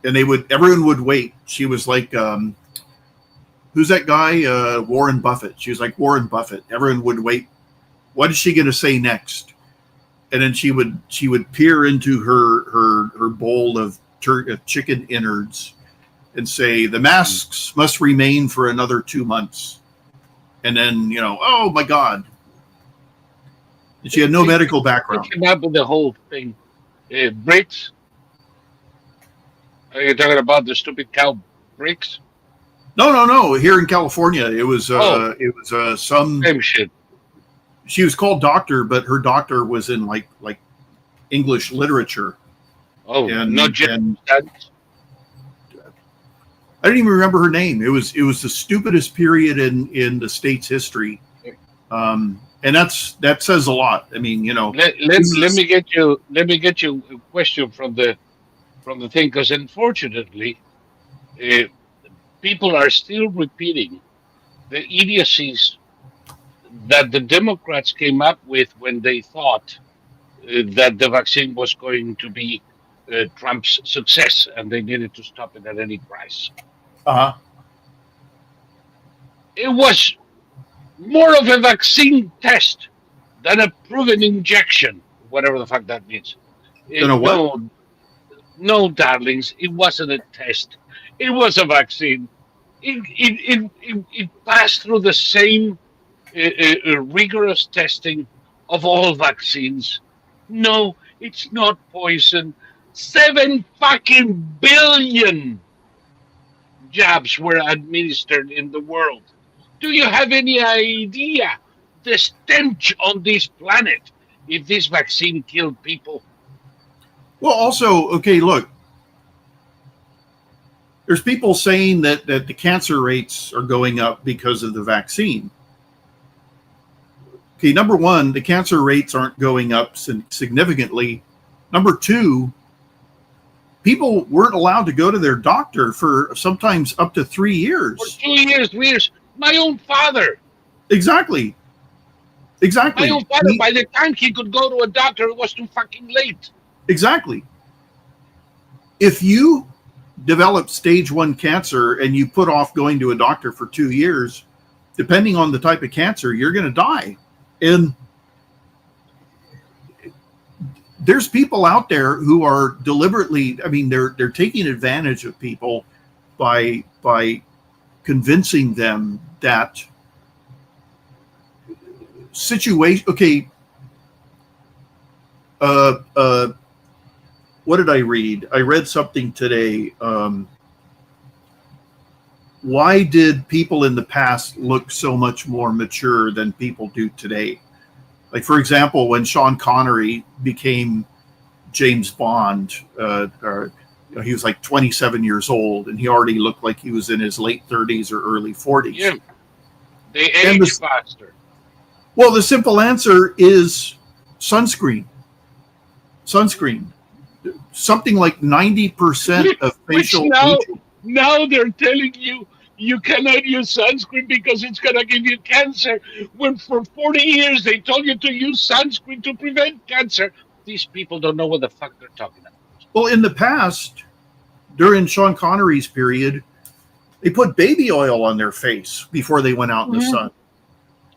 And everyone would wait. She was like, who's that guy? Warren Buffett. She was like Warren Buffett. Everyone would wait. What is she going to say next? And then she would peer into her bowl of chicken innards and say, the masks must remain for another 2 months. And then, oh my God. And she had no They, medical they background. came up with the whole thing. Bricks. Are you talking about the stupid cow bricks? No, no, no. Here in California, it was Oh, some. same shit. She was called doctor, but her doctor was in like English literature, Oh, not just and studies. I don't even remember her name. It was the stupidest period in the state's history, and that says a lot. I mean, this Let is me get you a question from the thing, because unfortunately, uh, people are still repeating the idiocies that the Democrats came up with when they thought that the vaccine was going to be Trump's success and they needed to stop it at any price. uh It was more of a vaccine test than a proven injection, whatever the fuck that means. you know what? No, no, darlings, it wasn't a test. It was a vaccine. It passed through the same rigorous testing of all vaccines. No, it's not poison. 7 fucking billion jabs were administered in the world. Do you have any idea the stench on this planet if this vaccine killed people? Well, also, okay, look, there's people saying that the cancer rates are going up because of the vaccine. Okay, number one, the cancer rates aren't going up significantly. Number two, people weren't allowed to go to their doctor for sometimes up to 3 years. For 2 years, 3 years. My own father. Exactly. My own father, by the time he could go to a doctor, it was too fucking late. Exactly. If you develop stage 1 cancer and you put off going to a doctor for 2 years, depending on the type of cancer, you're going to die. And there's people out there who are deliberately, I mean, they're taking advantage of people by convincing them that situation. Okay. What did I read? I read something today. Why did people in the past look so much more mature than people do today? Like, for example, when Sean Connery became James Bond, he was like 27 years old, and he already looked like he was in his late 30s or early 40s. Yeah, they age faster. Well, the simple answer is sunscreen. Sunscreen. Something like 90% of facial aging. Now they're telling you cannot use sunscreen because it's going to give you cancer. When for 40 years they told you to use sunscreen to prevent cancer. These people don't know what the fuck they're talking about. Well, in the past, during Sean Connery's period, they put baby oil on their face before they went out in the sun.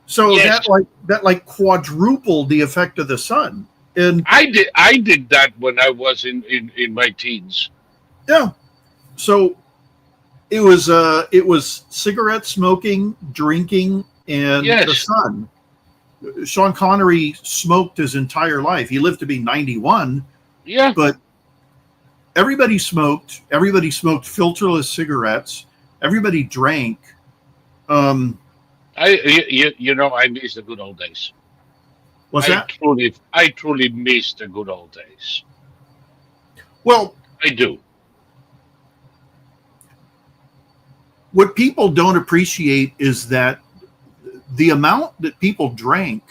So yes. that quadrupled the effect of the sun. And I did that when I was in my teens. Yeah. So it was cigarette smoking, drinking, and the sun. Sean Connery smoked his entire life. He lived to be 91. Yeah. But everybody smoked. Everybody smoked filterless cigarettes. Everybody drank. I miss the good old days. What's that? I truly miss the good old days. Well, I do. What people don't appreciate is that the amount that people drank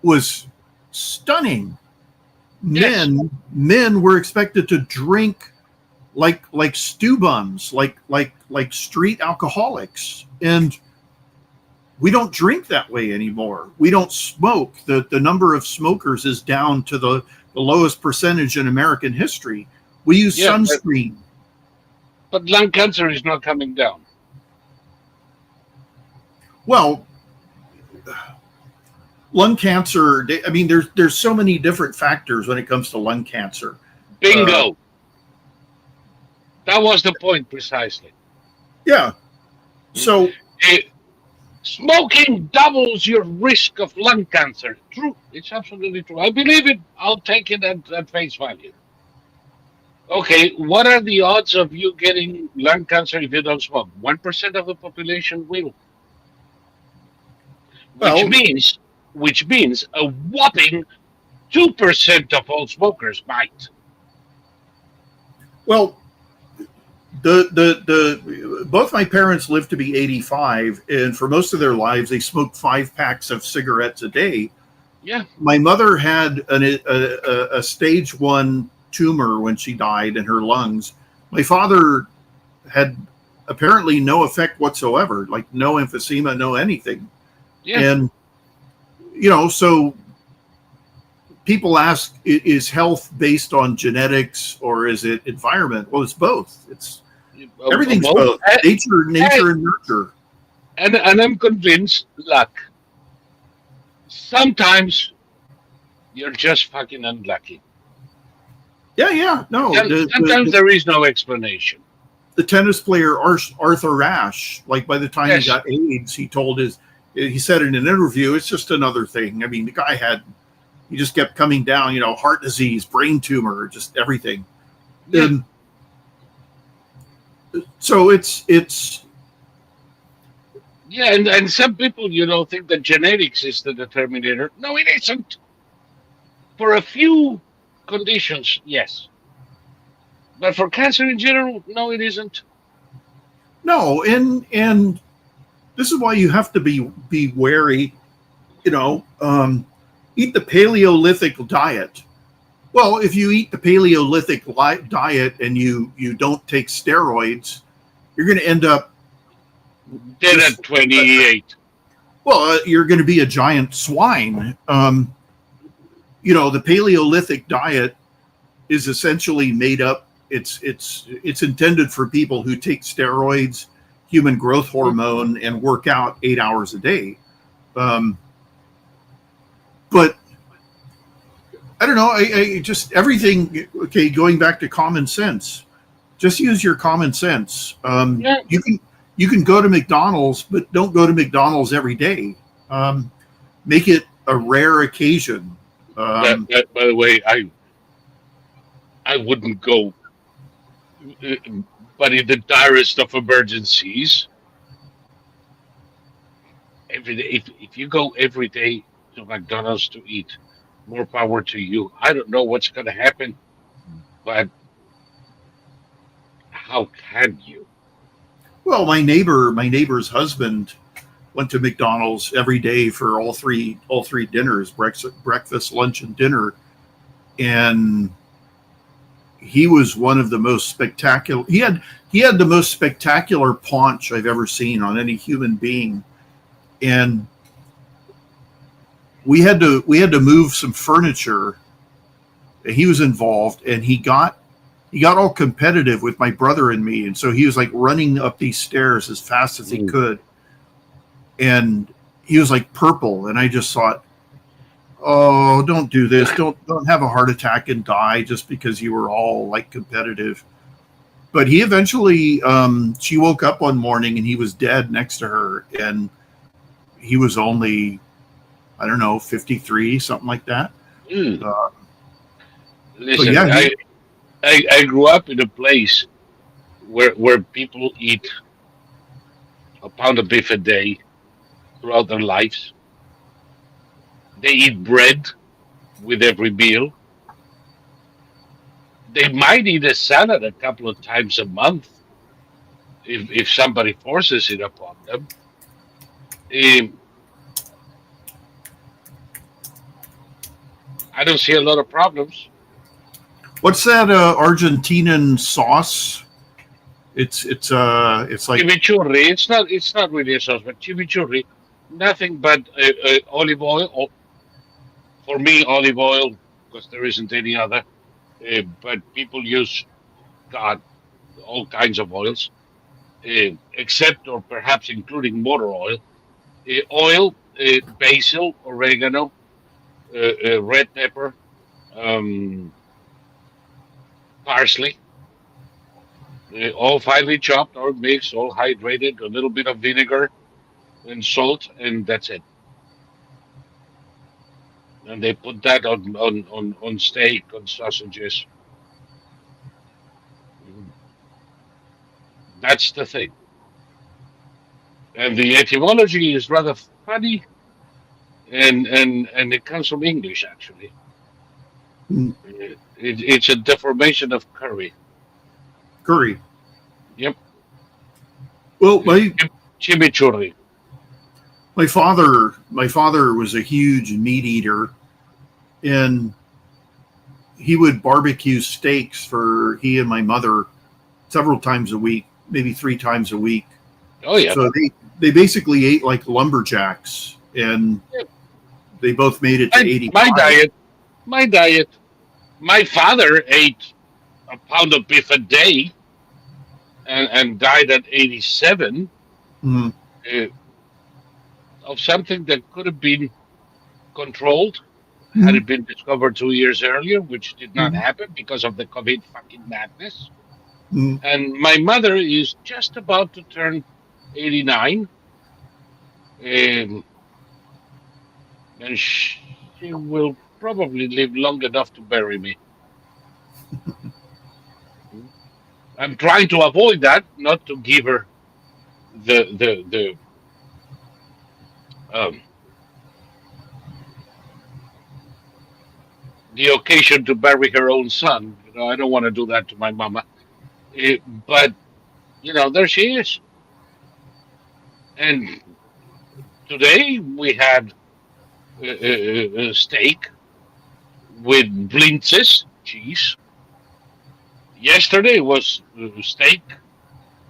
was stunning. Yes. Men were expected to drink like stew bums, like street alcoholics, and we don't drink that way anymore. We don't smoke. The number of smokers is down to the lowest percentage in American history. We use sunscreen. But lung cancer is not coming down. Well, lung cancer, I mean, there's so many different factors when it comes to lung cancer. Bingo. That was the point precisely. Yeah. So smoking doubles your risk of lung cancer. True. It's absolutely true. I believe it. I'll take it at face value. Okay, what are the odds of you getting lung cancer if you don't smoke? 1% of the population will. Which means a whopping 2% of all smokers might. Well, both my parents lived to be 85, and for most of their lives, they smoked 5 packs of cigarettes a day. Yeah. My mother had a stage 1 tumor when she died in her lungs. My father had apparently no effect whatsoever, like no emphysema, no anything. Yeah. And, so people ask, is health based on genetics or is it environment? Well, it's both. Everything's both. Nature and nurture. And I'm convinced, luck. Sometimes you're just fucking unlucky. Yeah. No. Sometimes there is no explanation. The tennis player Arthur Ashe, like by the time he got AIDS, he said in an interview, it's just another thing. I mean, the guy he just kept coming down, heart disease, brain tumor, just everything. Yeah. And so it's yeah, and some people, think that genetics is the determinator. No, it isn't. For a few conditions, yes. But for cancer in general, no, it isn't. No, and this is why you have to be wary. you know, eat the Paleolithic diet. Well, if you eat the Paleolithic diet and you don't take steroids, you're going to end up Dead at 28. well, you're going to be a giant swine. You know, the Paleolithic diet is essentially made up. It's intended for people who take steroids, human growth hormone, and work out 8 hours a day. But I don't know. I just everything. Okay, going back to common sense. Just use your common sense. Yeah. You can go to McDonald's, but don't go to McDonald's every day. Make it a rare occasion. By the way, I wouldn't go, but in the direst of emergencies, if you go every day to McDonald's to eat, more power to you. I don't know what's going to happen, but how can you? Well, my neighbor's husband went to McDonald's every day for all three dinners, breakfast, lunch, and dinner, and he was one of the most spectacular. He had the most spectacular paunch I've ever seen on any human being, and we had to move some furniture. He was involved, and he got all competitive with my brother and me, and so he was like running up these stairs as fast as he could, and he was like purple, and I just thought, oh, don't do this, don't have a heart attack and die just because you were all like competitive. But he eventually, she woke up one morning and he was dead next to her, and he was only, I don't know, 53, something like that. Listen, yeah, I grew up in a place where people eat a pound of beef a day throughout their lives. They eat bread with every meal. They might eat a salad a couple of times a month if somebody forces it upon them. I don't see a lot of problems. What's that Argentinian sauce? It's like Chimichurri. It's not really a sauce, but chimichurri. Nothing but olive oil. For me, olive oil, because there isn't any other. But people use, God, all kinds of oils, except or perhaps including motor oil. Oil, basil, oregano, red pepper, parsley, all finely chopped or mixed, all hydrated, a little bit of vinegar and salt, and that's it. And they put that on steak, on sausages. That's the thing. And the etymology is rather funny, and it comes from English actually. It's a deformation of curry. curry. Yep. Well, Chimichurri. my father was a huge meat eater, and he would barbecue steaks for he and my mother several times a week, maybe 3 times a week. Oh yeah. So they basically ate like lumberjacks, and they both made it to 85. My diet. My father ate a pound of beef a day and died at 87 Mhm. of something that could have been controlled had it been discovered 2 years earlier, which did not happen because of the COVID fucking madness. Mhm. And my mother is just about to turn 89. And she will probably live long enough to bury me. I'm trying to avoid that, not to give her the um, the occasion to bury her own son. You know, I don't want to do that to my mama. But you know, there she is. And today we had steak with blintzes, cheese. Yesterday was steak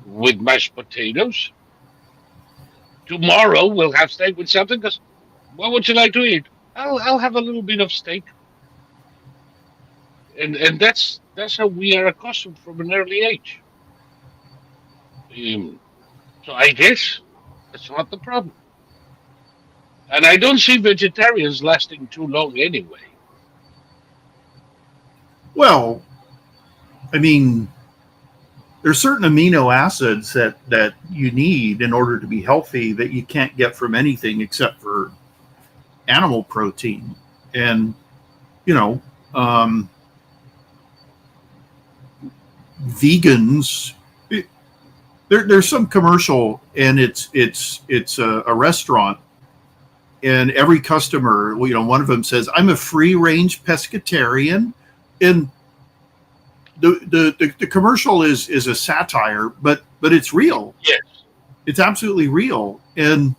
with mashed potatoes. Tomorrow we'll have steak with something. Because what would you like to eat? I'll have a little bit of steak, and that's how we are accustomed from an early age. Um, so I guess that's not the problem. And I don't see vegetarians lasting too long anyway. Well, I mean, there's certain amino acids that you need in order to be healthy that you can't get from anything except for animal protein. And you know, vegans. There's some commercial, and it's a restaurant, and every customer, one of them says, "I'm a free range pescatarian," and the commercial is a satire, but it's real. Yes. It's absolutely real. And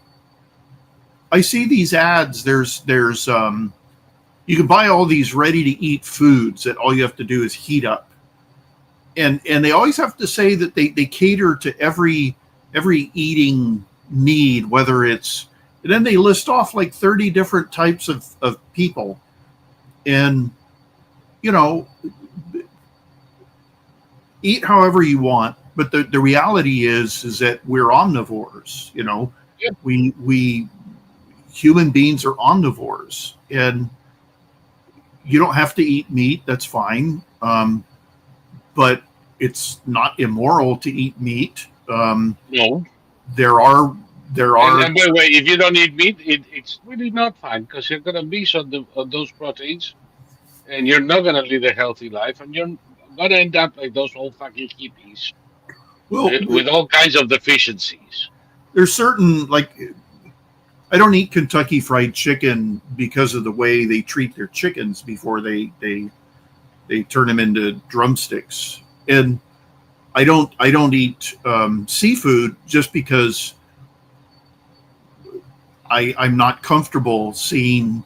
I see these ads. There's you can buy all these ready to eat foods that all you have to do is heat up. And they always have to say that they cater to every eating need, whether it's, and then they list off like 30 different types of people. And, eat however you want. But the reality is that we're omnivores, Yep. we human beings are omnivores, and you don't have to eat meat. That's fine. But it's not immoral to eat meat. No. There are. And by the way, if you don't eat meat, it's really not fine, because you're going to miss on those proteins, and you're not going to lead a healthy life, and you're going to end up like those old fucking hippies Well, with all kinds of deficiencies. there's certain, like, I don't eat Kentucky Fried Chicken because of the way they treat their chickens before they turn them into drumsticks. And I don't eat seafood just because I'm not comfortable seeing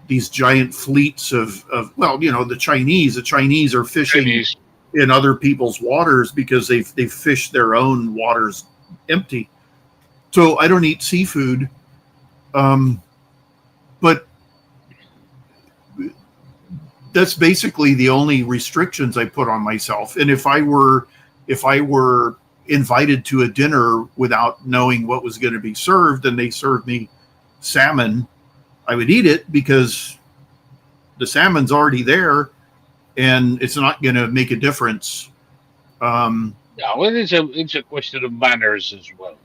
these giant fleets of the Chinese are fishing Chinese. in other people's waters because they've fished their own waters empty. So I don't eat seafood, but that's basically the only restrictions I put on myself. And if I were invited to a dinner without knowing what was going to be served, and they served me salmon, I would eat it because the salmon's already there, and it's not going to make a difference. No, it's a question of manners as well.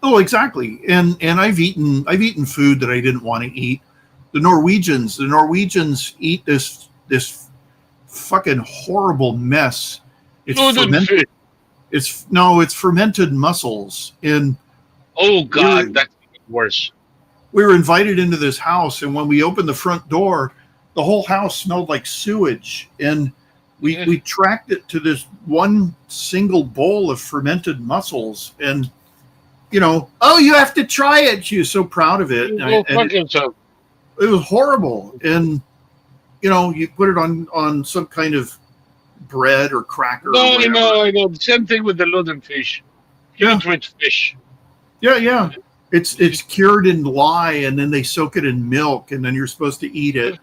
Oh, exactly. And I've eaten food that I didn't want to eat. The Norwegians eat this fucking horrible mess. It's fermented. It's fermented mussels. And oh God, that's worse. We were invited into this house, and when we opened the front door, the whole house smelled like sewage. And we tracked it to this one single bowl of fermented mussels. And oh, you have to try it. She was so proud of it. It was horrible. And you put it on some kind of bread or cracker. No, I know. The same thing with the ludenfish. Putrid fish. Yeah. It's cured in lye, and then they soak it in milk, and then you're supposed to eat it.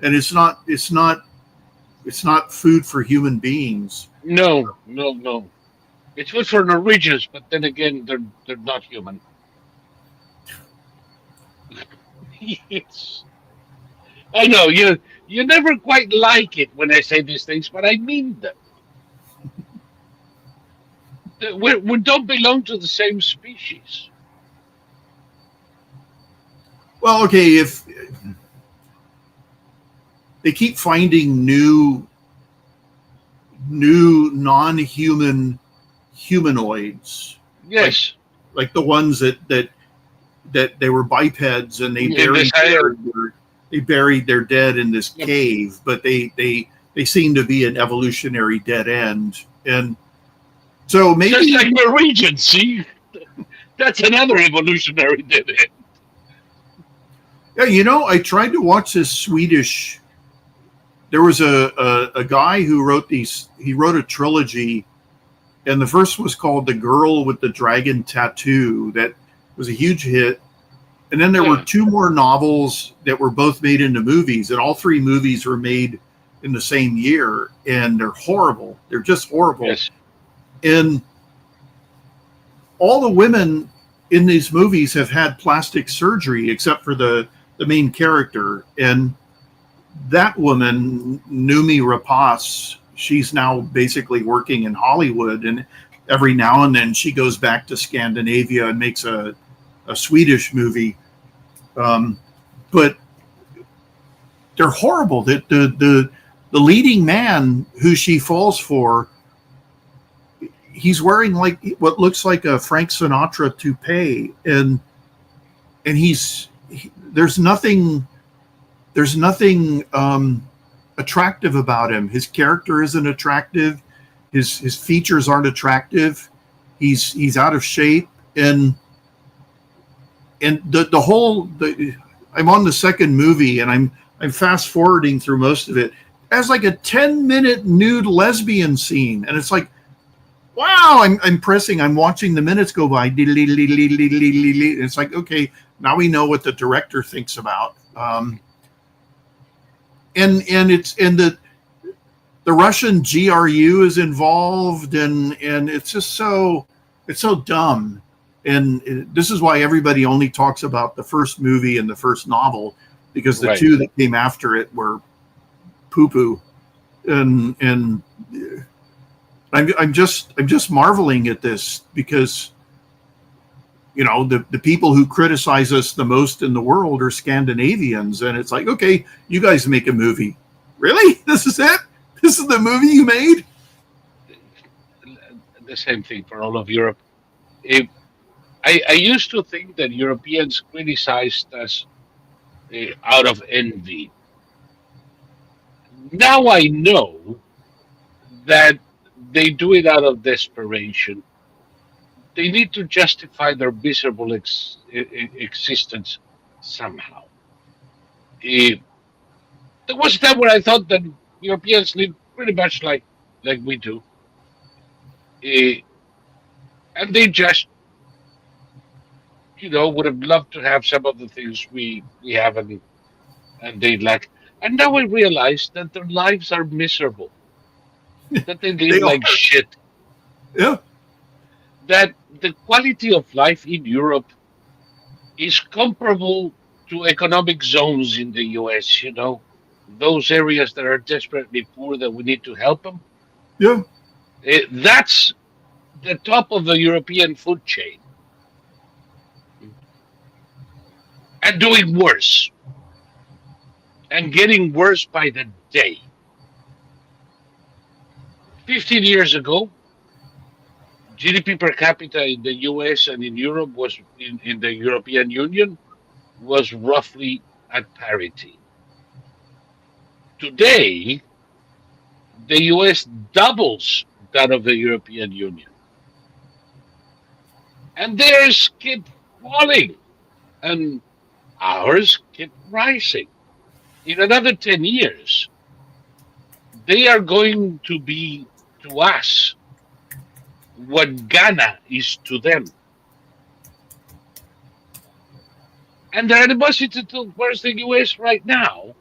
And it's not food for human beings. No. It's good for Norwegians, but then again, they're not human. I know you never quite like it when I say these things, but I mean them. We don't belong to the same species. Well, okay, if they keep finding new non-human humanoids. Yes. Like the ones that they were bipeds, and they buried their dead in this cave, but they seem to be an evolutionary dead end. And so maybe just like Norwegians, see? That's another evolutionary dead end. Yeah, you know, I tried to watch this Swedish. There was a guy who wrote these. He wrote a trilogy, and the first was called "The Girl with the Dragon Tattoo." That was a huge hit. And then there were Yeah. two more novels that were both made into movies, and all three movies were made in the same year, and they're horrible. They're just horrible. Yes. And all the women in these movies have had plastic surgery except for the main character. And that woman, Numi Rapace, she's now basically working in Hollywood, and every now and then she goes back to Scandinavia and makes a Swedish movie. But they're horrible. The leading man who she falls for, he's wearing like what looks like a Frank Sinatra toupee, and there's nothing attractive about him. His character isn't attractive. His features aren't attractive. He's out of shape, and I'm on the second movie, and I'm fast forwarding through most of it. It has like a 10-minute nude lesbian scene, and it's like, wow, I'm pressing, I'm watching the minutes go by. It's like, okay, now we know what the director thinks about. And the Russian GRU is involved, and it's just so dumb. And this is why everybody only talks about the first movie and the first novel, because the two that came after it were poo-poo. And I'm just marveling at this, because, you know, the people who criticize us the most in the world are Scandinavians, and it's like, okay, you guys make a movie. Really? This is it? This is the movie you made? The same thing for all of Europe. I used to think that Europeans criticized us out of envy. Now I know that they do it out of desperation. They need to justify their miserable existence somehow. There was a time where I thought that Europeans live pretty much like we do, and they just, would have loved to have some of the things we have, and they lack. And now I realize that their lives are miserable, that they live They are. like shit, Yeah. that the quality of life in Europe is comparable to economic zones in the US, those areas that are desperately poor that we need to help them. Yeah. That's the top of the European food chain, and doing worse, and getting worse by the day. 15 years ago, GDP per capita in the US and in Europe was in the European Union was roughly at parity. Today, the US doubles that of the European Union. And theirs keep falling, and ours keep rising. In another 10 years, they are going to be to us what Ghana is to them. And the animosity towards the US right now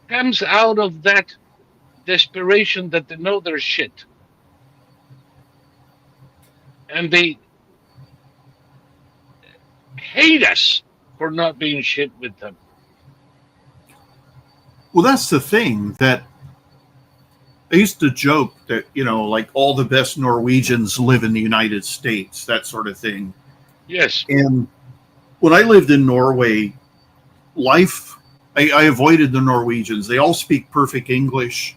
comes out of that desperation that they know they're shit. And they hate us for not being shit with them. Well, that's the thing, that I used to joke that, like all the best Norwegians live in the United States, that sort of thing. Yes. And when I lived in Norway, I avoided the Norwegians. They all speak perfect English,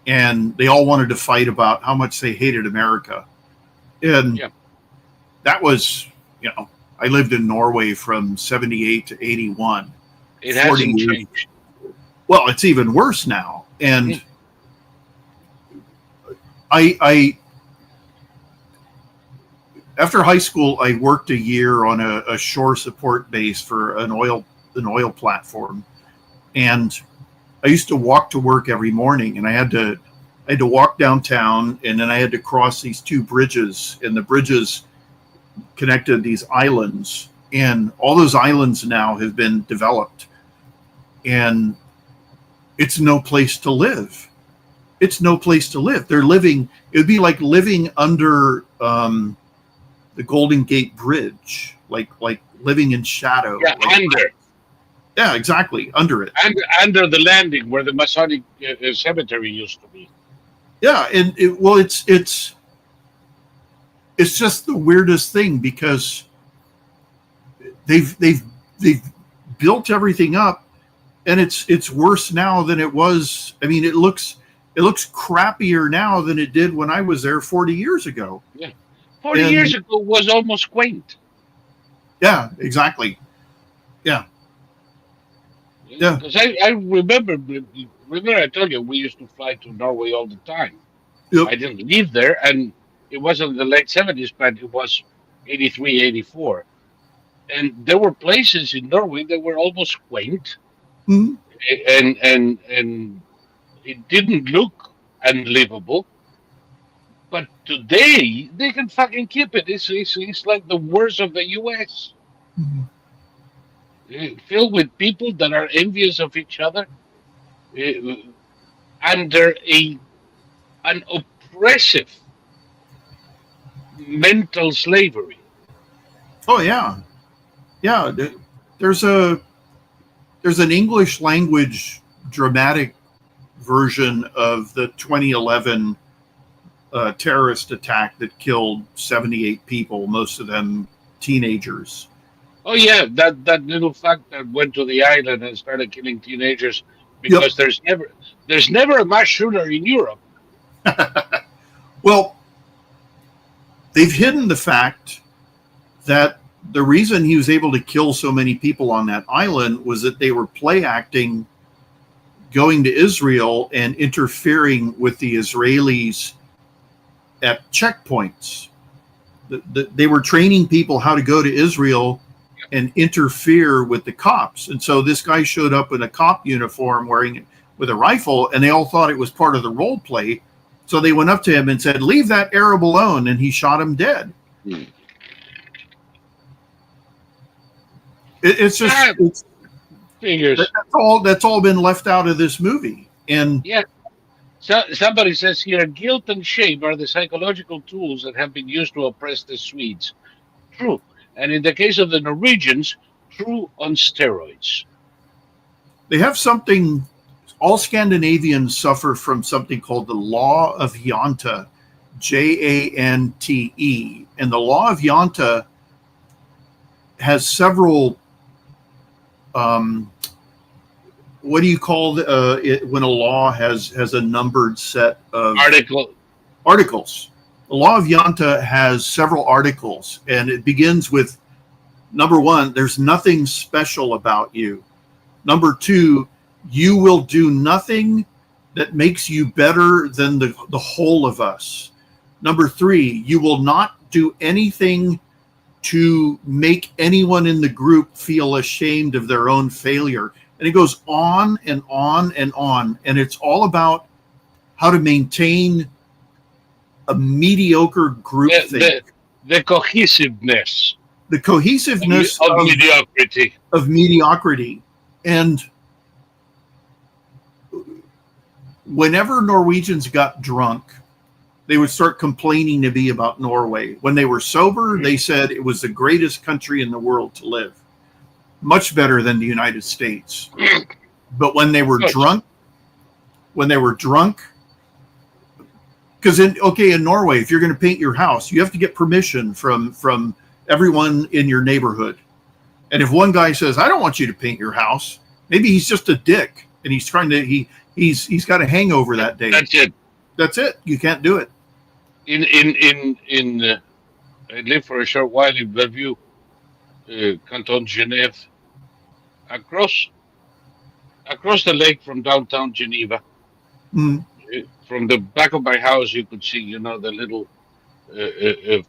and they all wanted to fight about how much they hated America. And that was, I lived in Norway from 78 to 81. It hasn't changed. Well, it's even worse now. And I after high school, I worked a year on a shore support base for an oil an oil platform, and I used to walk to work every morning, and I had to walk downtown, and then I had to cross these two bridges, and the bridges connected these islands, and all those islands now have been developed, and it's no place to live. It's no place to live. They're living. It would be like living under the Golden Gate Bridge, like living in shadow. Yeah, like, under. Yeah, exactly, under it. And under the landing where the Masonic cemetery used to be. Yeah, and it's just the weirdest thing, because they've built everything up, and it's worse now than it was. I mean, it looks crappier now than it did when I was there 40 years ago. Yeah, 40 years ago was almost quaint. Yeah, exactly. Yeah. Yeah. Because I remember I told you we used to fly to Norway all the time. Yep. I didn't live there, and it wasn't the late 70s, but it was 83, 84. And there were places in Norway that were almost quaint, Mm-hmm. and it didn't look unlivable. But today they can fucking keep it. It's like the worst of the U.S. Mm-hmm. Filled with people that are envious of each other, under an oppressive mental slavery. Oh yeah, yeah. There's an English language dramatic version of the 2011 terrorist attack that killed 78 people, most of them teenagers. Oh yeah, that little fuck that went to the island and started killing teenagers because Yep. there's never a mass shooter in Europe. Well, they've hidden the fact that the reason he was able to kill so many people on that island was that they were play acting, going to Israel and interfering with the Israelis at checkpoints. They were training people how to go to Israel and interfere with the cops. And so this guy showed up in a cop uniform with a rifle, and they all thought it was part of the role play. So they went up to him and said, "Leave that Arab alone," and he shot him dead. It's just Figures. that's all been left out of this movie. And Yeah. So somebody says here, guilt and shame are the psychological tools that have been used to oppress the Swedes. True. And in the case of the Norwegians, true on steroids. they have something. All Scandinavians suffer from something called the law of Jante, Jante, and the law of Jante has several. What do you call it when a law has a numbered set of articles? The law of Jante has several articles, and it begins with number 1, there's nothing special about you. Number 2, you will do nothing that makes you better than the whole of us. Number 3, you will not do anything to make anyone in the group feel ashamed of their own failure. And it goes on and on and on. And it's all about how to maintain a mediocre group thing. The cohesiveness. The cohesiveness of mediocrity. Of mediocrity. And whenever Norwegians got drunk, they would start complaining to me about Norway. When they were sober, they said it was the greatest country in the world to live. Much better than the United States. But when they were drunk, because in Norway, if you're going to paint your house, you have to get permission from everyone in your neighborhood. And if one guy says, "I don't want you to paint your house," maybe he's just a dick and he's trying to he's got a hangover that day. That's it. You can't do it. I lived for a short while in Bellevue, Canton Genève, across the lake from downtown Geneva. Mm. From the back of my house, you could see, the little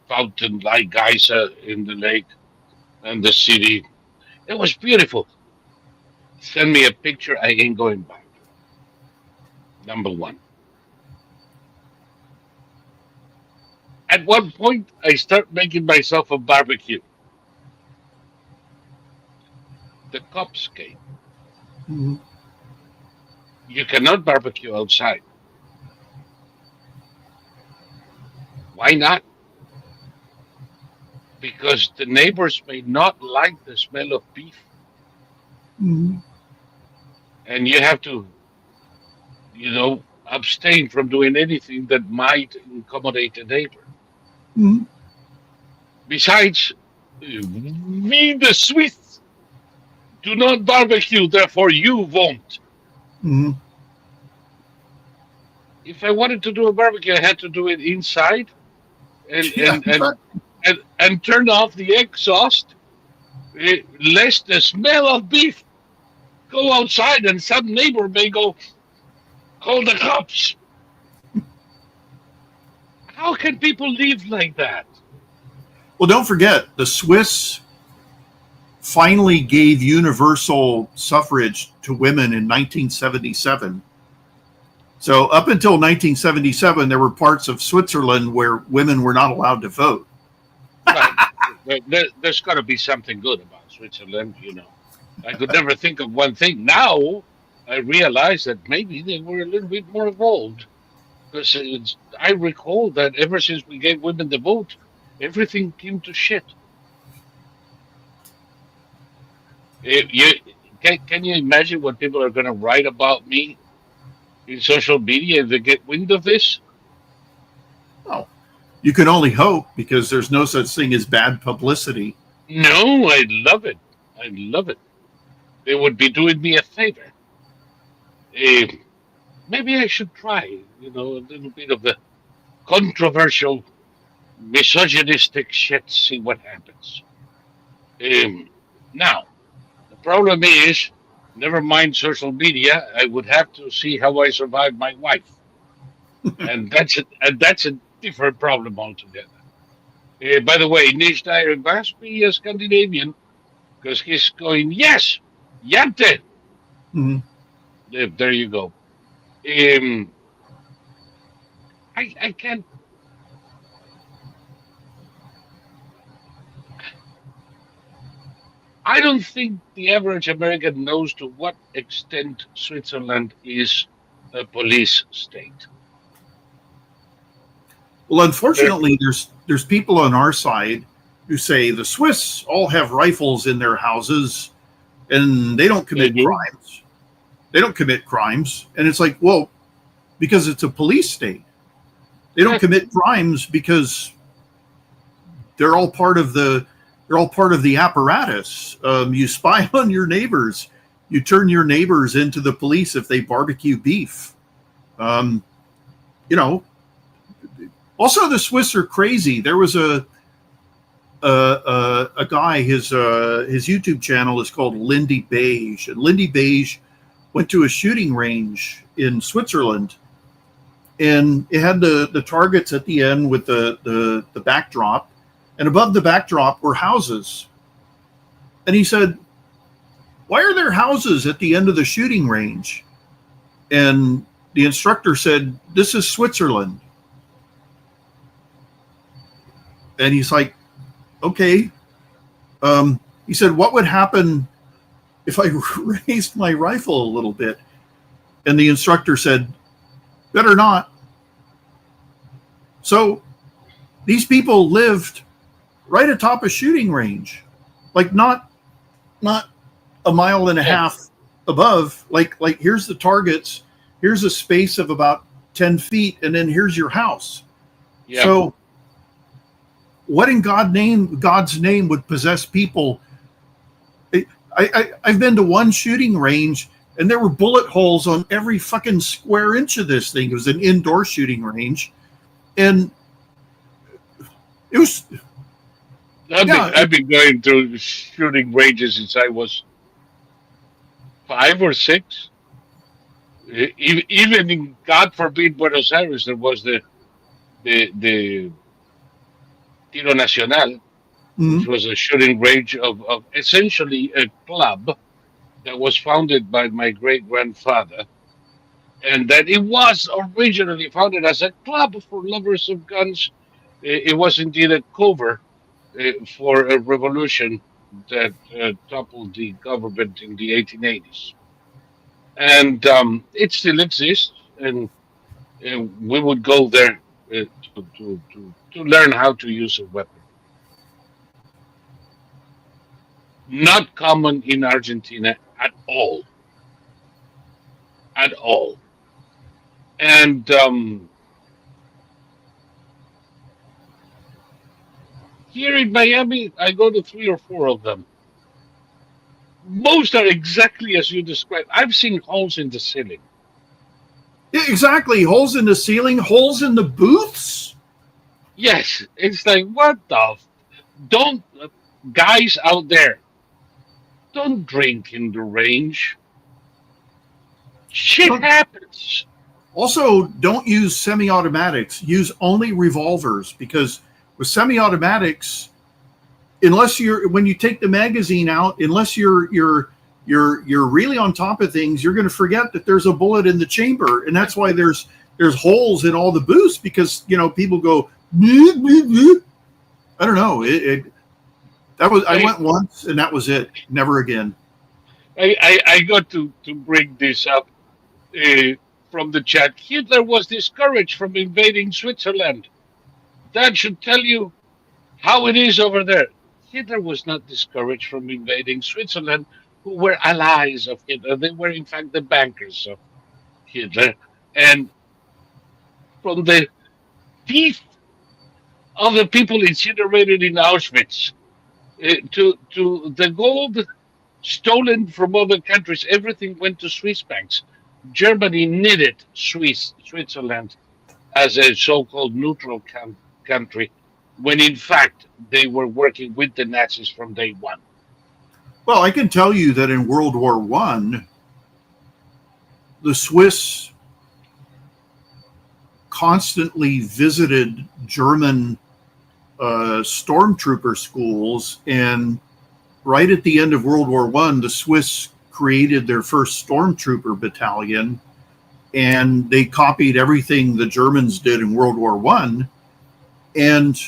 fountain like geyser in the lake and the city. It was beautiful. Send me a picture. I ain't going back. Number one. At one point, I start making myself a barbecue. The cops came. Mhm. You cannot barbecue outside. Why not? Because the neighbors may not like the smell of beef, Mhm. and you have to, abstain from doing anything that might incommodate the neighbor. Mhm. Besides, we the Swiss do not barbecue, therefore you won't. Mhm. If I wanted to do a barbecue, I had to do it inside and Yeah, and and exactly. and turn off the exhaust, lest the smell of beef go outside and some neighbor may go call the cops. How can people live like that? Well, don't forget, the Swiss finally gave universal suffrage to women in 1977. So up until 1977, there were parts of Switzerland where women were not allowed to vote. Well, there's got to be something good about Switzerland. I could never think of one thing. Now I realize that maybe they were a little bit more evolved. Because I recall that ever since we gave women the vote, everything came to shit. You can you imagine what people are going to write about me in social media if they get wind of this? Well, you can only hope because there's no such thing as bad publicity. No, I love it. I love it. They would be doing me a favor. Uh, Maybe I should try, a little bit of the controversial, misogynistic shit, see what happens. Um, Now, the problem is, never mind social media, I would have to see how I survive my wife. And that's a different problem altogether. By the way, Nish Dyer must be a Scandinavian because he's going, yes, Jante. Mhm. There you go. Um, I can't. I don't think the average American knows to what extent Switzerland is a police state. Well, There, unfortunately, there's people on our side who say the Swiss all have rifles in their houses and they don't they commit do. crimes. They don't commit crimes, and it's like, well, because it's a police state. They don't Yeah, commit crimes because they're all part of the they're all part of the apparatus. You spy on your neighbors. You turn your neighbors into the police if they barbecue beef. Um, you know. Also, the Swiss are crazy. There was a guy. His YouTube channel is called Lindy Beige, and Lindy Beige went to a shooting range in Switzerland, and it had the targets at the end with the backdrop, and above the backdrop were houses. And he said, "Why are there houses at the end of the shooting range?" And the instructor said, "This is Switzerland." And he's like, "Okay." He said, "What would happen if I raised my rifle a little bit?" And the instructor said, "Better not." So these people lived right atop a shooting range, like not a mile and a yeah, half above. Like here's the targets, here's a space of about 10 feet, and then here's your house. yeah. So what in God's name would possess people? I've been to one shooting range and there were bullet holes on every fucking square inch of this thing. It was an indoor shooting range, and it was, I've been yeah. I've been going to shooting ranges since I was 5 or 6. Even in God forbid Buenos Aires, there was the Tiro Nacional, which Mhm. was a shooting range of essentially a club that was founded by my great grandfather, and that it was originally founded as a club for lovers of guns. It was indeed a cover for a revolution that toppled the government in the 1880s. And it still exists, and we would go there to learn how to use a weapon. Not common in Argentina at all, at all. And here in Miami, I go to three or four of them. Most are exactly as you described. I've seen holes in the ceiling. Yeah, exactly. Holes in the ceiling, holes in the booths. Yes, it's like, what the? Don't, guys out there, don't drink in the range. Shit Don't- happens. Also, don't use semi-automatics. Use only revolvers, because with semi-automatics, unless you're when you take the magazine out, unless you're really on top of things, you're going to forget that there's a bullet in the chamber, and that's why there's holes in all the booths, because people go. "Bleh, bleh, bleh." I don't know. I went once, and that was it. Never again. I got to bring this up uh, from the chat. Hitler was discouraged from invading Switzerland. That should tell you how it is over there. Hitler was not discouraged from invading Switzerland, who were allies of Hitler. They were, in fact, the bankers of Hitler. And from the teeth of the people incinerated in Auschwitz to the gold stolen from other countries, everything went to Swiss banks. Germany needed Switzerland as a so-called neutral country, when in fact they were working with the Nazis from day one. Well, I can tell you that in World War One, the Swiss constantly visited German stormtrooper schools, and right at the end of World War One, the Swiss created their first stormtrooper battalion, and they copied everything the Germans did in World War One, and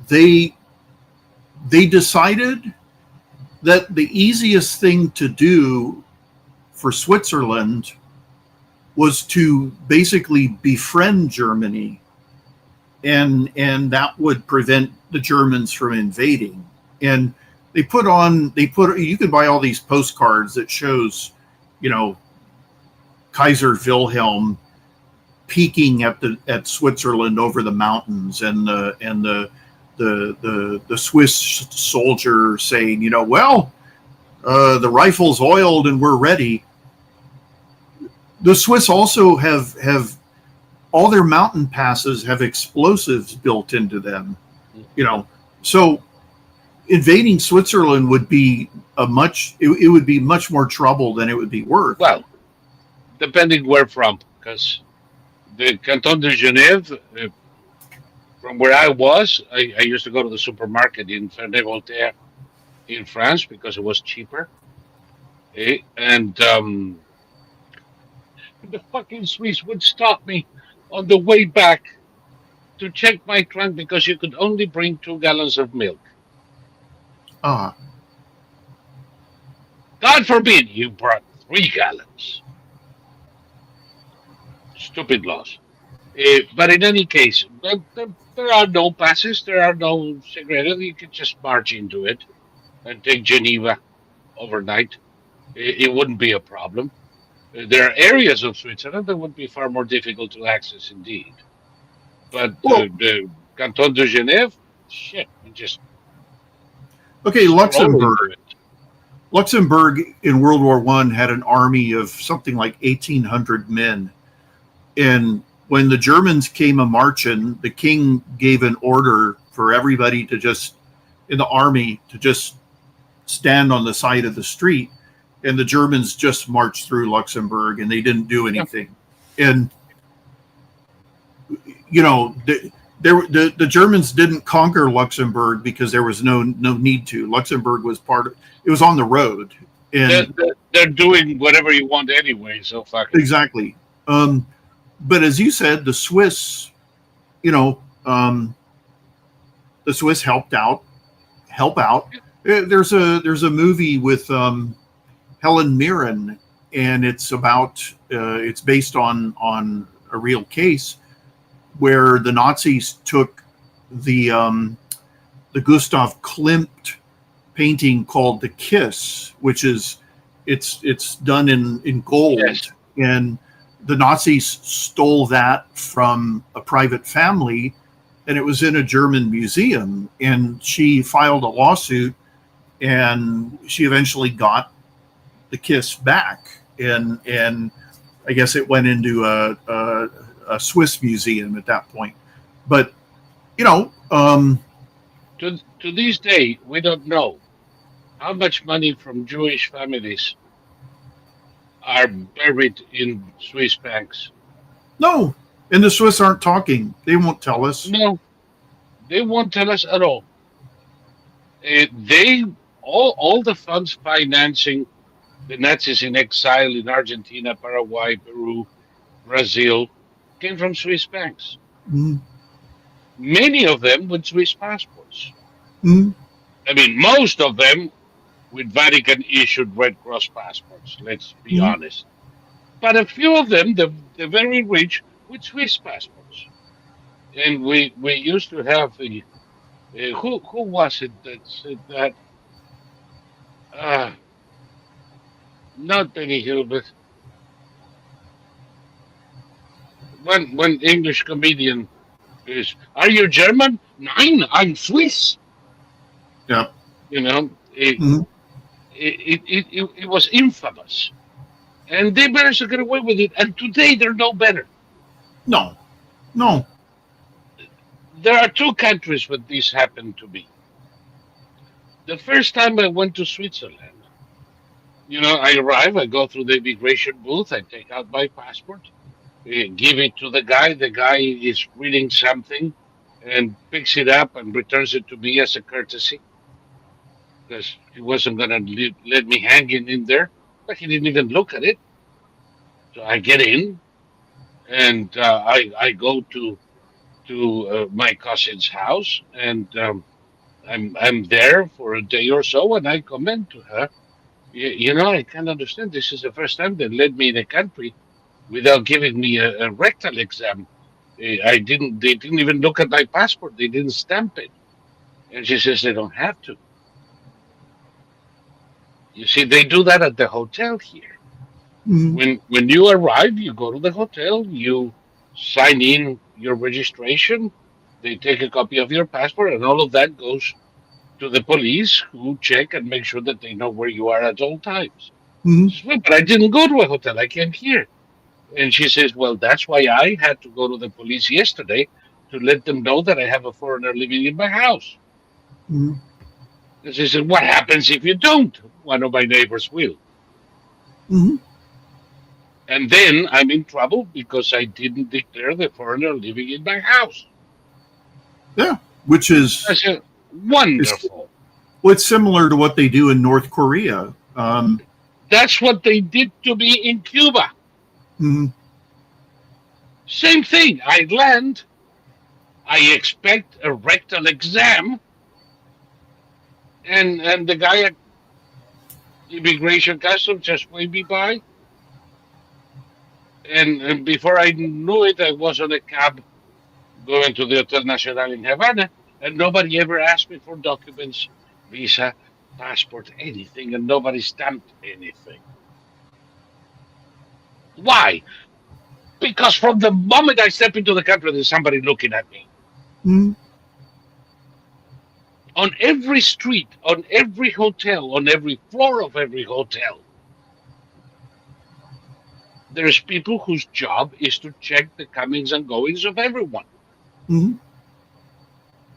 they decided that the easiest thing to do for Switzerland was to basically befriend Germany, and that would prevent the Germans from invading. And you can buy all these postcards that shows, Kaiser Wilhelm peeking at Switzerland over the mountains, and the Swiss soldier saying, the rifle's oiled and we're ready. The Swiss also have all their mountain passes have explosives built into them, so invading Switzerland would be it would be much more trouble than it would be worth. Well, depending where from, because the Canton de Genève, from where I was, I used to go to the supermarket in Ferney-Voltaire in France because it was cheaper. And the fucking Swiss would stop me on the way back to check my trunk because you could only bring 2 gallons of milk. Ah, God forbid you brought 3 gallons. Stupid laws. But in any case, there are no passes, there are no cigarettes. You can just march into it and take Geneva overnight. It wouldn't be a problem. There are areas of Switzerland that would be far more difficult to access, indeed. But well, the Canton de Genève, shit, you just okay, stroll into it. Luxembourg in World War One had an army of something like 1,800 men, and when the Germans came a marching, the king gave an order for everybody in the army to just stand on the side of the street, and the Germans just marched through Luxembourg, and they didn't do anything. Yeah. And The Germans didn't conquer Luxembourg because there was no need to. Luxembourg was it was on the road, and they're doing whatever you want anyway. So fuck it. Exactly. But as you said, the Swiss, the Swiss help out. There's a movie with Helen Mirren, and it's based on a real case where the Nazis took the Gustav Klimt painting called The Kiss, which is it's done in gold. Yes. And the Nazis stole that from a private family, and it was in a German museum, and she filed a lawsuit, and she eventually got the Kiss back, and I guess it went into a Swiss museum at that point. But to this day, we don't know how much money from Jewish families are buried in Swiss banks. No, and the Swiss aren't talking. They won't tell us. No, they won't tell us at all. All the funds financing the Nazis in exile in Argentina, Paraguay, Peru, Brazil came from Swiss banks. Mm. Many of them with Swiss passports. Mm. I mean, most of them with Vatican-issued Red Cross passports, let's be honest. But a few of them, the very rich, with Swiss passports. And we used to have who was it that said that? Not Benny Hill, but one English comedian is, "Are you German? Nein, I'm Swiss." Yeah. It was infamous. And they managed to get away with it. And today they're no better. No. There are two countries where this happened to me. The first time I went to Switzerland, I arrive, I go through the immigration booth, I take out my passport, give it to the guy. The guy is reading something and picks it up and returns it to me as a courtesy, because he wasn't going to let me hang in there, but he didn't even look at it. So I get in, and I go to my cousin's house, and I'm there for a day or so, and I comment to her, I can't understand. This is the first time they let me in the country without giving me a rectal exam. They didn't even look at my passport. They didn't stamp it. And she says they don't have to. You see, they do that at the hotel here. Mm. When you arrive, you go to the hotel, you sign in your registration, they take a copy of your passport, and all of that goes to the police, who check and make sure that they know where you are at all times. Mm. But I didn't go to a hotel. I came here. And she says, well, that's why I had to go to the police yesterday to let them know that I have a foreigner living in my house. Mm. And she said, what happens if you don't? One of my neighbors will. Mm. And then I'm in trouble because I didn't declare the foreigner living in my house. Yeah, which is I said, wonderful. It's similar to what they do in North Korea. That's what they did to me in Cuba. Mm. Same thing. I land. I expect a rectal exam. And the guy at Immigration Customs just waved me by. And before I knew it, I was on a cab going to the Hotel Nacional in Havana, and nobody ever asked me for documents, visa, passport, anything, and nobody stamped anything. Why? Because from the moment I step into the country, there's somebody looking at me. Mm. On every street, on every hotel, on every floor of every hotel, there's people whose job is to check the comings and goings of everyone. Mm.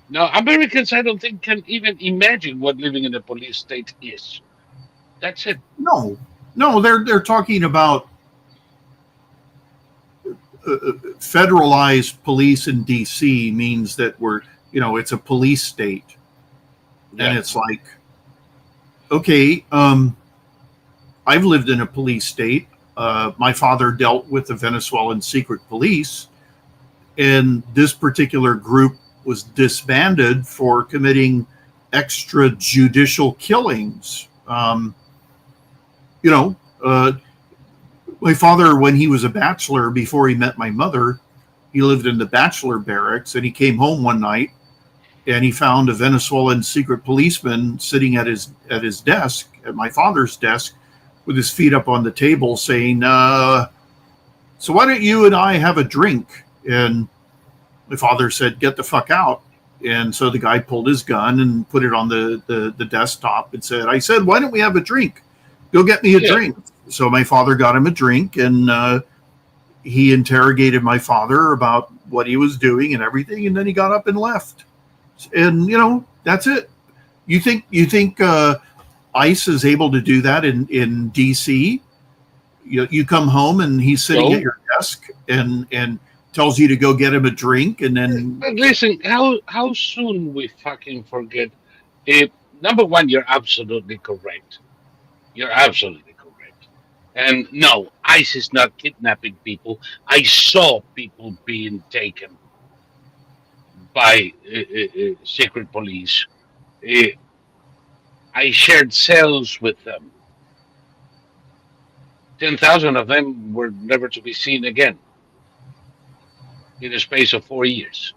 Now, Americans, I don't think, can even imagine what living in a police state is. That's it. No, they're talking about federalized police in DC means that we're, it's a police state. Yeah. And it's like, okay, I've lived in a police state. My father dealt with the Venezuelan secret police, and this particular group was disbanded for committing extrajudicial killings. My father, when he was a bachelor, before he met my mother, he lived in the bachelor barracks, and he came home one night and he found a Venezuelan secret policeman sitting at his desk, at my father's desk, with his feet up on the table, saying, "So why don't you and I have a drink?" And my father said, "Get the fuck out." And so the guy pulled his gun and put it on the desktop and said, "I said, why don't we have a drink? Go get me a drink." So my father got him a drink, and he interrogated my father about what he was doing and everything, and then he got up and left. And that's it. You think ICE is able to do that in DC? You come home and he's sitting at your desk and tells you to go get him a drink, and then. But listen, how soon we fucking forget? Number one, you're absolutely correct. You're absolutely correct. And no, ICE is not kidnapping people. I saw people being taken by secret police. I shared cells with them. 10,000 of them were never to be seen again in a space of 4 years.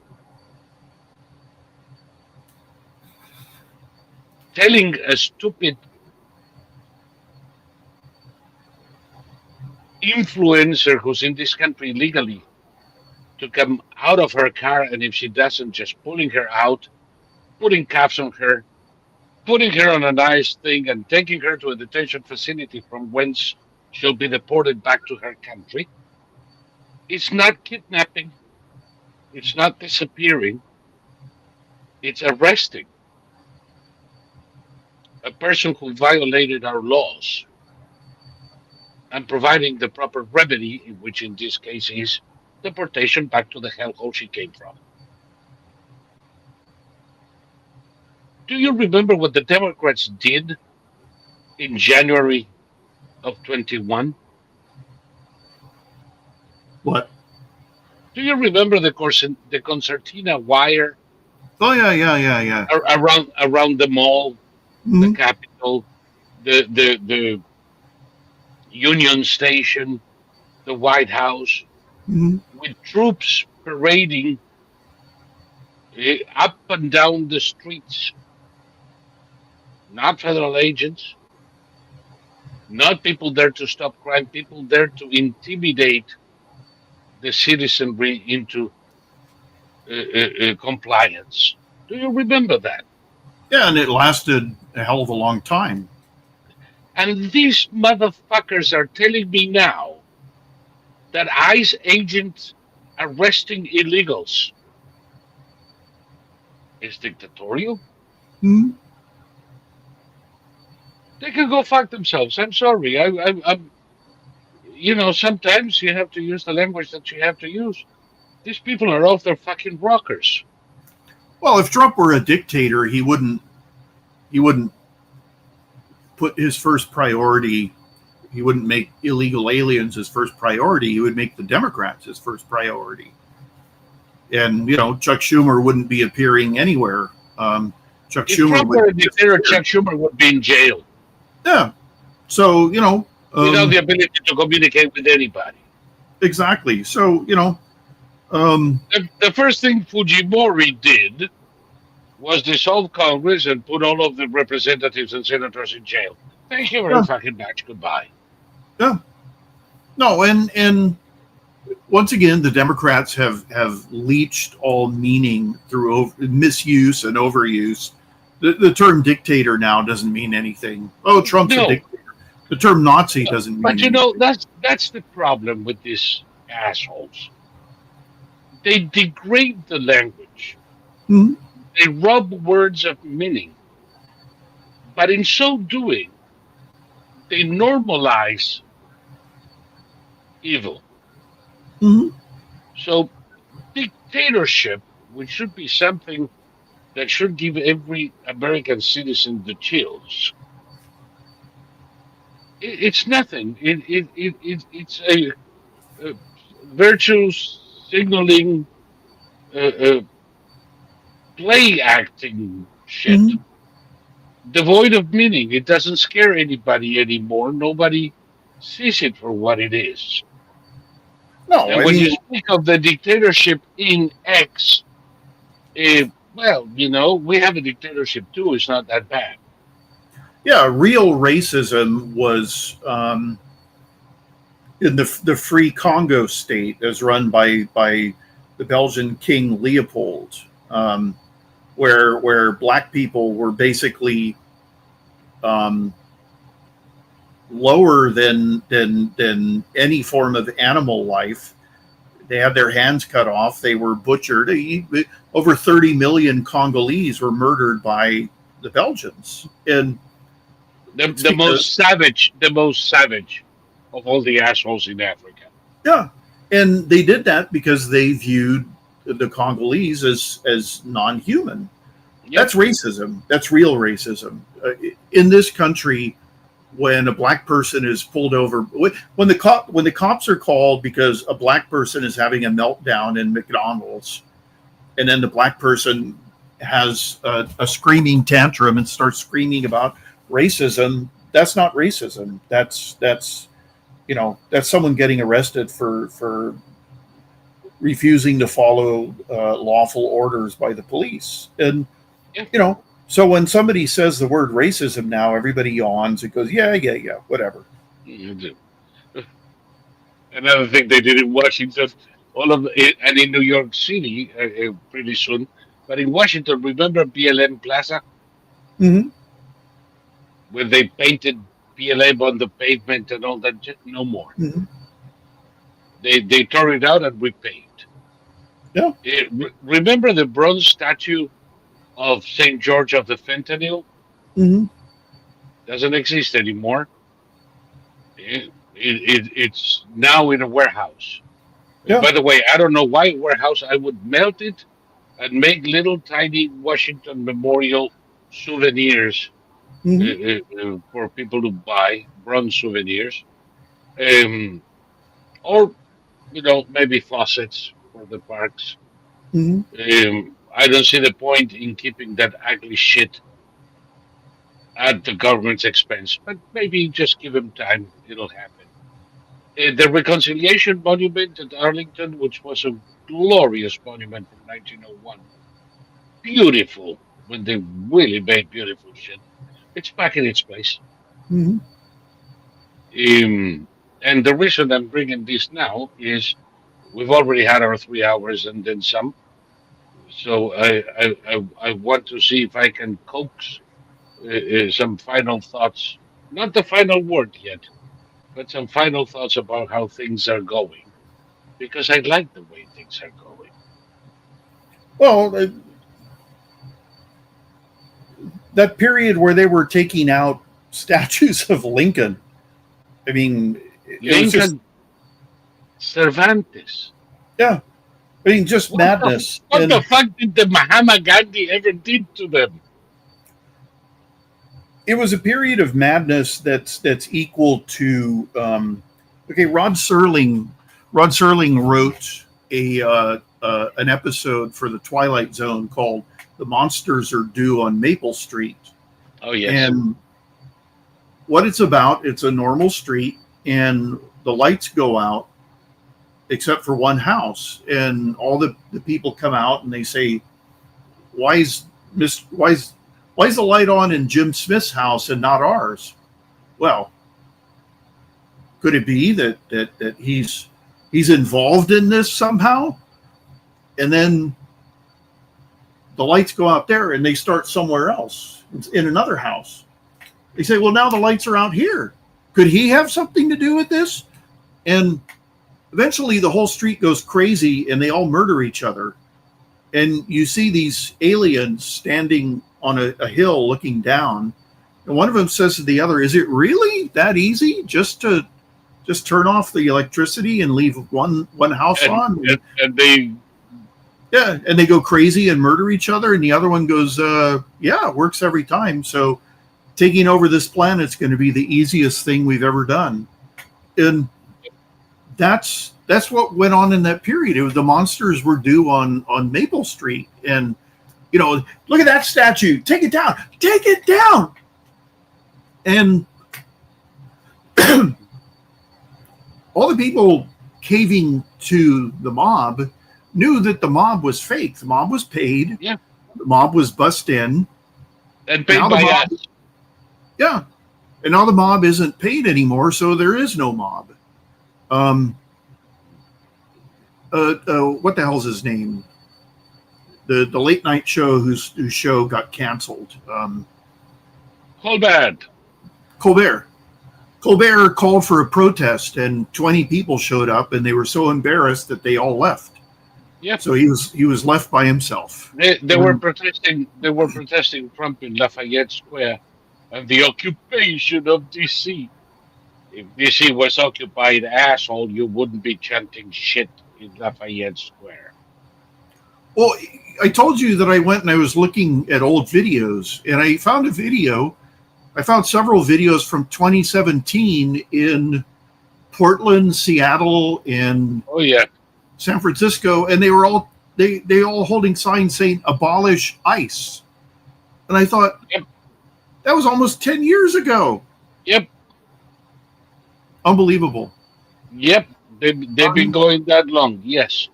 Telling a stupid influencer who's in this country legally to come out of her car, and if she doesn't, just pulling her out, putting cuffs on her, putting her on a nice thing, and taking her to a detention facility from whence she'll be deported back to her country. It's not kidnapping. It's not disappearing. It's arresting a person who violated our laws and providing the proper remedy, which in this case is deportation back to the hellhole she came from. Do you remember what the Democrats did in January of 21? What? Do you remember the concertina wire? Oh yeah. Around the mall, Mm-hmm. the Capitol, the Union Station, the White House, Mm-hmm. with troops parading up and down the streets. Not federal agents, not people there to stop crime, people there to intimidate the citizenry into compliance. Do you remember that? Yeah, and it lasted a hell of a long time. And these motherfuckers are telling me now that ICE agents arresting illegals is dictatorial? Mm-hmm. They can go fuck themselves. I'm sorry. I'm. Sometimes you have to use the language that you have to use. These people are off their fucking rockers. Well, if Trump were a dictator, he wouldn't put his first priority. He wouldn't make illegal aliens his first priority. He would make the Democrats his first priority. And Chuck Schumer wouldn't be appearing anywhere. Chuck If Schumer Trump were a dictator, Chuck Schumer would be in jail. Yeah. So without the ability to communicate with anybody. Exactly. So the first thing Fujimori did was dissolve Congress and put all of the representatives and senators in jail. Thank you very fucking much. Goodbye. Yeah. No, and once again, the Democrats have leached all meaning through misuse and overuse. The term dictator now doesn't mean anything. Oh, Trump's a dictator. The term Nazi doesn't mean anything. But that's the problem with these assholes. They degrade the language. Mm-hmm. They rob words of meaning. But in so doing, they normalize evil. Mm-hmm. So dictatorship, which should be something that should give every American citizen the chills, it's nothing. It's a virtue signaling, uh, uh, play acting shit, Mhm. devoid of meaning. It doesn't scare anybody anymore. Nobody sees it for what it is. No, And I when you mean, speak of the dictatorship in X, well, we have a dictatorship too. It's not that bad. yeah, real racism was in the Free Congo state, as run by the Belgian King Leopold, where black people were basically um, lower than any form of animal life. They had their hands cut off. They were butchered. Over 30 million Congolese were murdered by the Belgians, and The it's the because most savage of all the assholes in Africa. yeah, and they did that because they viewed the Congolese as non-human. Yep. That's racism. That's real racism. In this country, when a black person is pulled over, when the cops are called because a black person is having a meltdown in McDonald's, and then the black person has a screaming tantrum and starts screaming about racism, that's not racism. That's someone getting arrested for refusing to follow lawful orders by the police. And Yeah. so when somebody says the word racism now, everybody yawns and goes, yeah, whatever. Mhm. Another thing they did in Washington, all of it, and in New York City pretty soon. But in Washington, remember BLM Plaza Mm-hmm. when they painted BLM on the pavement and all that? No more. Mm-hmm. They tore it out and repaint. Yeah. Remember the bronze statue of Saint George of the Fentanyl? Mm-hmm. Doesn't exist anymore. It's now in a warehouse. Yeah. By the way, I don't know why warehouse. I would melt it and make little tiny Washington Memorial souvenirs Mm-hmm. for people to buy, bronze souvenirs, um, or maybe faucets for the parks. Mm-hmm. I don't see the point in keeping that ugly shit at the government's expense, but maybe just give them time; it'll happen. The Reconciliation Monument at Arlington, which was a glorious monument from 1901, beautiful when they really made beautiful shit. It's back in its place. Mm-hmm. And the reason I'm bringing this now is we've already had our 3 hours and then some. So I want to see if I can coax some final thoughts, not the final word yet, but some final thoughts about how things are going, because I like the way things are going. Well, that period where they were taking out statues of Lincoln. I mean, it was just Lincoln, Cervantes. yeah. I mean, just What the madness. what the And fuck did the Mahatma Gandhi ever did to them? it was a period of madness that's equal to okay. Rod Serling wrote an episode for the Twilight Zone called "The Monsters Are Due on Maple Street," Oh yes. and what it's about, it's a normal street, and the lights go out except for one house, and all the people come out and they say, "Why is Miss? Why is the light on in Jim Smith's house and not ours?" Well, could it be that he's involved in this somehow? And then the lights go out there and they start somewhere else in another house. They say, well, now the lights are out here. Could he have something to do with this? And eventually the whole street goes crazy and they all murder each other. And you see these aliens standing on a hill looking down. And one of them says to the other, is it really that easy just to just turn off the electricity and leave one house on. And they and they go crazy and murder each other, and the other one goes, it works every time. So taking over this planet's going to be the easiest thing we've ever done. And that's what went on in that period. It was the monsters were due on Maple Street. And, look at that statue. Take it down. Take it down. And all the people caving to the mob knew that the mob was fake. The mob was paid. Yeah. The mob was bussed in. And paid by us. Yeah. And now the mob isn't paid anymore, so there is no mob. What the hell's his name? The late night show whose show got canceled. Colbert called for a protest, and 20 people showed up, and they were so embarrassed that they all left. Yep. So he was left by himself. They were protesting. They were protesting Trump in Lafayette Square and the occupation of DC. If DC was occupied, asshole, you wouldn't be chanting shit in Lafayette Square. Well, I told you that I went and I was looking at old videos, and I found a video. I found several videos from 2017 in Portland, Seattle, and San Francisco, and they were all they all holding signs saying "Abolish ICE," and I thought, that was almost 10 years ago. Yep. Unbelievable. Yep. They've been going that long. Yes.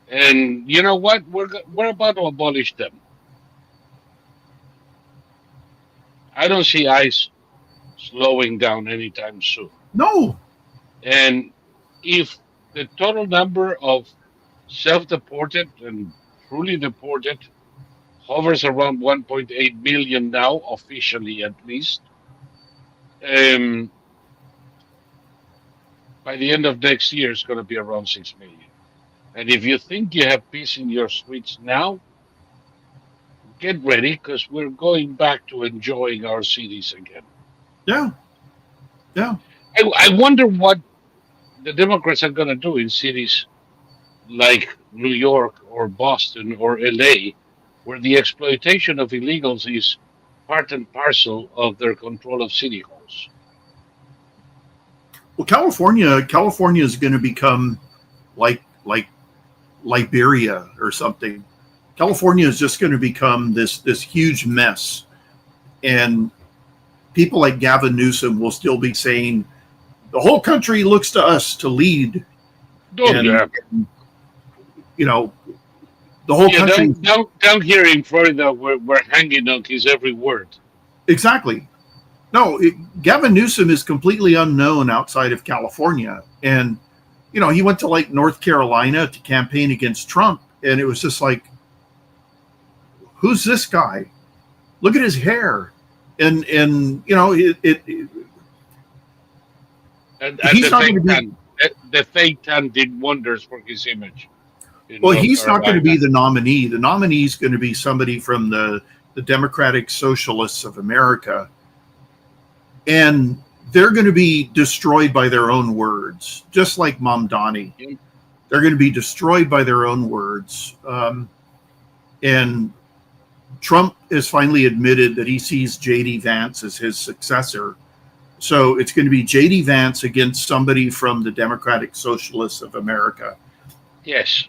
And you know what? We're about to abolish them. I don't see ICE slowing down anytime soon. No. And if the total number of self-deported and truly deported hovers around 1.8 million now, officially at least, by the end of next year, it's going to be around 6 million. And if you think you have peace in your streets now, get ready, because we're going back to enjoying our cities again. Yeah. Yeah. I wonder what the Democrats are going to do in cities like New York or Boston or LA, where the exploitation of illegals is part and parcel of their control of city halls. Well, California is going to become like Liberia or something. California is just going to become this huge mess, and people like Gavin Newsom will still be saying the whole country looks to us to lead. The whole country. Down here in Florida, we're hanging on his every word. Exactly. No, Gavin Newsom is completely unknown outside of California. And, he went to like North Carolina to campaign against Trump. And it was just like, who's this guy? Look at his hair. And the fake tan did wonders for his image. Well, he's not going to be the nominee. The nominee is going to be somebody from the Democratic Socialists of America. And they're going to be destroyed by their own words, just like Mamdani. They're going to be destroyed by their own words. And Trump has finally admitted that he sees J.D. Vance as his successor. So it's going to be J.D. Vance against somebody from the Democratic Socialists of America. Yes.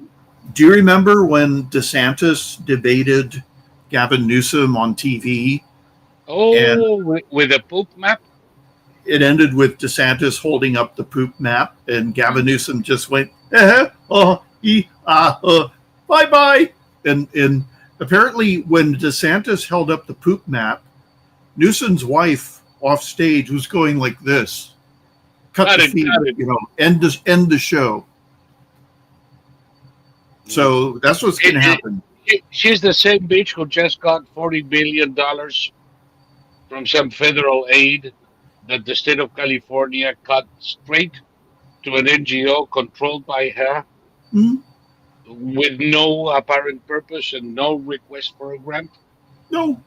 Do you remember when DeSantis debated Gavin Newsom on TV? Oh, with a poop map? It ended with DeSantis holding up the poop map, and Gavin Newsom just went, bye-bye. And apparently when DeSantis held up the poop map, Newsom's wife off stage was going like this. Cut the feed, end the show. So that's what's going to happen. She's the same bitch who just got $40 billion from some federal aid that the state of California cut straight to an NGO controlled by her, with no apparent purpose and no request for a grant. No.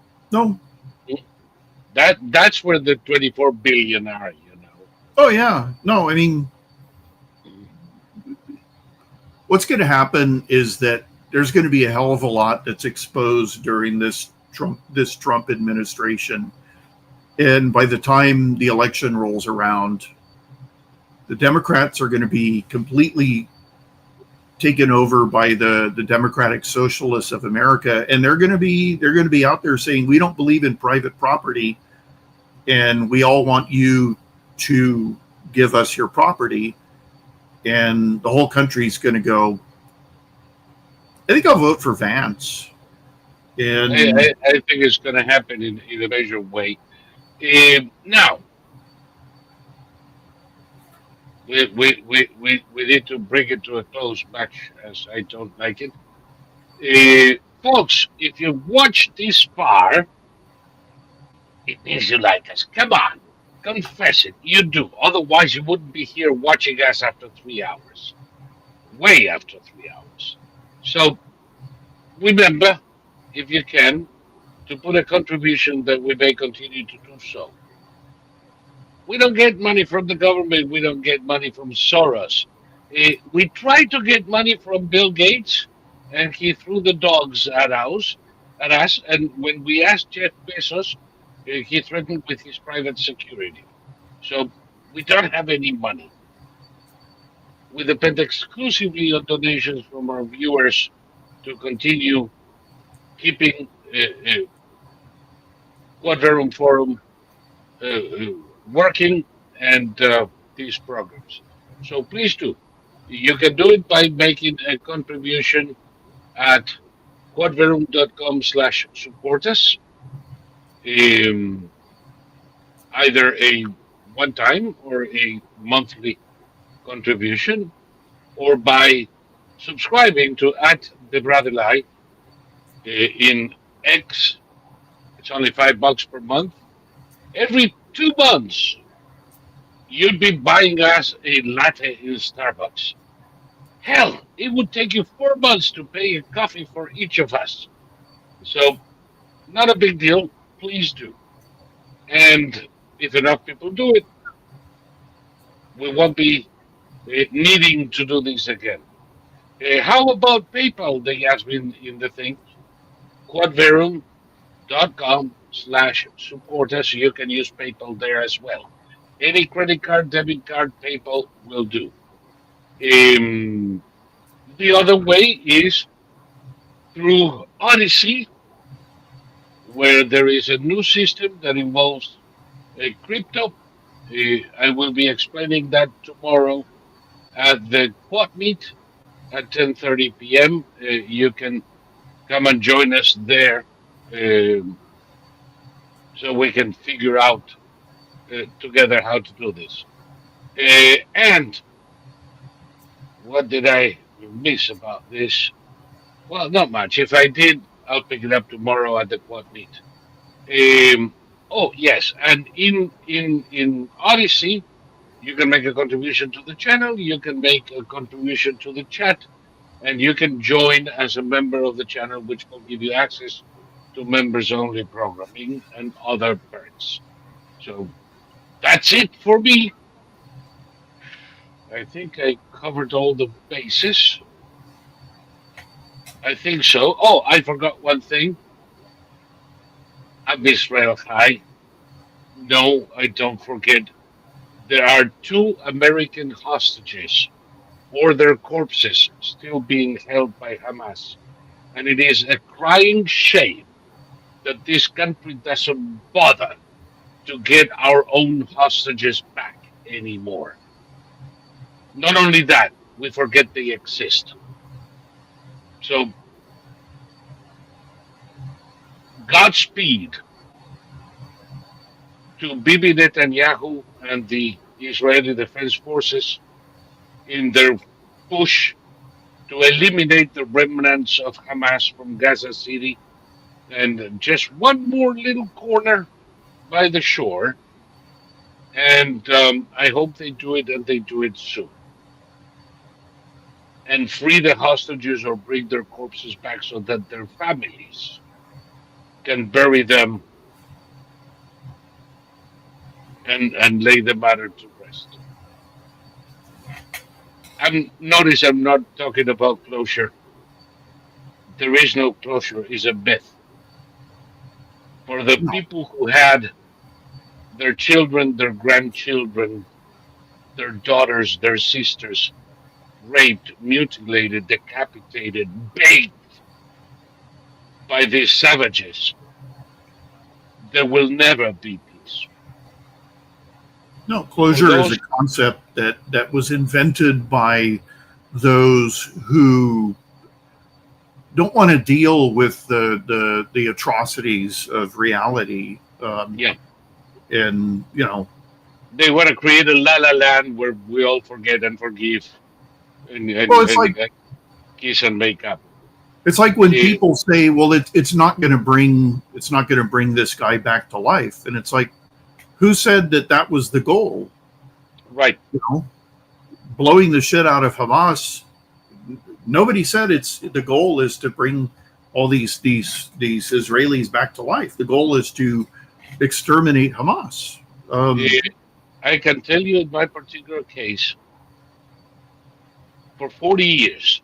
That's where the 24 billion are, Oh yeah, no, I mean, what's going to happen is that there's going to be a hell of a lot that's exposed during this Trump administration, and by the time the election rolls around, the Democrats are going to be completely taken over by the Democratic Socialists of America, and they're going to be out there saying we don't believe in private property, and we all want you to give us your property, and the whole country's going to go. I think I'll vote for Vance. And I think it's going to happen in a major way. Now, we need to bring it to a close match, as I don't like it. Folks, if you watched this far, it means you like us. Come on, confess it. You do. Otherwise, you wouldn't be here watching us after 3 hours. Way after 3 hours. So remember, if you can, to put a contribution that we may continue to do so. We don't get money from the government. We don't get money from Soros. We tried to get money from Bill Gates, and he threw the dogs at us. And when we asked Jeff Bezos, he threatened with his private security. So we don't have any money. We depend exclusively on donations from our viewers to continue keeping Quadverum Forum working and these programs. So please do. You can do it by making a contribution at quadverum.com/support us. Either a one time or a monthly contribution, or by subscribing to at the Brother Lie in X. It's only $5 per month. Every 2 months, you'd be buying us a latte in Starbucks. Hell, it would take you 4 months to pay a coffee for each of us. So, not a big deal. Please do. And if enough people do it, we won't be needing to do this again. How about PayPal? They asked me in the thing. Quadverum.com/support us. You can use PayPal there as well. Any credit card, debit card, PayPal will do. The other way is through Odyssey, where there is a new system that involves crypto. I will be explaining that tomorrow at the Quad Meet at 10:30 p.m. You can come and join us there, so we can figure out together how to do this. And what did I miss about this? Well, not much. If I did, I'll pick it up tomorrow at the Quad Meet. Oh yes, and in Odyssey, you can make a contribution to the channel. You can make a contribution to the chat, and you can join as a member of the channel, which will give you access to members-only programming and other perks. So that's it for me. I think I covered all the bases. I think so. Oh, I forgot one thing. I'm Israel High. No, I don't forget. There are 2 American hostages or their corpses still being held by Hamas. And it is a crying shame that this country doesn't bother to get our own hostages back anymore. Not only that, we forget they exist. So, Godspeed to Bibi Netanyahu and the Israeli Defense Forces in their push to eliminate the remnants of Hamas from Gaza City and just one more little corner by the shore. And I hope they do it, and they do it soon. And free the hostages or bring their corpses back so that their families can bury them and lay the matter to rest. West. Notice I'm not talking about closure. There is no closure. It's a myth. For the No. people who had their children, their grandchildren, their daughters, their sisters raped, mutilated, decapitated, baked by these savages, there will never be peace. No, For closure is a those, concept that was invented by those who don't want to deal with the atrocities of reality. yeah, And they want to create a la la land where we all forget and forgive and, well, and, and uh, kiss and make up. it's like when Eh, people say, "Well, it's not going to bring this guy back to life," and it's like, who said that was the goal? right. You know, blowing the shit out of Hamas. Nobody said it's the goal is to bring all these Israelis back to life. The goal is to exterminate Hamas. Eh, I can tell you in my particular case, for 40 years,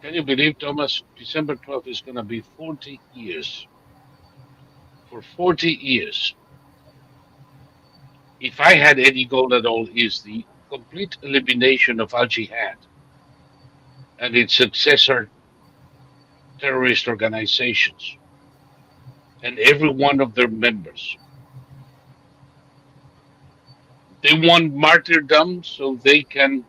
can you believe, Thomas? December 12th is going to be 40 years. For 40 years, if I had any goal at all, is the complete elimination of Al Jihad and its successor terrorist organizations and every one of their members. They want martyrdom so they can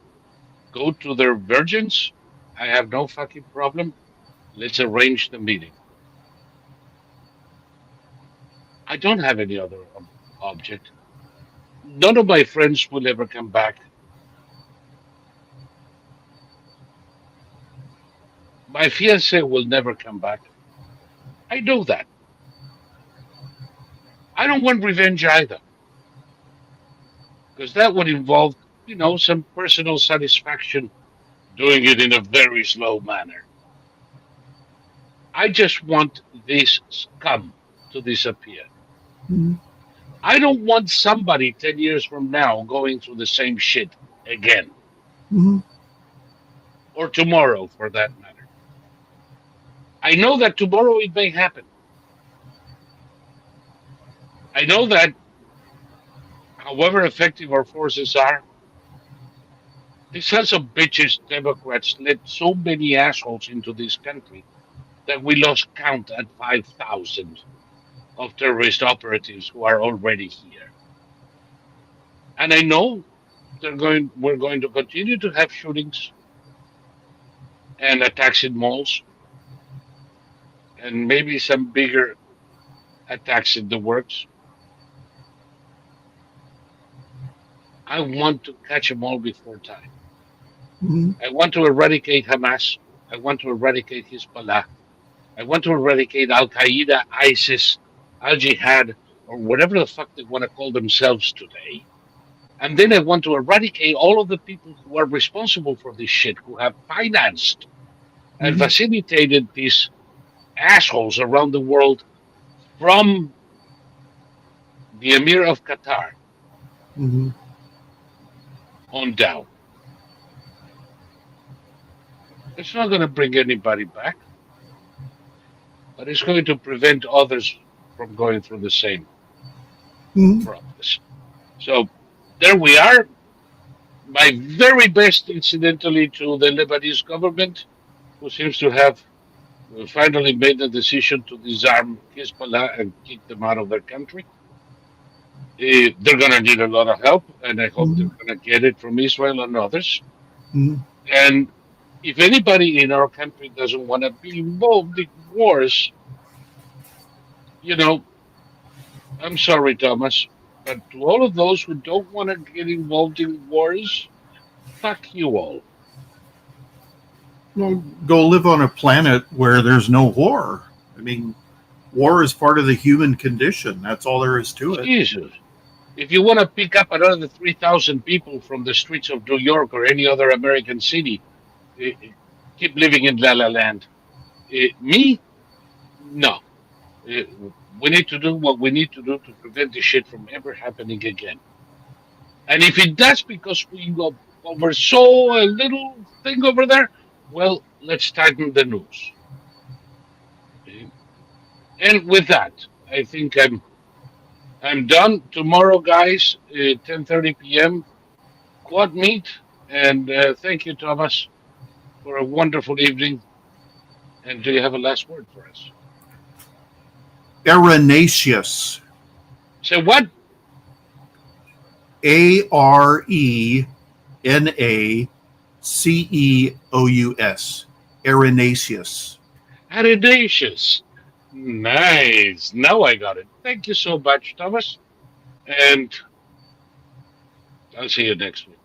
go to their virgins. I have no fucking problem. Let's arrange the meeting. I don't have any other object. None of my friends will ever come back. My fiance will never come back. I know that. I don't want revenge either, because that would involve, some personal satisfaction doing it in a very slow manner. I just want this scum to disappear. Mhm. I don't want somebody 10 years from now going through the same shit again, Mhm. or tomorrow for that matter. I know that tomorrow it may happen. I know that however effective our forces are, these sons of bitches Democrats let so many assholes into this country that we lost count at 5,000 of terrorist operatives who are already here. And I know we're going to continue to have shootings and attacks in malls and maybe some bigger attacks in the works. I want to catch them all before time. Mhm. I want to eradicate Hamas. I want to eradicate Hezbollah. I want to eradicate Al Qaeda, ISIS, Al Jihad, or whatever the fuck they want to call themselves today. And then I want to eradicate all of the people who are responsible for this shit, who have financed and Mhm. facilitated these assholes around the world from the Emir of Qatar Mhm. on down. It's not going to bring anybody back, but it's going to prevent others from going through the same Mhm. process. So there we are. My very best, incidentally, to the Lebanese government, who seems to have finally made the decision to disarm Hezbollah and kick them out of their country. They're going to need a lot of help, and I hope they're Mhm. going to get it from Israel and others. Mhm. And if anybody in our country doesn't want to be involved in wars, you know, I'm sorry, Thomas, but to all of those who don't want to get involved in wars, fuck you all. Well, go live on a planet where there's no war. I mean, war is part of the human condition. That's all there is to it. Jesus. If you want to pick up another 3,000 people from the streets of New York or any other American city, eh, eh, keep living in La La Land. Me? No. We need to do what we need to do to prevent this shit from ever happening again. And if it does because we oversaw a little thing over there, well, let's tighten the noose. Okay? And with that, I think I'm done. Tomorrow, guys, 10:30 p.m. Quad meet, and thank you, Thomas, for a wonderful evening. And do you have a last word for us? Arenaceous. Say what? Arenaceous. Arenaceous. Audacious. Nice. Now I got it. Thank you so much, Thomas. And I'll see you next week.